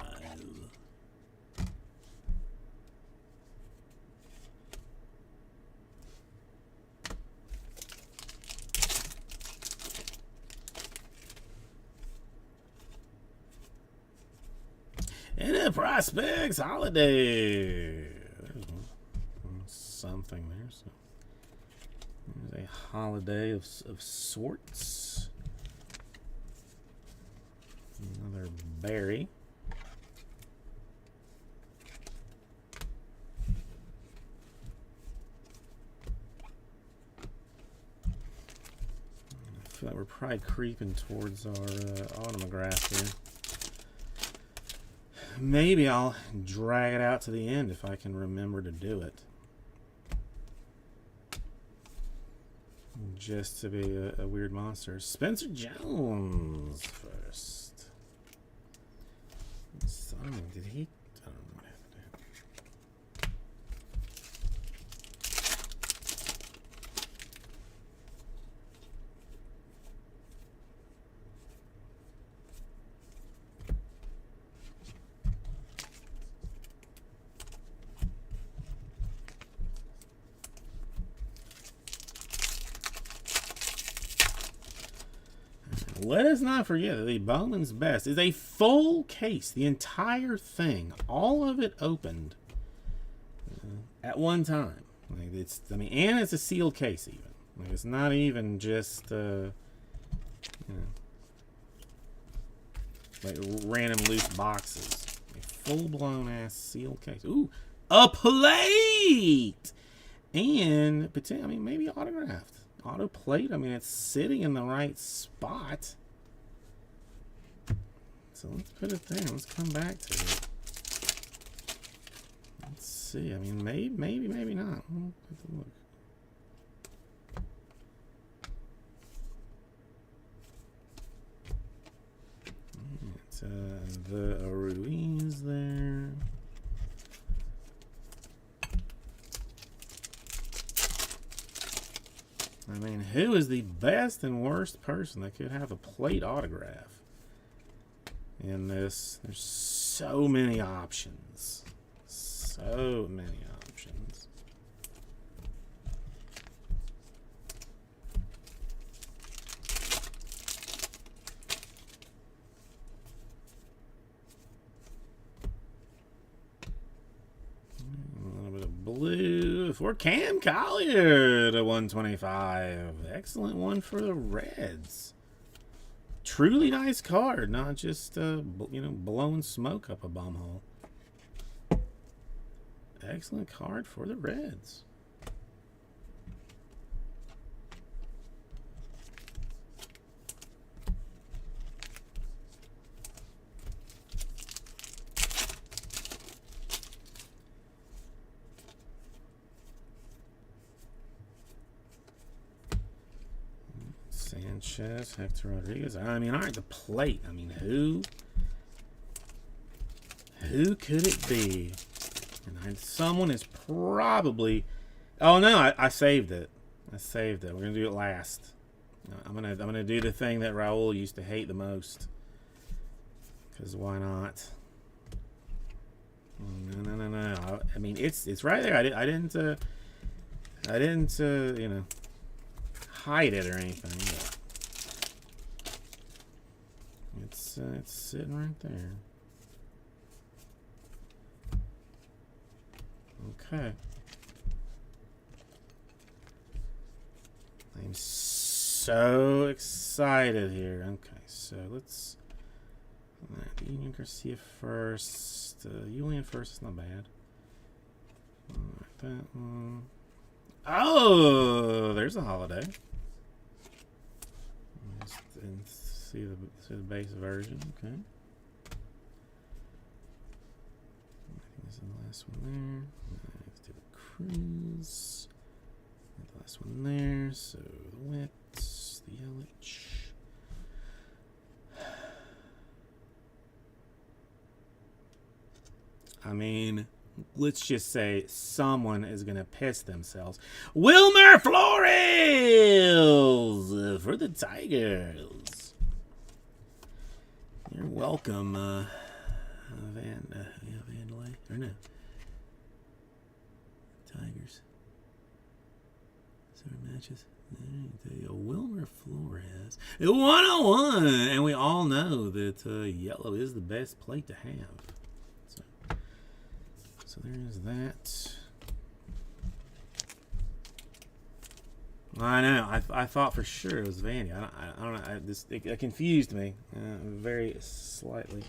And a Prospects Holiday. There's something there. So there's a holiday of sorts. Another berry. I feel like we're probably creeping towards our autograph here. Maybe I'll drag it out to the end if I can remember to do it. Just to be a weird monster. Spencer Jones first. Did he? I don't know what happened to him. Let us not forget that the Bowman's Best is a full case. The entire thing, all of it opened at one time. Like and it's a sealed case even. Like it's not even just like random loose boxes. A full-blown ass sealed case. Ooh, a plate, and maybe autographed. Auto plate, it's sitting in the right spot. So let's put it there. Let's come back to it. Let's see. Maybe not. We'll have to look. It's the Ruiz there. who is the best and worst person that could have a plate autograph in this? There's so many options. So many options. A little bit of blue for Cam Collier to 125. Excellent one for the Reds. Truly nice card, not just blowing smoke up a bum hole. Excellent card for the Reds. Sanchez, Hector Rodriguez. I mean, all right, the plate. I mean, who could it be? And someone is probably. Oh no, I saved it. I saved it. We're gonna do it last. I'm gonna do the thing that Raul used to hate the most. Cause why not? No. I mean, it's right there. I didn't hide it or anything. But it's sitting right there. Okay. I'm so excited here. Okay, so let's. Union Garcia first. Julian first is not bad. Alright, that one. Oh, there's a holiday. And see the base version. Okay. I think this is the last one there. Let's do the Cruz. The last one there. So the Wits, the Yelich. I mean, let's just say someone is going to piss themselves. Wilmer Flores for the Tigers. You're welcome, Vandalay. Or no. Tigers. Summer matches. Wilmer Flores. 101. And we all know that yellow is the best plate to have. So there's that. I know. I thought for sure it was Vandy. I don't know. It confused me very slightly.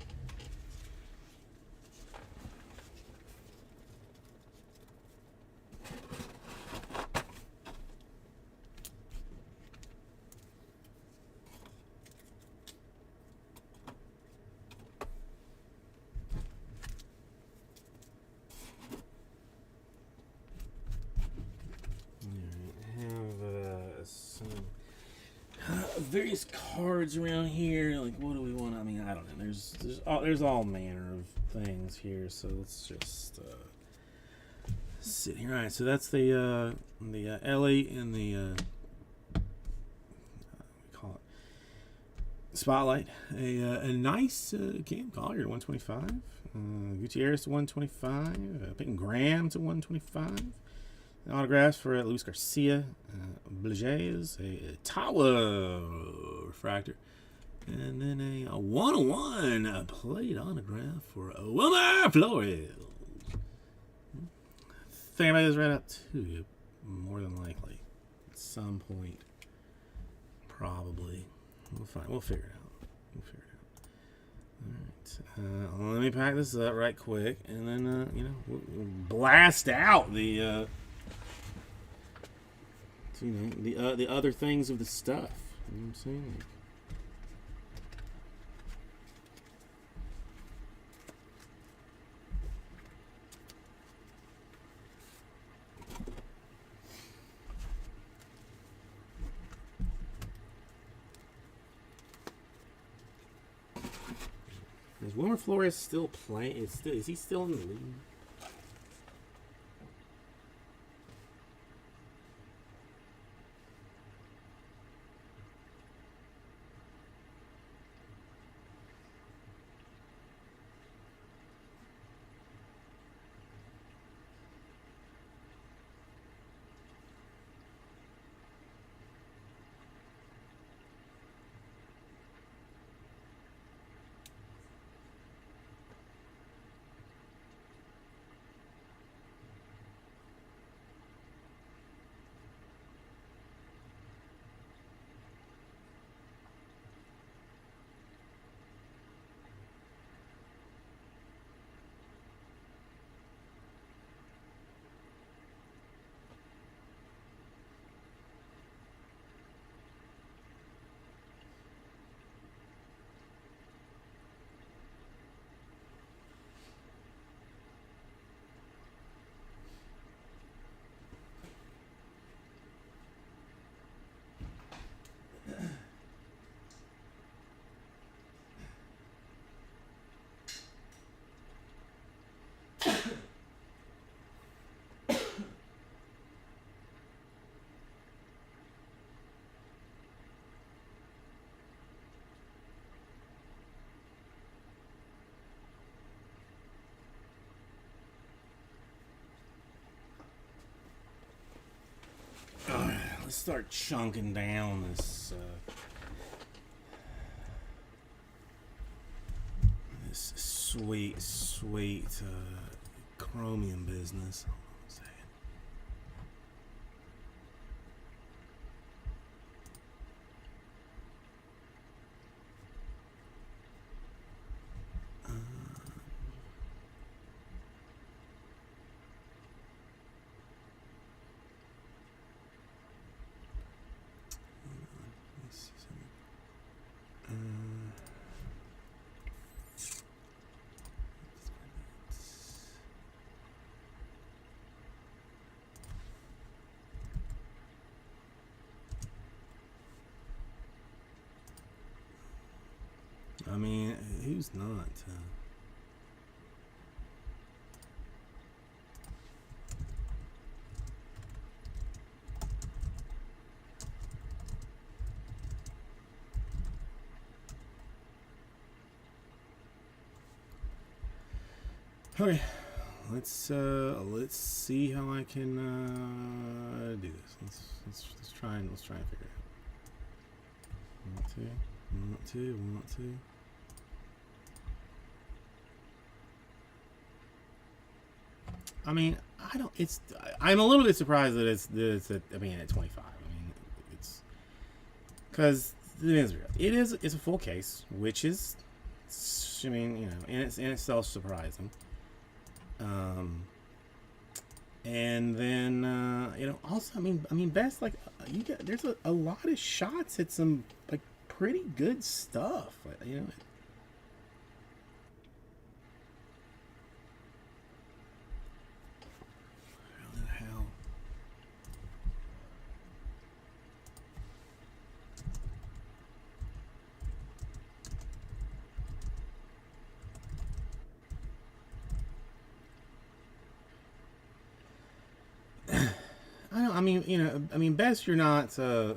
Various cards around here. Like, what do we want? I mean, I don't know. There's all manner of things here. So let's just sit here. All right. So that's the Ellie and the we call it Spotlight. A nice Cam Collier to 125. Gutierrez to 125. Peyton Graham to 125. Autographs for Luis Garcia, Blages, a Tawa refractor, and then a 101 plate autograph for Wilmer Flores. Think about this right up to you, more than likely, at some point, probably. We'll figure it out. All right. Let me pack this up right quick, and then we'll blast out the. The other things of the stuff. You know what I'm saying? Is Wilmer Flores still playing? Is he still in the league? start chunking down this this sweet chromium business. Hold on a second. I mean, who's not? Okay, let's see how I can do this. Let's try and figure it out. Want to. I mean, I'm a little bit surprised that it's at 25. I mean, it's because it's a full case, which is, I mean, you know, in itself surprising. And then you know, also, I mean, best, like, there's a lot of shots at some like pretty good stuff, you know. I mean, you know, I mean, best you're not, you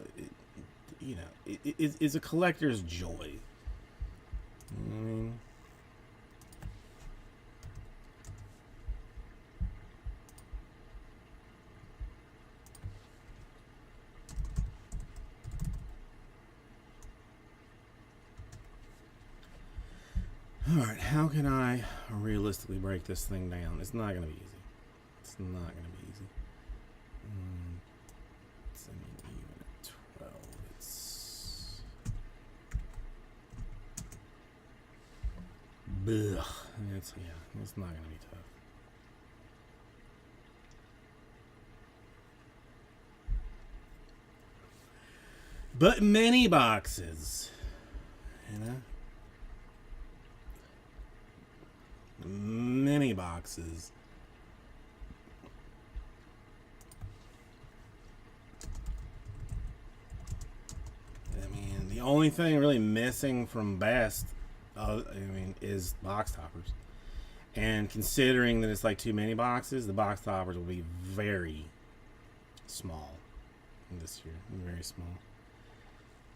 know, it's a collector's joy. You know what I mean? All right, how can I realistically break this thing down? It's not going to be easy. It's not going to be easy. It's, I mean, even at 12, it's... Ugh. It's not going to be tough. But many boxes, you know? Many boxes. I mean, the only thing really missing from best, I mean, is box toppers. And considering that it's like too many boxes, the box toppers will be very small this year. Very small.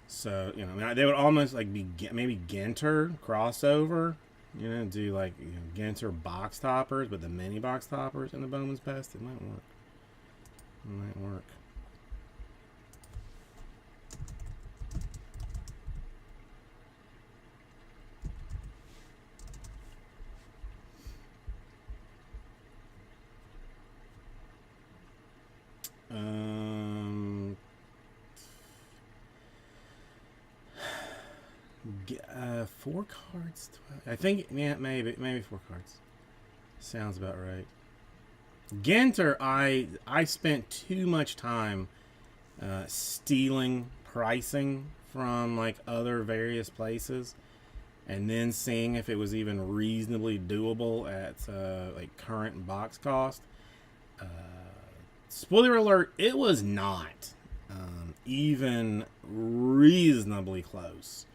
So, you know, I mean, they would almost like be maybe Ginter crossover. You know, do like, you know, Ginter box toppers, but the mini box toppers in the Bowman's Best, it might work. It might work. Four cards. 12. I think, yeah, maybe 4 cards. Sounds about right. Ginter, I spent too much time stealing pricing from like other various places, and then seeing if it was even reasonably doable at like current box cost. Spoiler alert: it was not even reasonably close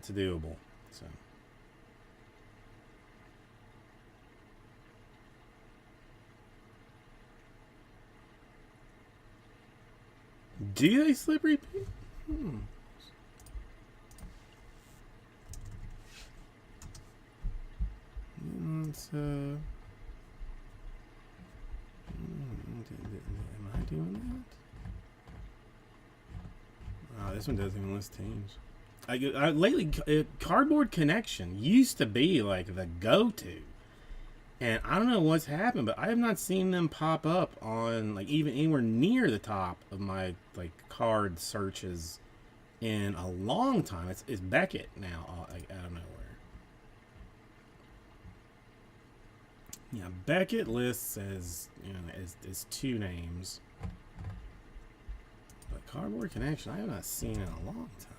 to doable. So. Do they slip repeat? It's, am I doing that? this one doesn't even list teams. Lately, Cardboard Connection used to be like the go-to, and I don't know what's happened, but I have not seen them pop up on like even anywhere near the top of my like card searches in a long time. It's Beckett now, like out of nowhere. Yeah, Beckett lists as as two names, but Cardboard Connection I have not seen in a long time.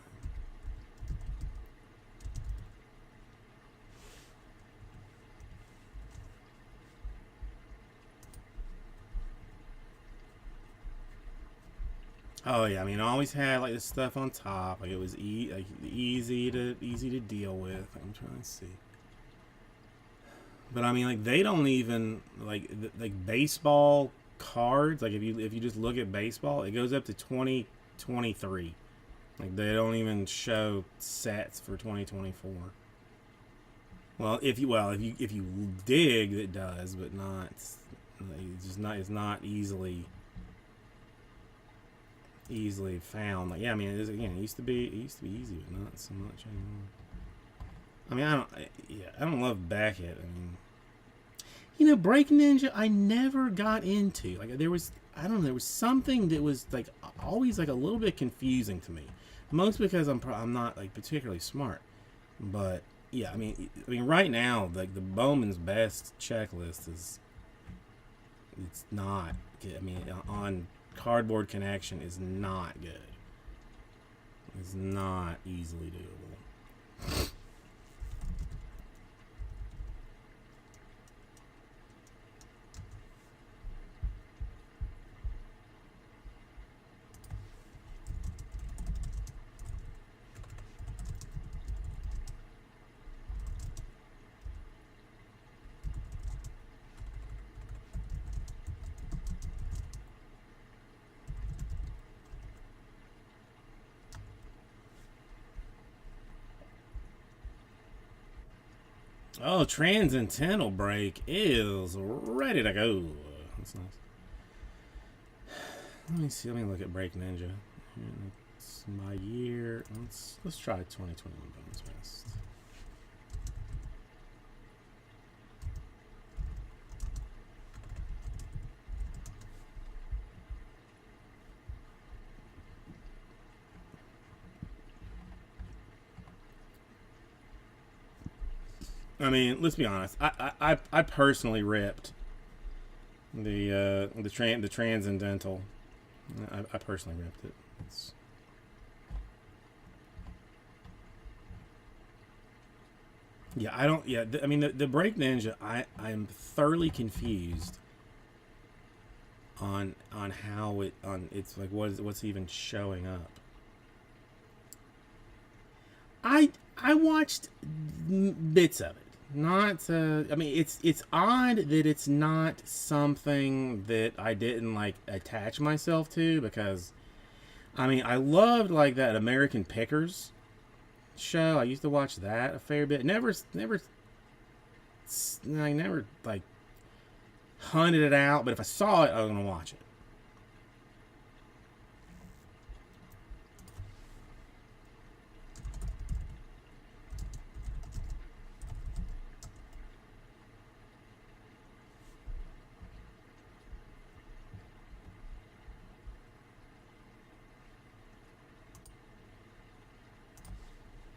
Oh yeah, I mean, I always had like this stuff on top. Like it was easy to deal with. I'm trying to see, but I mean, like they don't even like baseball cards. Like if you just look at baseball, it goes up to 2023. Like they don't even show sets for 2024. Well, if you dig, it does, but not. It's just not. It's not easily found. Like, yeah, I mean, it used to be easy, but not so much anymore. I mean, I don't love Beckett. I mean, Break Ninja I never got into. Like there was something that was like always like a little bit confusing to me. Most because I'm not like particularly smart. But yeah, I mean right now like the Bowman's Best checklist it's not good. I mean on Cardboard Connection is not good. It's not easily doable. Oh, Transcendental Break is ready to go. That's nice. Let me see. Let me look at Break Ninja. It's my year. Let's try 2021 Bowman's Best. I mean, let's be honest. I personally ripped the Transcendental. I personally ripped it. Yeah, I don't. Yeah, I mean the Break Ninja. I am thoroughly confused on how it's like what's even showing up. I watched bits of it. Not I mean it's odd that it's not something that I didn't like attach myself to, because I mean I loved like that American Pickers show. I used to watch that a fair bit. Never like hunted it out, but if I saw it I was gonna watch it.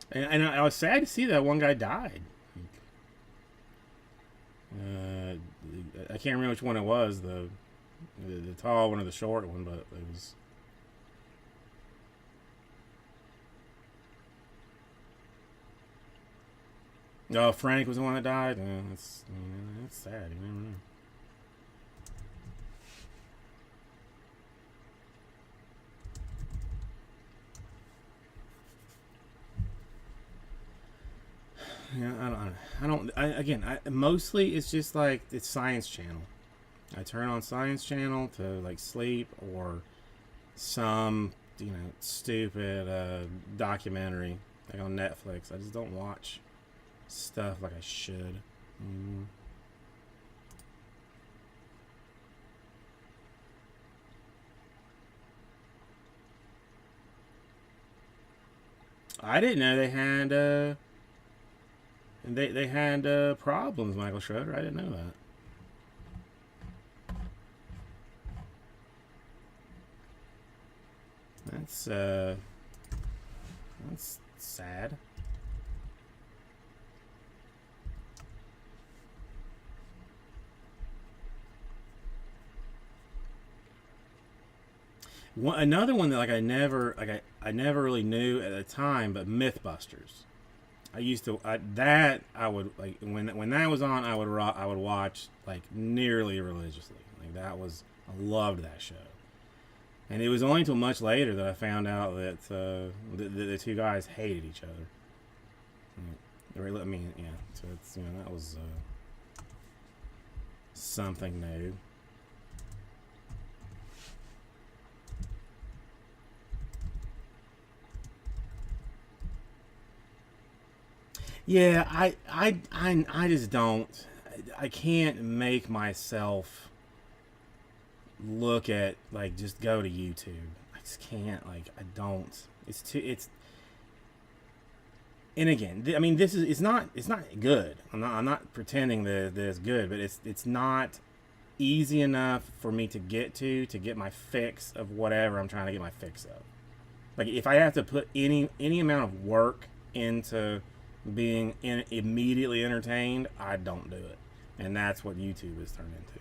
And I was sad to see that one guy died. I can't remember which one it was, the tall one or the short one, but it was. Oh, Frank was the one that died. That's sad. You never know. Yeah, mostly it's just like it's Science Channel. I turn on Science Channel to like sleep, or some stupid documentary like on Netflix. I just don't watch stuff like I should. I didn't know they had they had problems, Michael Schroeder. I didn't know that. That's sad. Another one that I never really knew at the time, but MythBusters. I would like when that was on. I would watch like nearly religiously. Like that was I loved that show. And it was only until much later that I found out that the two guys hated each other. I mean, yeah. So it's that was something new. Yeah, I just don't. I can't make myself look at like just go to YouTube. I just can't. Like I don't. It's too. It's and again. I mean, this is. It's not good. I'm not pretending that it's good, but it's not easy enough for me to get my fix of whatever I'm trying to get my fix of. Like if I have to put any amount of work into being immediately entertained, I don't do it, and that's what YouTube has turned into.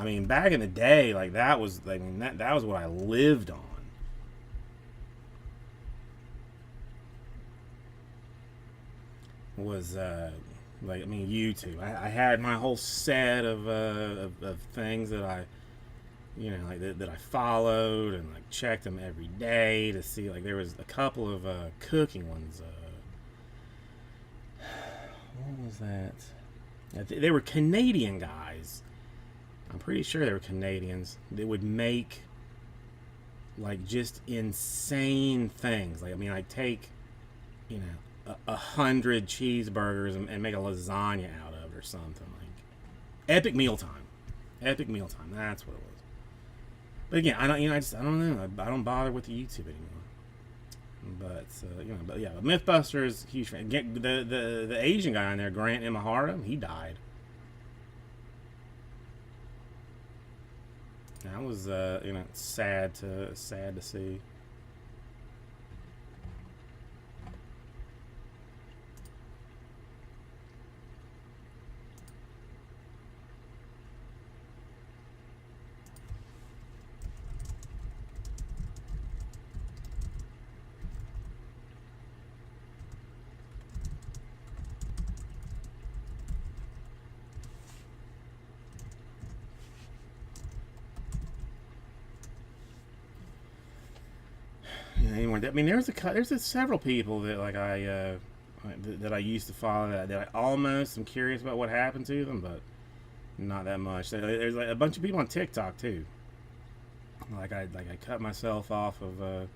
I mean, back in the day, like that was, I mean, that was what I lived on. Was like I mean YouTube. I had my whole set of things that I like that I followed and like checked them every day to see. Like there was a couple of cooking ones. What was that? They were Canadian guys. I'm pretty sure they were Canadians. They would make like just insane things. Like I mean, I'd take you know 100 cheeseburgers and make a lasagna out of it or something. Like epic mealtime. Epic mealtime. That's what it was. But again, I don't, I don't know. I don't bother with the YouTube anymore. But but yeah, MythBusters, huge fan. The Asian guy on there, Grant Imahara, he died. That was sad to see. Anymore. I mean, there's several people that like that I used to follow that I almost am curious about what happened to them, but not that much. There's like a bunch of people on TikTok too. Like I cut myself off of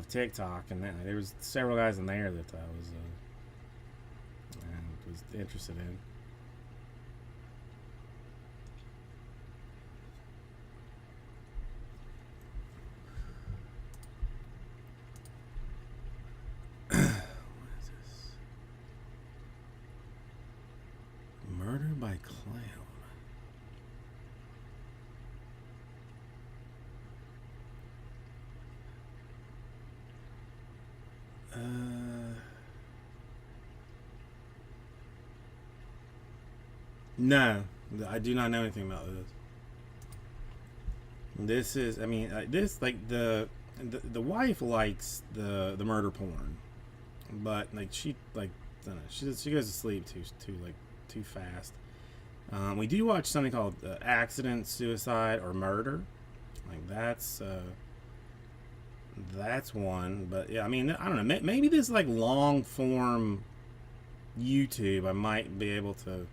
TikTok, and then there was several guys in there that I was interested in. Murder by Clown. No, I do not know anything about this. This is, I mean, this like the wife likes the murder porn, but like she like I don't know, she goes to sleep too fast. We do watch something called Accident, Suicide, or Murder. Like that's one. But yeah, I mean, I don't know. Maybe this like long form YouTube, I might be able to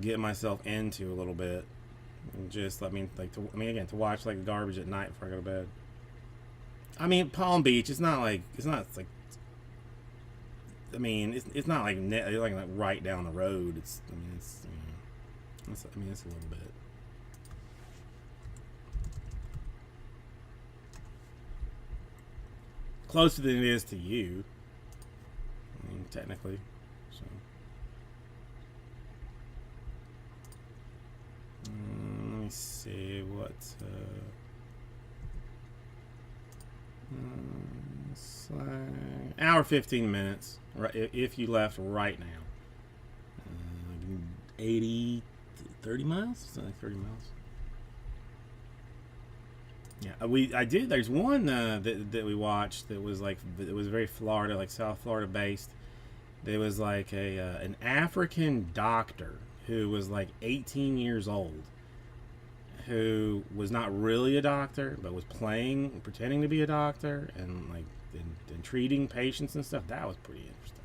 get myself into a little bit. And just, I mean, again, to watch like garbage at night before I go to bed. I mean, Palm Beach. It's not like I mean, it's not like right down the road. It's, I mean, it's a little bit. closer than it is to you. I mean, technically. So. Let me see what. Hour 15 minutes. Right, if you left right now. 30 miles. Something like 30 miles. Yeah, I did. There's one that we watched that was like, it was very Florida, like South Florida based. There was like an African doctor who was like 18 years old, who was not really a doctor, but was pretending to be a doctor, and like and treating patients and stuff. That was pretty interesting.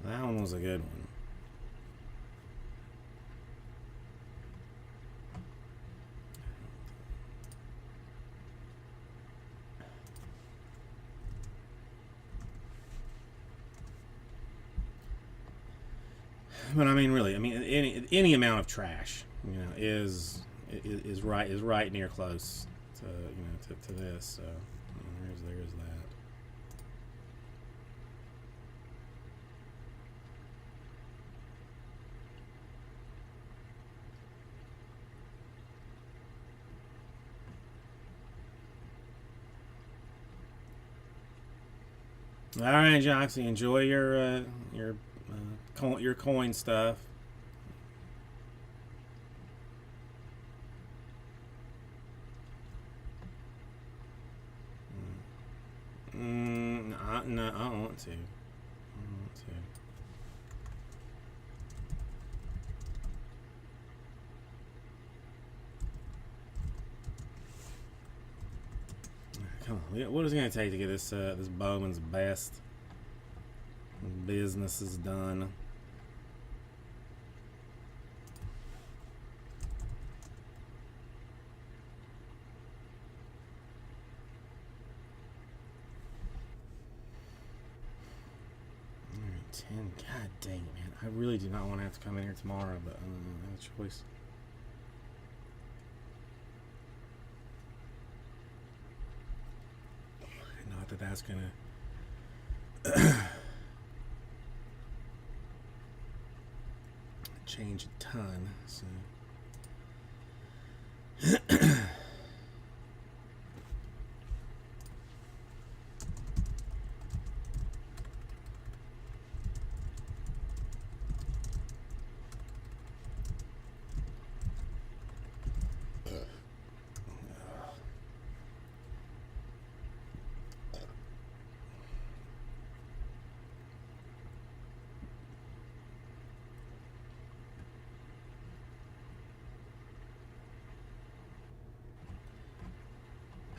That one was a good one. But I mean, really, I mean, any amount of trash, is right near close to to this. So there's that. All right, Joxy, enjoy your coin stuff. No, I don't want to. Come on, what is it going to take to get this Bowman's Best business is done? God dang, man. I really do not want to have to come in here tomorrow, but I don't have a choice. Not that that's going to change a ton, so...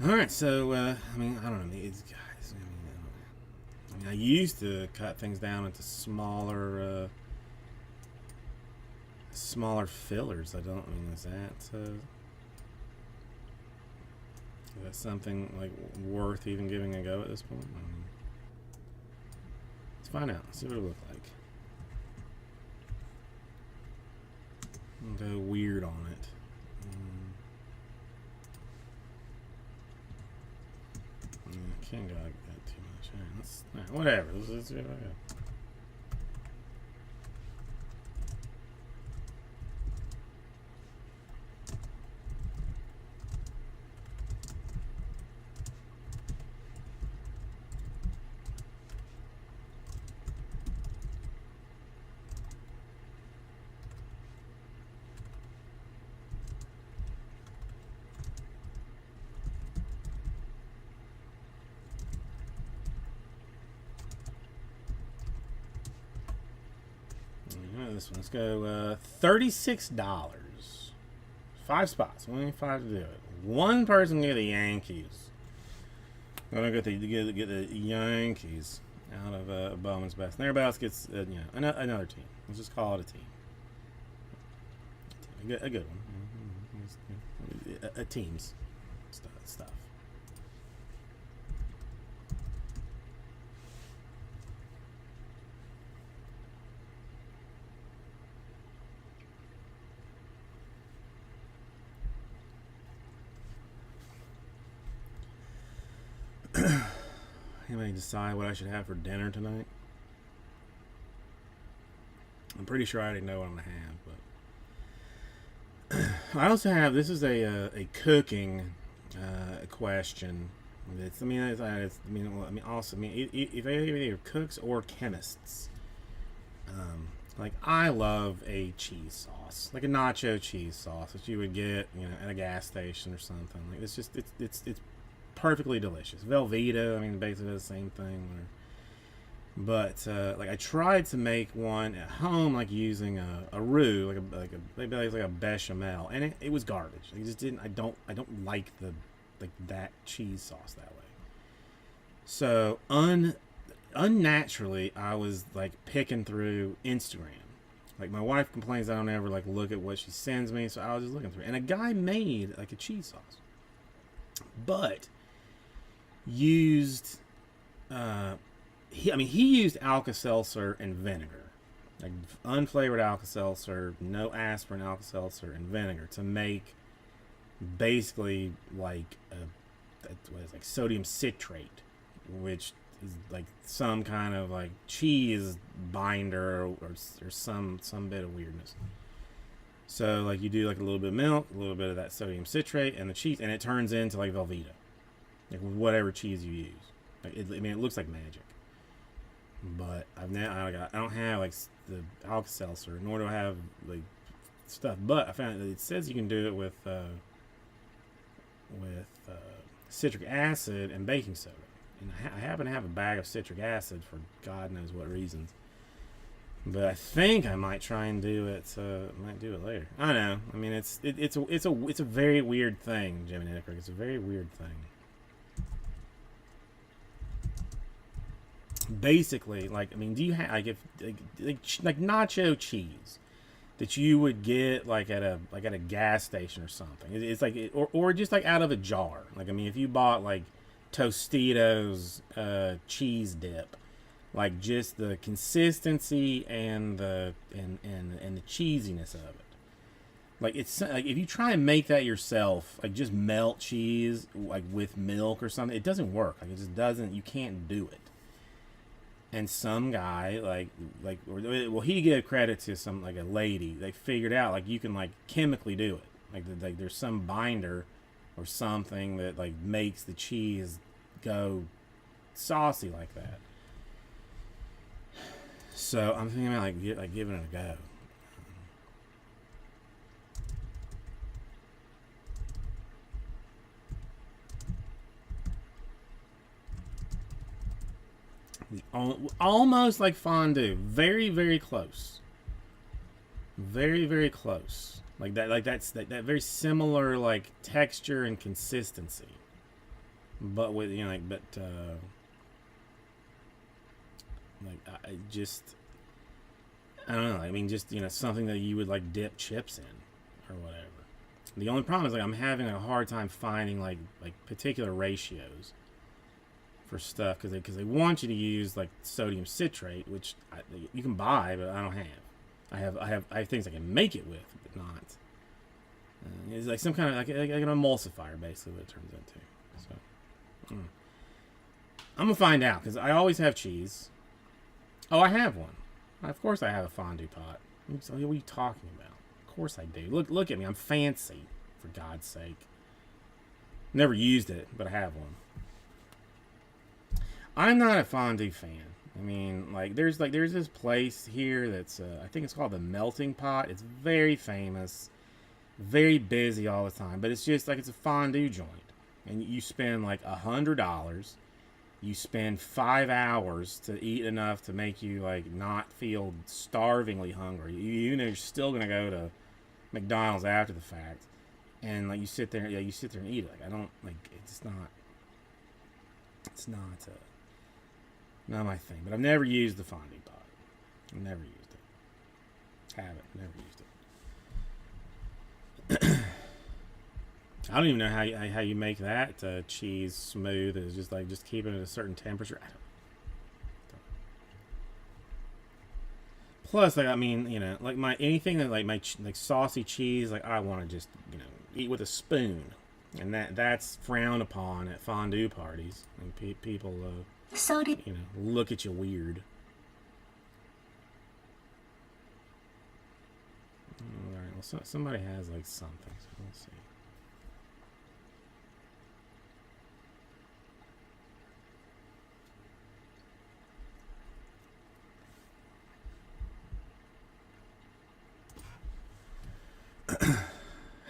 All right, so I mean, I don't know, guys. I mean, I used to cut things down into smaller fillers. I mean, is that something like worth even giving a go at this point? I mean, let's find out. See what it looks like. I'll go weird on it. Can't go like that too much. Whatever. Let's see what I got. This one. Let's go $36. 5 spots. Only 5 to do it. One person get the Yankees. Gonna get the Yankees out of Bowman's Best. And everybody else gets another team. Let's just call it a team. A good one. A team's stuff. Anybody decide what I should have for dinner tonight? I'm pretty sure I already know what I'm gonna have, but I also have, this is a cooking question. If either cooks or chemists, like I love a cheese sauce, like a nacho cheese sauce that you would get, at a gas station or something. Like it's perfectly delicious. Velveeta, I mean, basically the same thing. But like I tried to make one at home, like using a roux, maybe like a bechamel, and it was garbage. I just didn't. I don't like that cheese sauce that way. So unnaturally, I was like picking through Instagram. Like my wife complains I don't ever like look at what she sends me, so I was just looking through, and a guy made like a cheese sauce, but used he used Alka-Seltzer and vinegar, like unflavored Alka-Seltzer, no aspirin, Alka-Seltzer and vinegar to make basically like like sodium citrate, which is like some kind of like cheese binder or some bit of weirdness. So like you do like a little bit of milk, a little bit of that sodium citrate, and the cheese, and it turns into like Velveeta, like whatever cheese you use. Like it looks like magic. But I don't have like the Alka-Seltzer, nor do I have like stuff. But I found that it says you can do it with citric acid and baking soda. And I happen to have a bag of citric acid for God knows what reasons. But I think I might try and do it. Might do it later. I don't know. I mean, it's a very weird thing, Jimmy Nickrick. It's a very weird thing. Basically, like, I mean, do you have like nacho cheese that you would get like at a gas station or something? It's like or just like out of a jar. Like, I mean, if you bought like Tostitos cheese dip, like just the consistency and the cheesiness of it. Like it's like if you try and make that yourself, like just melt cheese like with milk or something, it doesn't work. Like it just doesn't. You can't do it. And some guy he gave credit to some like a lady. They figured out like you can like chemically do it. Like there's some binder or something that like makes the cheese go saucy like that. So I'm thinking about like giving it a go. Almost like fondue, very very close, very very close. That's very similar like texture and consistency, but with I don't know. I mean, just something that you would like dip chips in or whatever. The only problem is like I'm having a hard time finding like particular ratios for stuff because they want you to use like sodium citrate, which you can buy, but I don't have. I have things I can make it with, but not. It's like some kind of like an emulsifier, basically, what it turns into. So I'm gonna find out because I always have cheese. Oh, I have one. Of course, I have a fondue pot. What are you talking about? Of course I do. Look at me. I'm fancy, for God's sake. Never used it, but I have one. I'm not a fondue fan. I mean, there's this place here that's I think it's called the Melting Pot. It's very famous, very busy all the time, but it's just like it's a fondue joint, and you spend like $100. You spend 5 hours to eat enough to make you like not feel starvingly hungry. You're still gonna go to McDonald's after the fact, and like you sit there and eat it. Like I don't like it's not my thing. But I've never used the fondue pot. I've never used it. Haven't. Never used it. I don't even know how you make that cheese smooth. It's just keeping it at a certain temperature. I don't. Plus, like I mean, like anything that like saucy cheese, like I want to just eat with a spoon, and that's frowned upon at fondue parties. And people So did. you know, look at you weird. All right, well, somebody has like something, so let's see.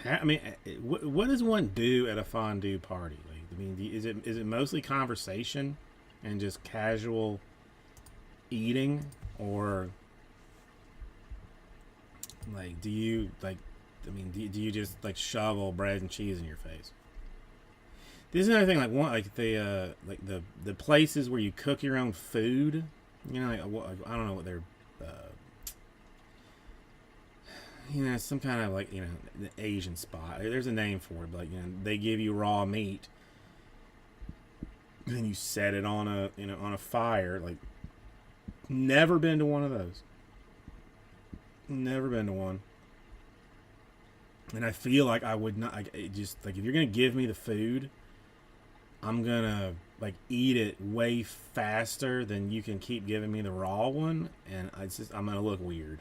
I mean, what does one do at a fondue party? Like, I mean, is it mostly conversation and just casual eating, or like do you like? I mean, do you just like shovel bread and cheese in your face? This is another thing, like one like the places where you cook your own food. You know, like, I don't know what they're. You know, some kind of like, you know, the Asian spot. There's a name for it, but like, you know, they give you raw meat, and you set it on a, you know, on a fire. Like, never been to one of those. Never been to one. And I feel like I would not. Like, just like if you're gonna give me the food, I'm gonna like eat it way faster than you can keep giving me the raw one, and I'm gonna look weird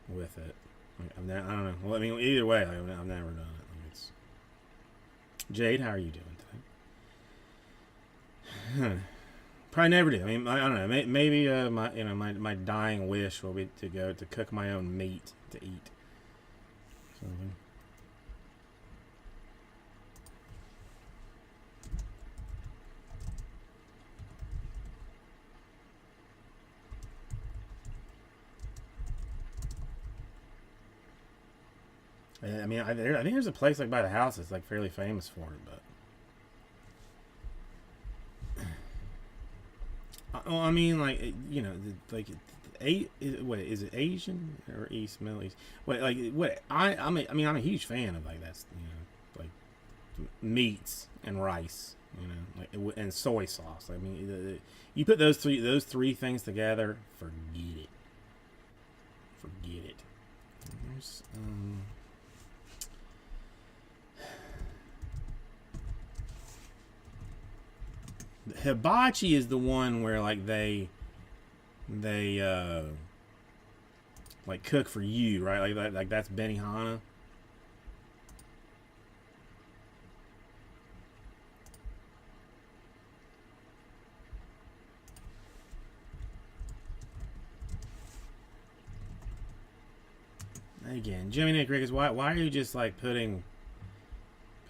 with it. I don't know. Well, I mean, either way, I've never done it. Like, it's Jade. How are you doing today? Probably never do. I mean, I don't know. Maybe my dying wish will be to go to cook my own meat to eat. Something. I mean, I think there's a place like by the house that's like fairly famous for it, but well, I mean, like, you know, like, is it Asian or East Middle East? What, like, what? I'm a huge fan of like that's, you know, like meats and rice, you know, like, and soy sauce. I mean, you put those three things together, forget it, forget it. There's hibachi is the one where like they like cook for you, right? Like that's Benihana. Again, Jimmy Nick Ricketts, why are you just like putting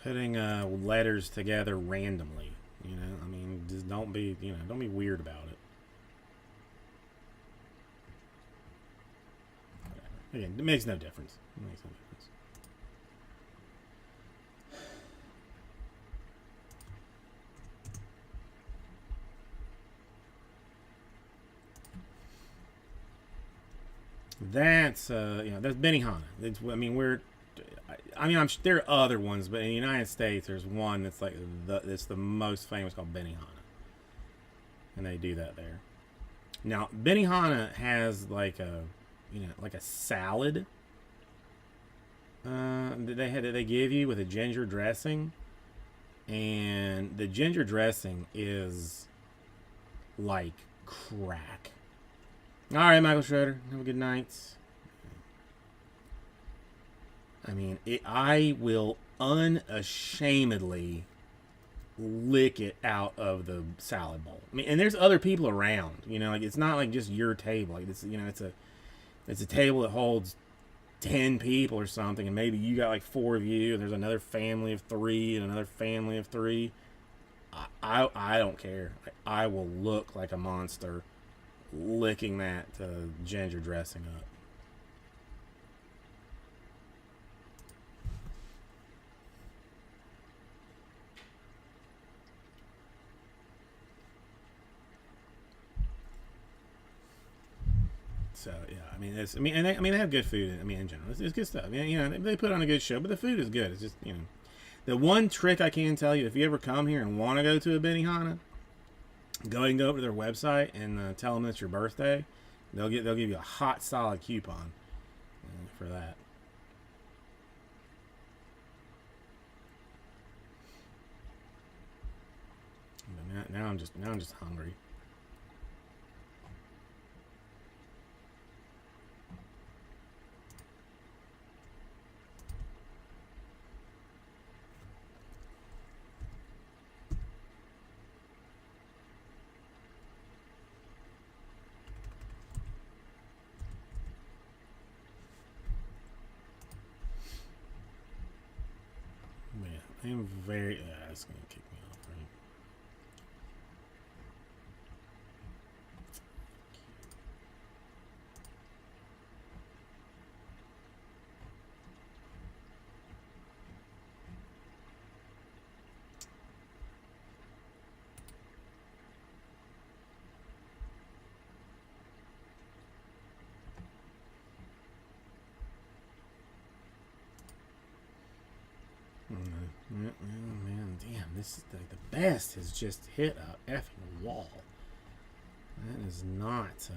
letters together randomly? You know, I mean, just don't be weird about it. Whatever. Again, it makes no difference. It makes no difference. That's that's Benihana. There are other ones, but in the United States, there's one that's like it's the most famous, called Benihana, and they do that there. Now, Benihana has like a salad that they give you with a ginger dressing, and the ginger dressing is like crack. All right, Michael Schroeder, have a good night. I mean, I will unashamedly lick it out of the salad bowl. I mean, and there's other people around. You know, like it's not like just your table. Like it's a table that holds 10 people or something, and maybe you got like 4 of you, and there's another family of 3 and another family of 3. I don't care. I will look like a monster licking that ginger dressing up. So yeah, they have good food. I mean, in general, it's good stuff. You know, they put on a good show, but the food is good. It's just, you know, the one trick I can tell you, if you ever come here and want to go to a Benihana, go over to their website and tell them it's your birthday. They'll give you a hot solid coupon for that. now I'm just hungry. Man, I am very. It's gonna kick me off, right? Man, damn, this is like the best has just hit a effing wall. That is not.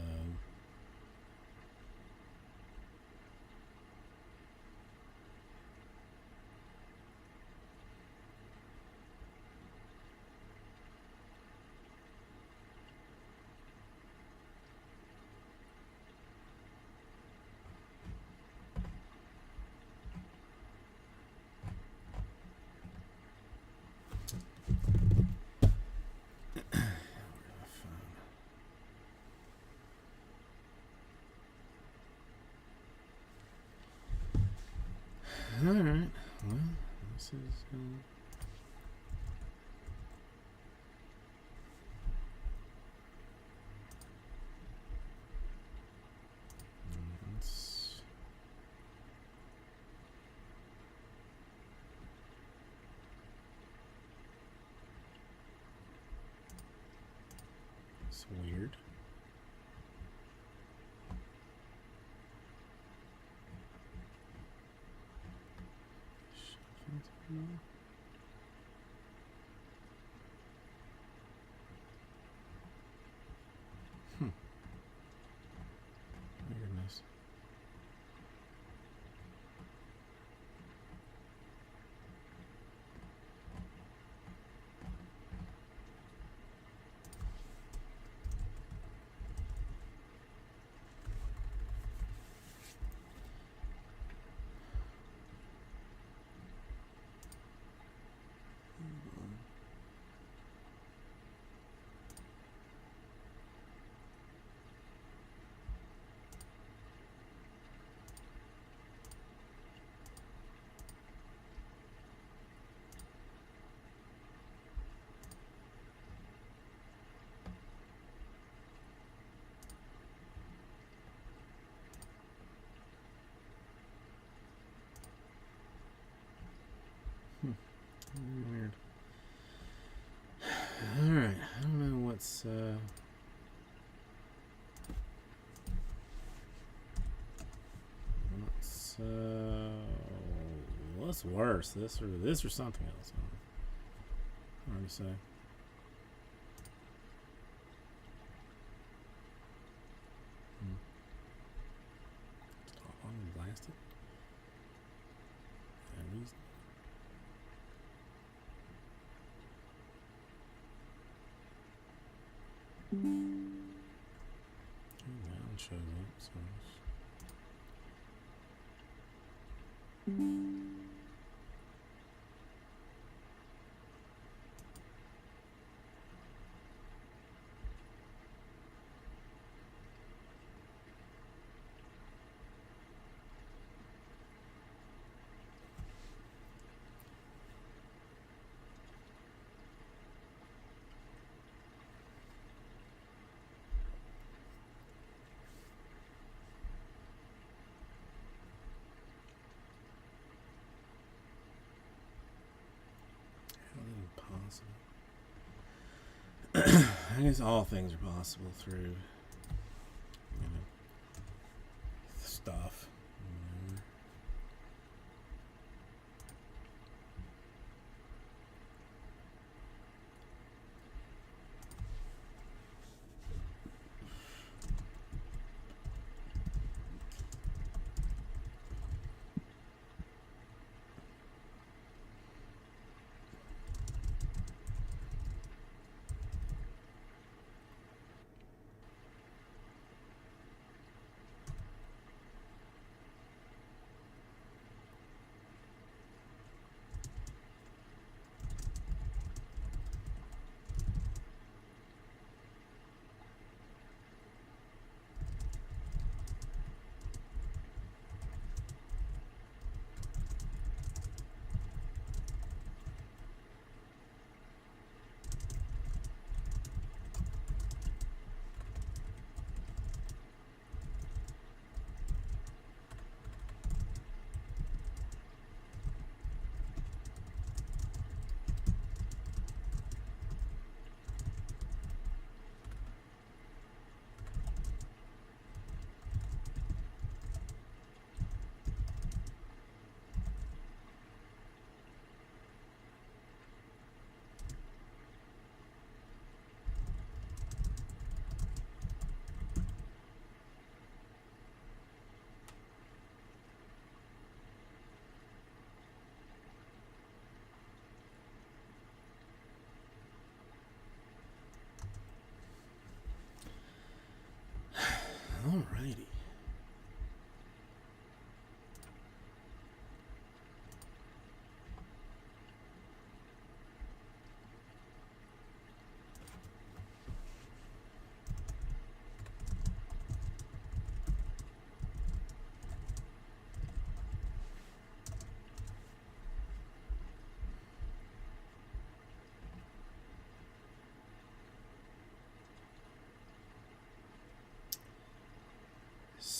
All right. Well, this is. It's weird. Weirdness. Weird. Alright, I don't know what's what's worse, this or something else. Hard to say. Stop on and blast it. At least. That shows up, so possible. I guess all things are possible through, stuff.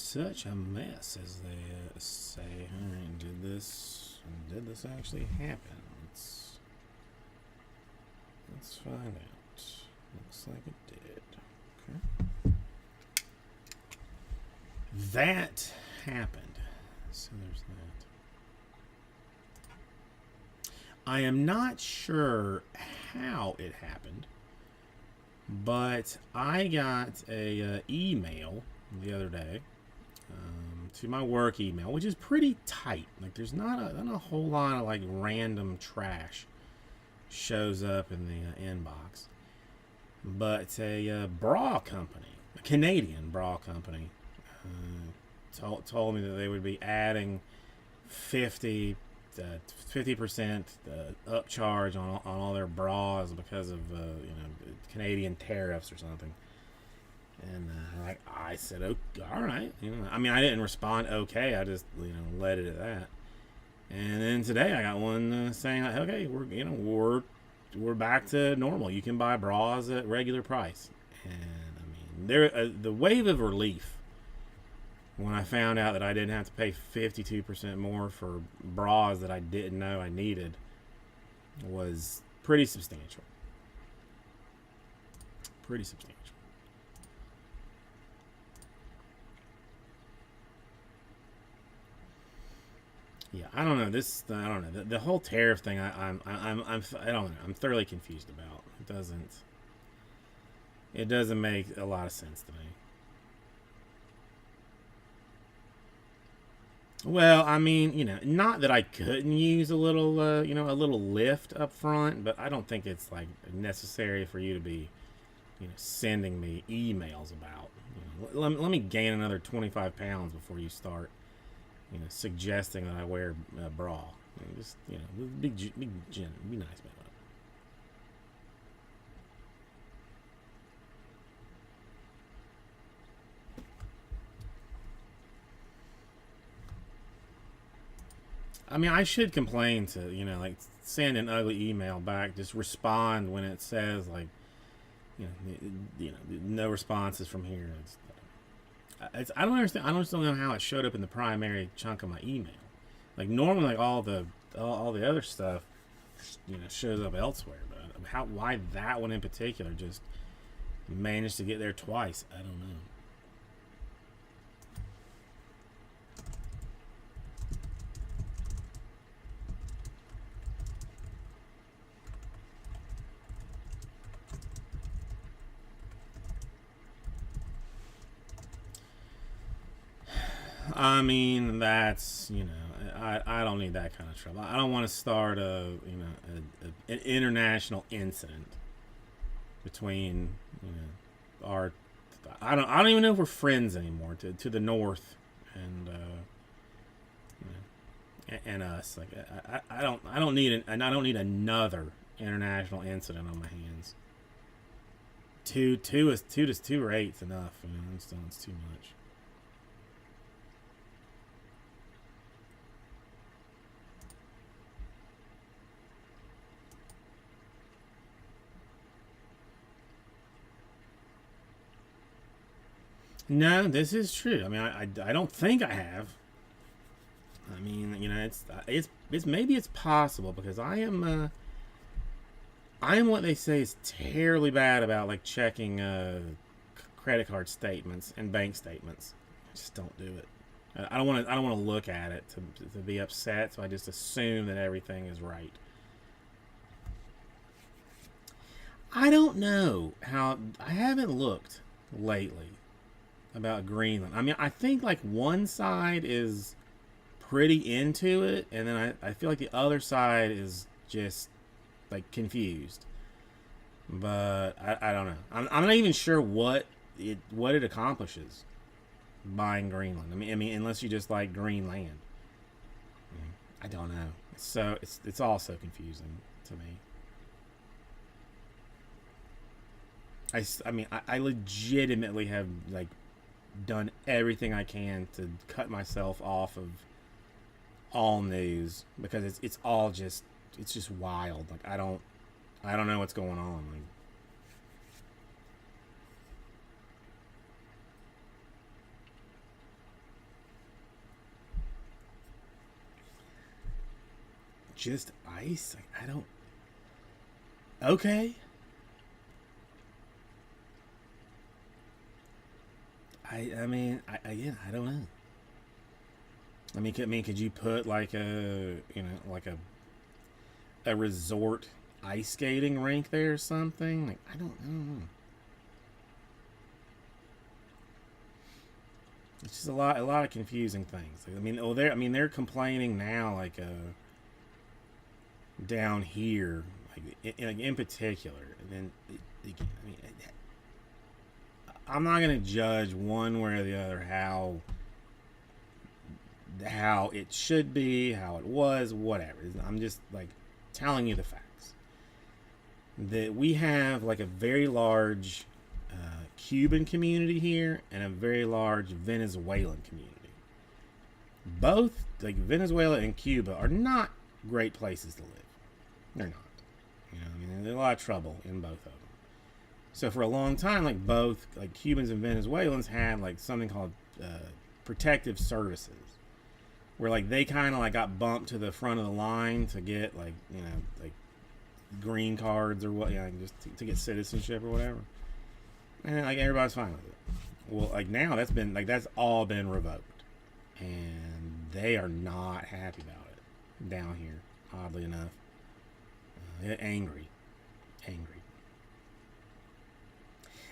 such a mess, as they say. All right, did this actually happen? Let's find out. Looks like it did. Okay. That happened. So there's that. I am not sure how it happened, but I got a email the other day to my work email, which is pretty tight. Like, there's not a whole lot of like random trash shows up in the inbox. But it's a bra company, a Canadian bra company, told me that they would be adding 50% upcharge on all their bras because of Canadian tariffs or something. And I said, "Oh, all right." I mean, I didn't respond okay. I just let it at that. And then today I got one saying, "Okay, we're back to normal. You can buy bras at regular price." And I mean, the wave of relief when I found out that I didn't have to pay 52% more for bras that I didn't know I needed was pretty substantial. Pretty substantial. Yeah, I don't know. I don't know. The whole tariff thing. I don't know. I'm thoroughly confused about. It doesn't make a lot of sense to me. Well, I mean, not that I couldn't use a little, a little lift up front, but I don't think it's like necessary for you to be, sending me emails about. Let me gain another 25 pounds before you start, suggesting that I wear a bra. Just, be nice about it. I mean, I should complain to, like, send an ugly email back. Just respond when it says, like, no responses from here. I don't understand. I don't know how it showed up in the primary chunk of my email. Like, normally, like, all the other stuff, shows up elsewhere. But why that one in particular just managed to get there twice, I don't know. I mean, that's, I don't need that kind of trouble. I don't want to start an international incident between, our, I don't even know if we're friends anymore to the north and us. Like, I don't need another international incident on my hands. Two rates enough. It's too much. No, this is true. I mean, I don't think I have. I mean, it's maybe it's possible because I am what they say is terribly bad about like checking credit card statements and bank statements. I just don't do it. I don't want to look at it to be upset, so I just assume that everything is right. I don't know how. I haven't looked lately about Greenland. I mean, I think like one side is pretty into it, and then I feel like the other side is just like confused. But I don't know. I'm not even sure what it accomplishes buying Greenland. I mean, unless you just like Greenland. I don't know. So it's all so confusing to me. I mean, I legitimately have like done everything I can to cut myself off of all news because it's all just wild. Like I don't know what's going on. Like, just ice? Like, I don't. Okay. Again, I don't know. Could you put like a resort ice skating rink there or something? Like, I don't know. It's just a lot of confusing things. They're complaining now, like down here, in particular, and then I'm not gonna judge one way or the other how it should be, how it was, whatever. I'm just like telling you the facts. That we have like a very large Cuban community here and a very large Venezuelan community. Both, like, Venezuela and Cuba are not great places to live. They're not. There's a lot of trouble in both of them. So for a long time, like, both like Cubans and Venezuelans had like something called protective services, where like they kind of like got bumped to the front of the line to get like green cards or what, just to get citizenship or whatever, and like everybody's fine with it. Well, like now that's all been revoked, and they are not happy about it down here. Oddly enough, they're angry.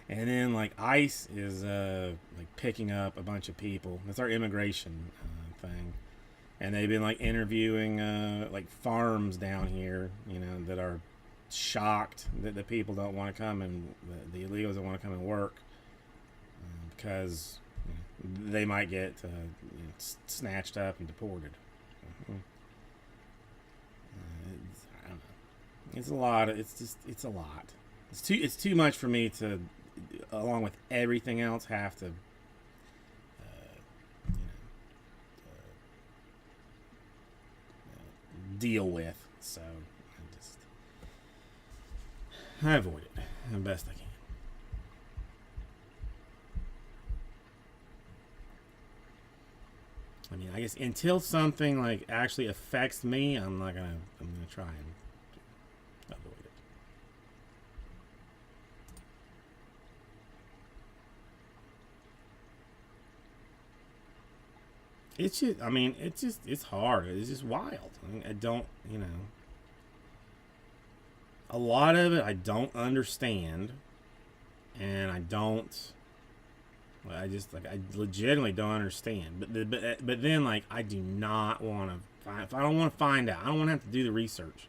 And then like ICE is like picking up a bunch of people. That's our immigration thing, and they've been like interviewing like farms down here, that are shocked that the people don't want to come and the illegals don't want to come and work because they might get snatched up and deported. I don't know. It's a lot. It's a lot. It's too much for me to, along with everything else, have to deal with. So I avoid it the best I can. I guess until something like actually affects me, I'm gonna try and avoid it. It's hard. It's just wild. I don't, a lot of it I don't understand, and I legitimately don't understand. But then, like, I do not want to find. I don't want to find out. I don't want to have to do the research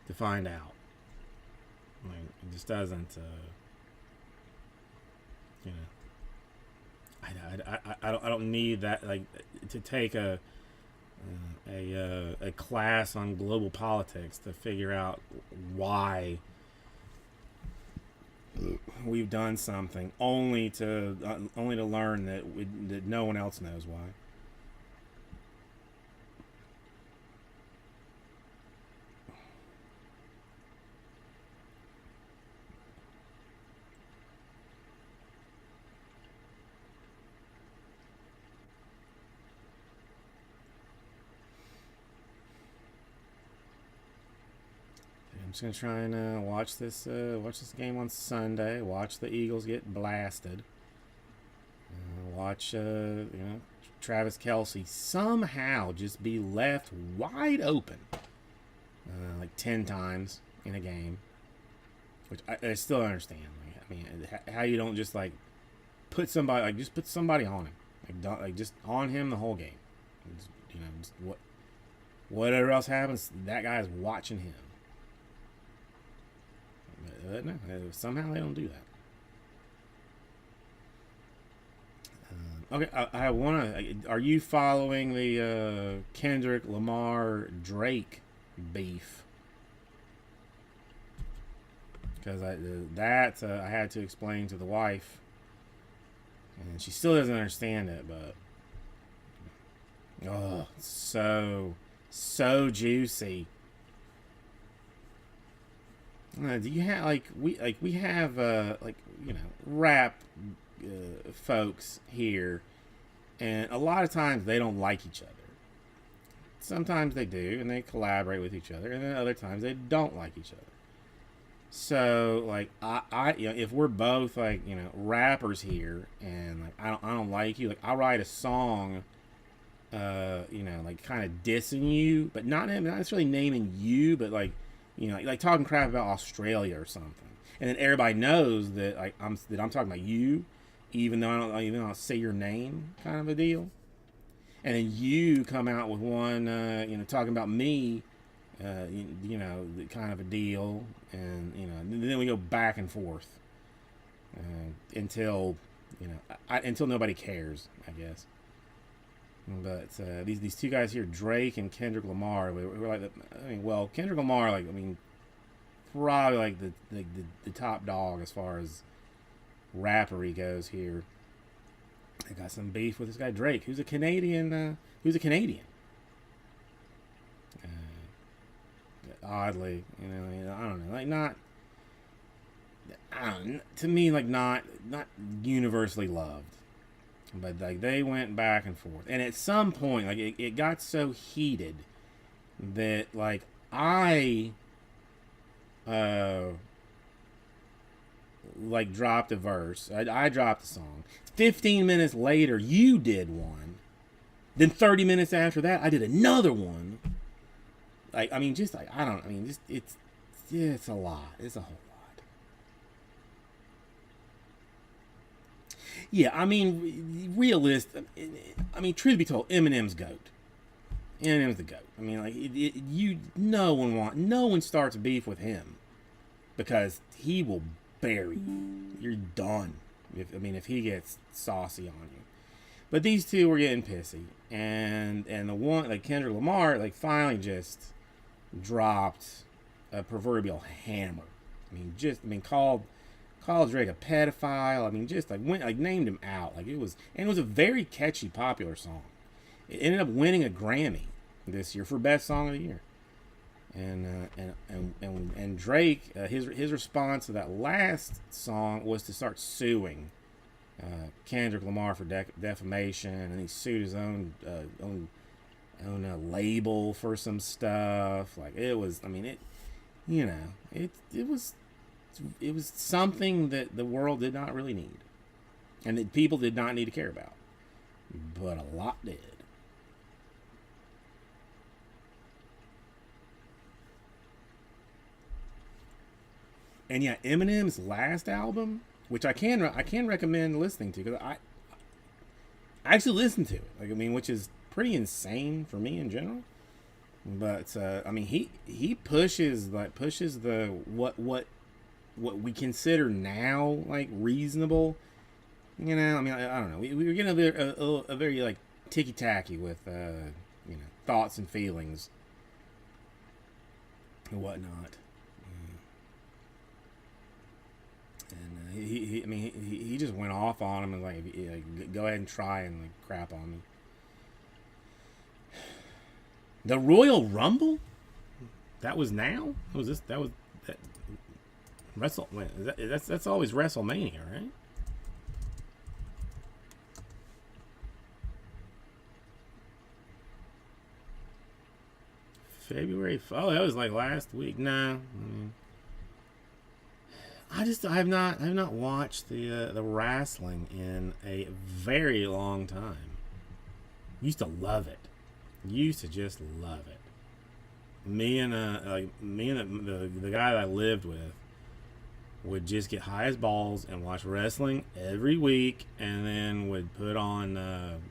to find out. Like, it just doesn't. I don't need that, like, to take a class on global politics to figure out why we've done something, only to learn that no one else knows why. I'm just gonna try and watch this game on Sunday. Watch the Eagles get blasted. Watch Travis Kelce somehow just be left wide open, like 10 times in a game, which I still don't understand. How you don't just like put somebody on him, just on him the whole game. Just whatever else happens, that guy's watching him. No, somehow they don't do that. Okay, I want to. Are you following the Kendrick Lamar Drake beef? Because I had to explain to the wife, and she still doesn't understand it. But so juicy. Do you have we have rap folks here, and a lot of times they don't like each other. sometimes they do, and they collaborate with each other, and then other times they don't like each other. So like if we're both like rappers here, and like I don't like you, like I'll write a song, like kind of dissing you, but not necessarily naming you, but like like talking crap about Australia or something, and then everybody knows that like I'm talking about you, even though I don't say your name, kind of a deal. And then you come out with one, talking about me, kind of a deal, and then we go back and forth until until nobody cares, I guess. But these two guys here, Drake and Kendrick Lamar, we're like, Kendrick Lamar, like, probably like the top dog as far as rappery goes here. I got some beef with this guy Drake, who's a Canadian. Oddly, I don't know, like not. I don't know, to me, like not universally loved, but like they went back and forth, and at some point, like it got so heated that like I like dropped a verse. I dropped a song. 15 minutes later, you did one. Then 30 minutes after that, I did another one. Like, just like, it's a lot. It's a whole lot. Yeah, truth be told, Eminem's GOAT. Eminem's the GOAT. No one starts beef with him because he will bury you. You're done. If he gets saucy on you. But these two were getting pissy, and the one, like Kendrick Lamar, like finally just dropped a proverbial hammer. Called Drake a pedophile. Just like went, like, named him out. Like it was a very catchy, popular song. It ended up winning a Grammy this year for Best Song of the Year. And Drake, his response to that last song was to start suing Kendrick Lamar for defamation, and he sued his own label for some stuff. Like it was, it was something that the world did not really need, and that people did not need to care about, but a lot did. And yeah, Eminem's last album, which I can recommend listening to, because I actually listened to it. Like, which is pretty insane for me in general. But he pushes the what we consider now like reasonable. I don't know. We were getting a very like ticky tacky with thoughts and feelings and whatnot. And he just went off on him and like, go ahead and try and like crap on me. The Royal Rumble? That was now? What was this? That was that that's always WrestleMania, right? February. Oh, that was like last week. Nah. I have not watched the wrestling in a very long time. Used to love it. Used to just love it. Me and the guy that I lived with would just get high as balls and watch wrestling every week, and then would put on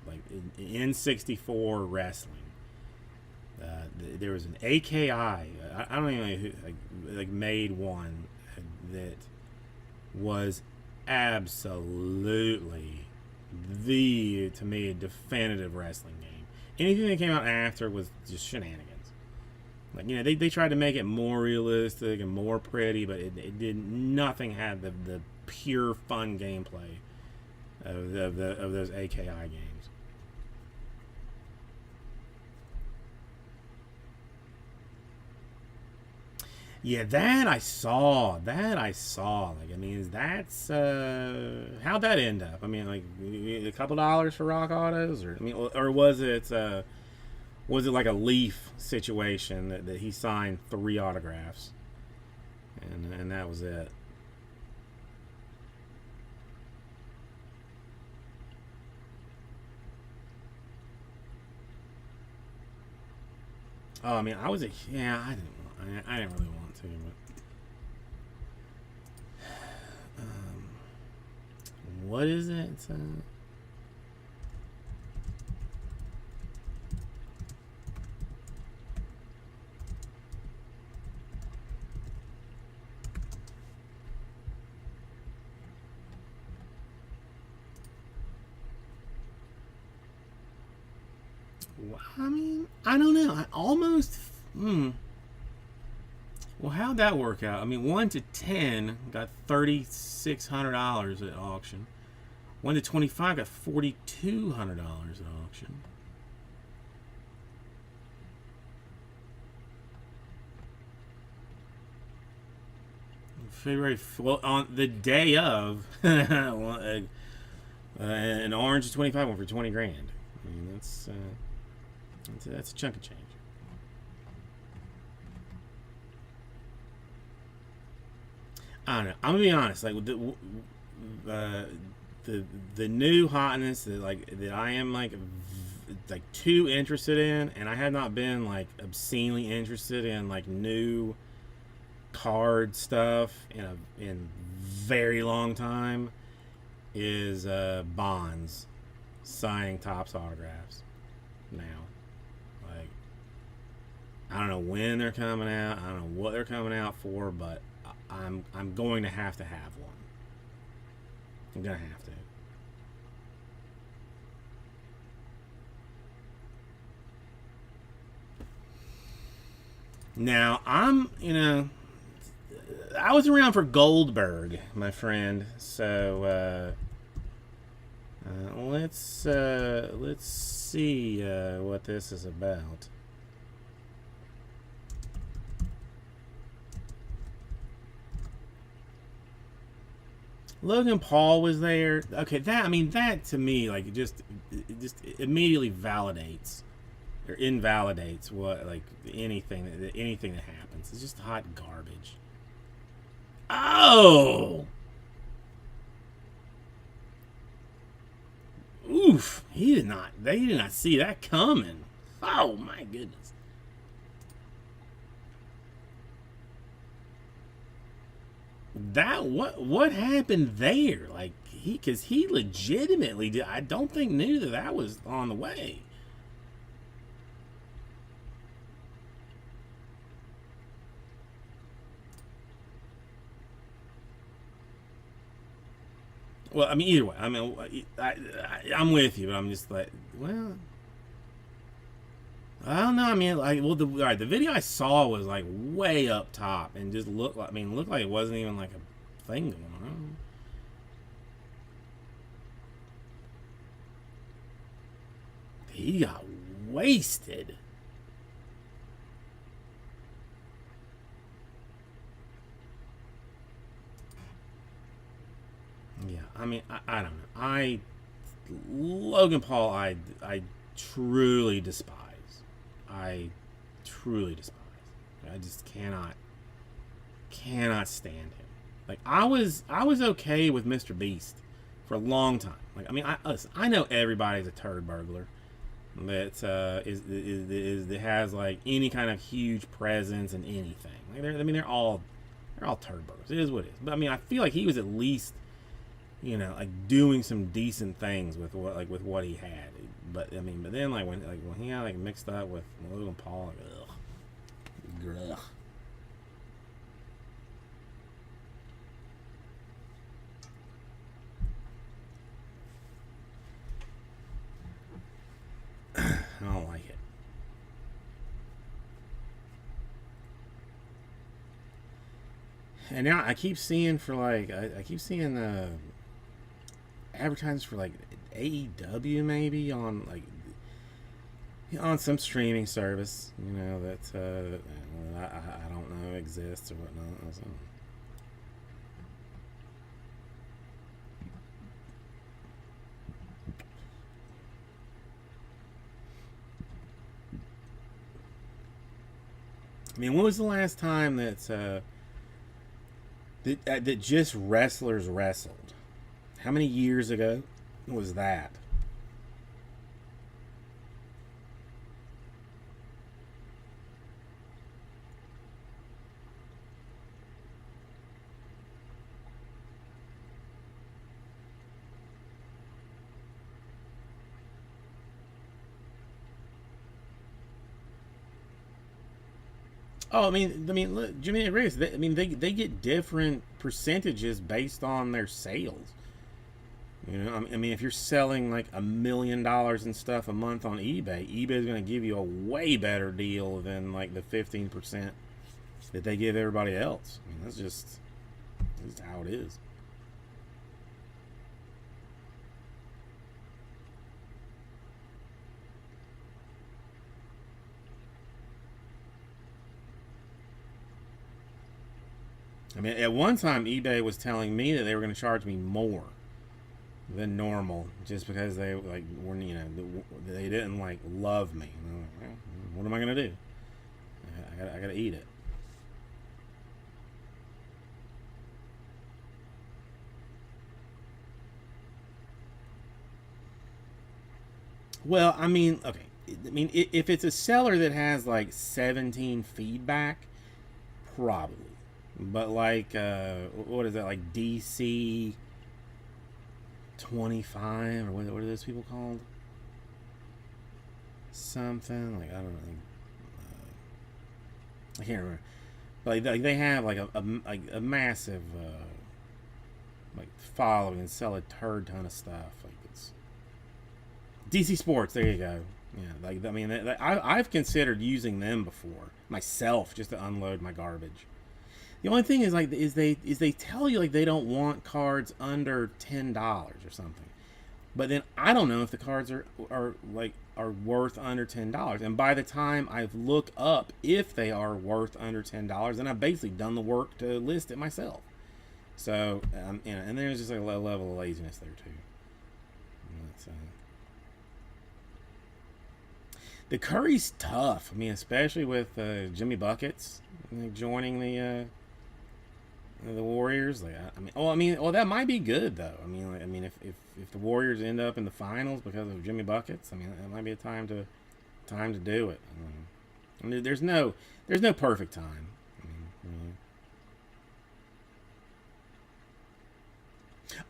like N64 wrestling. There was an AKI. I don't even know who like made one that was absolutely to me, a definitive wrestling game. Anything that came out after was just shenanigans. Like, they tried to make it more realistic and more pretty, but it did nothing had the pure fun gameplay of those AKI games. Yeah, that I saw. Like, that's how'd that end up? Like a couple dollars for Rock Autos, or was it was it like a Leaf situation that he signed 3 autographs, and that was it. Oh, I mean, I didn't really want to, but what is it? I mean, I don't know. I almost. Well, how'd that work out? I mean, 1 to 10 got $3,600 at auction. 1 to 25 got $4,200 at auction. February, well, on the day of, an orange 25 went for 20 grand. I mean, that's a chunk of change. I don't know. I'm gonna be honest. Like with the new hotness that I am like too interested in, and I have not been like obscenely interested in like new card stuff in very long time, is Bonds signing Topps autographs now. Like, I don't know when they're coming out. I don't know what they're coming out for, but I'm going to have one. I'm gonna have to. Now I was around for Goldberg, my friend. So let's see what this is about. Logan Paul was there. Okay, that to me, like, it just immediately validates or invalidates what, like, anything that happens. It's just hot garbage. Oh, oof! They did not see that coming. Oh my goodness. What happened there? Like, because he legitimately did. I don't think knew that was on the way. Well, I mean, either way. I mean, I'm with you, but I'm just like, well, I don't know. I mean, like, well, the video I saw was like way up top and just looked like it wasn't even like a thing going on. He got wasted. Yeah, I mean, I don't know. Logan Paul, I truly despise. I truly despise. I just cannot stand him. Like, I was okay with Mr. Beast for a long time. Like, I mean, listen, I know everybody's a turd burglar that that has like any kind of huge presence in anything. Like, they're all turd burglars. It is what it is. But I mean, I feel like he was at least, like doing some decent things with what he had. But I mean, then when he got like mixed up with Logan Paul, like, ugh. I don't like it. And now I keep seeing advertisements for like AEW maybe on some streaming service, that I don't know exists or whatnot. So. I mean, when was the last time that just wrestlers wrestled? How many years ago was that? Oh, look, Jimmy Riggs. They get different percentages based on their sales. You know, if you're selling like $1 million in stuff a month on eBay, eBay's going to give you a way better deal than like the 15% that they give everybody else. I mean, that's just how it is. I mean, at one time, eBay was telling me that they were going to charge me more than normal just because they like were, they didn't like love me. And I'm like, well, what am I going to do? I got to eat it. Well, I mean, okay. If it's a seller that has like 17 feedback, probably. But like, what is that? Like DC 25 or what are those people called? Something like I don't know. I can't remember. Like they have like a massive like following and sell a turd ton of stuff. Like it's DC Sports. There you go. Yeah, like I've considered using them before myself just to unload my garbage. The only thing is they tell you like they don't want cards under $10 or something. But then I don't know if the cards are worth under $10. And by the time I've looked up if they are worth under $10, then I've basically done the work to list it myself. So and there's just like a level of laziness there too. The Curry's tough. I mean, especially with Jimmy Buckets joining the Warriors. Like, that might be good though. If the Warriors end up in the finals because of Jimmy Buckets, I mean, that might be a time to do it. There's no perfect time.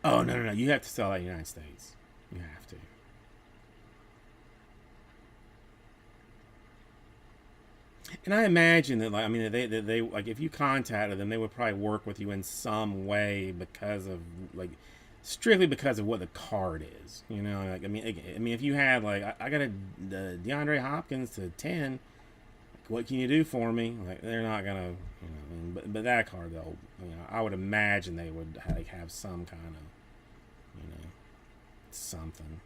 Oh no! You have to sell out United States. You have to. And I imagine that, like, they like if you contacted them, they would probably work with you in some way because of like strictly because of what the card is. You know, like if you had like I got a DeAndre Hopkins to 10, like, what can you do for me? Like they're not gonna, but that card though, I would imagine they would like have some kind of, something.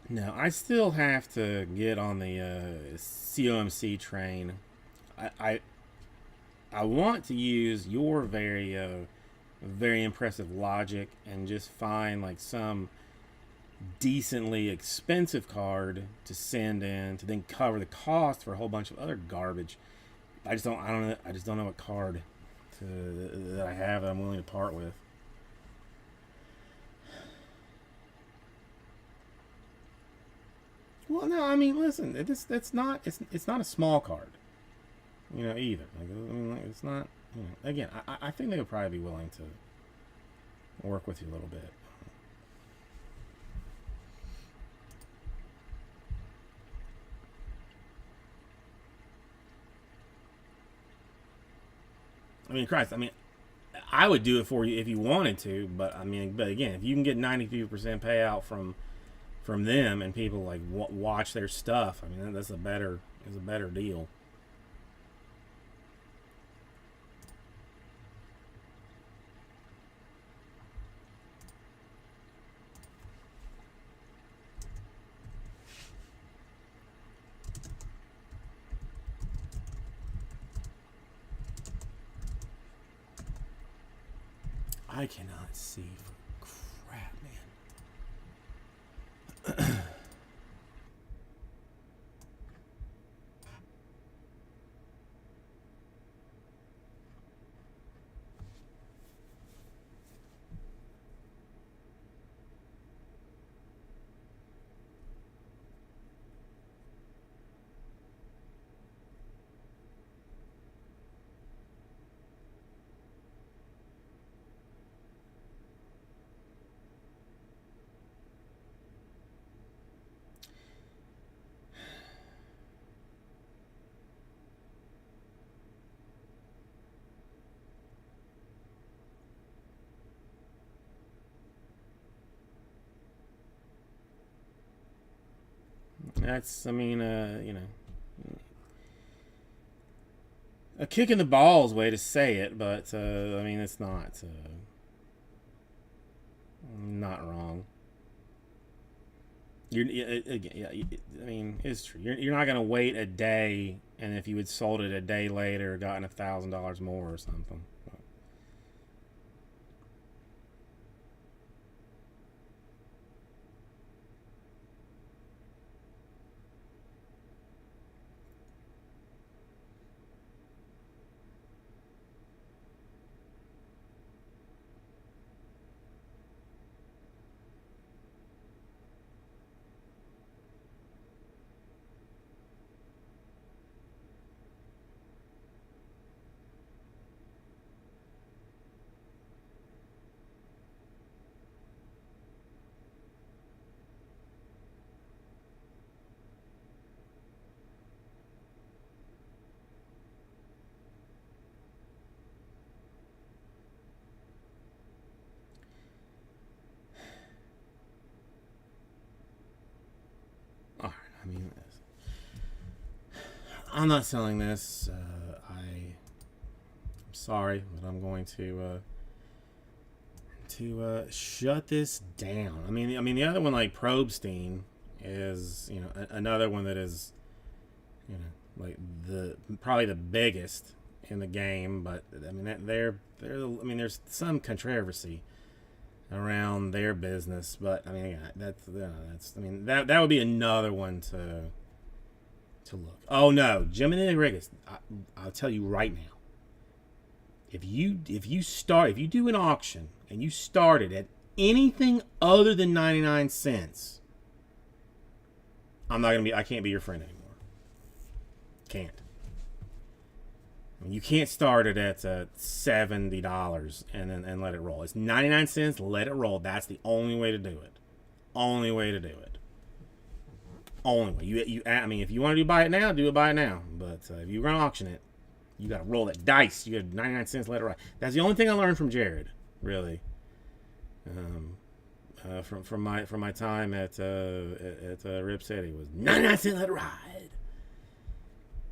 No, I still have to get on the COMC train. I, I I want to use your very impressive logic and just find like some decently expensive card to send in to then cover the cost for a whole bunch of other garbage. I don't know. I just don't know what card that I have that I'm willing to part with. Well, no, listen, that's not it's not a small card, either. Like, it's not. Again, I think they would probably be willing to work with you a little bit. Christ, I would do it for you if you wanted to, but but again, if you can get 92% payout from them and people like watch their stuff, that's is a better deal. I cannot see for crap, man. That's, I mean, you know, a kick in the balls way to say it, but I mean, it's not wrong. I mean, it's true. You're not gonna wait a day, and if you had sold it a day later, gotten $1,000 more or something. All right. I mean, I'm not selling this. I'm sorry, but I'm going to shut this down. I mean, the other one, like Probstein, is, you know, another one that is, you know, like probably the biggest in the game. But I mean, I mean, there's some controversy around their business, but I mean, yeah, I mean, that would be another one to look. Oh no, Jiminy Rodriguez. I'll tell you right now. If you do an auction and you start it at anything other than 99 cents, I can't be your friend anymore. Can't. I mean, you can't start it at $70 and let it roll. It's 99 cents. Let it roll. That's the only way to do it. Only way to do it. Only way. I mean, if you want to buy it now, buy it now. But if you're gonna auction it, you got to roll that dice. You got 99 cents. Let it ride. That's the only thing I learned from Jared, really. From my time at Rip City was 99 cents. Let it ride.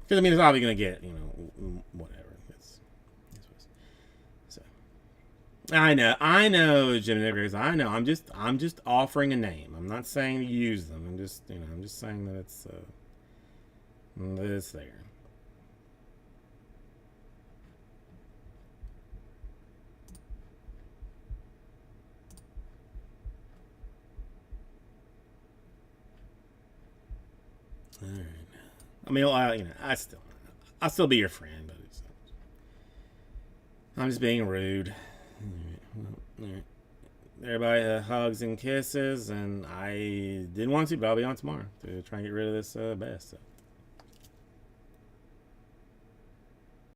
Because I mean, it's probably gonna get, you know, whatever. So I know, Jim Niggers. I know. I'm just offering a name. I'm not saying to use them. I'm just saying that it's there. All right. I mean, you know, I'll still be your friend, but I'm just being rude. All right. Everybody, hugs and kisses, and I didn't want to, but I'll be on tomorrow to try and get rid of this best. So.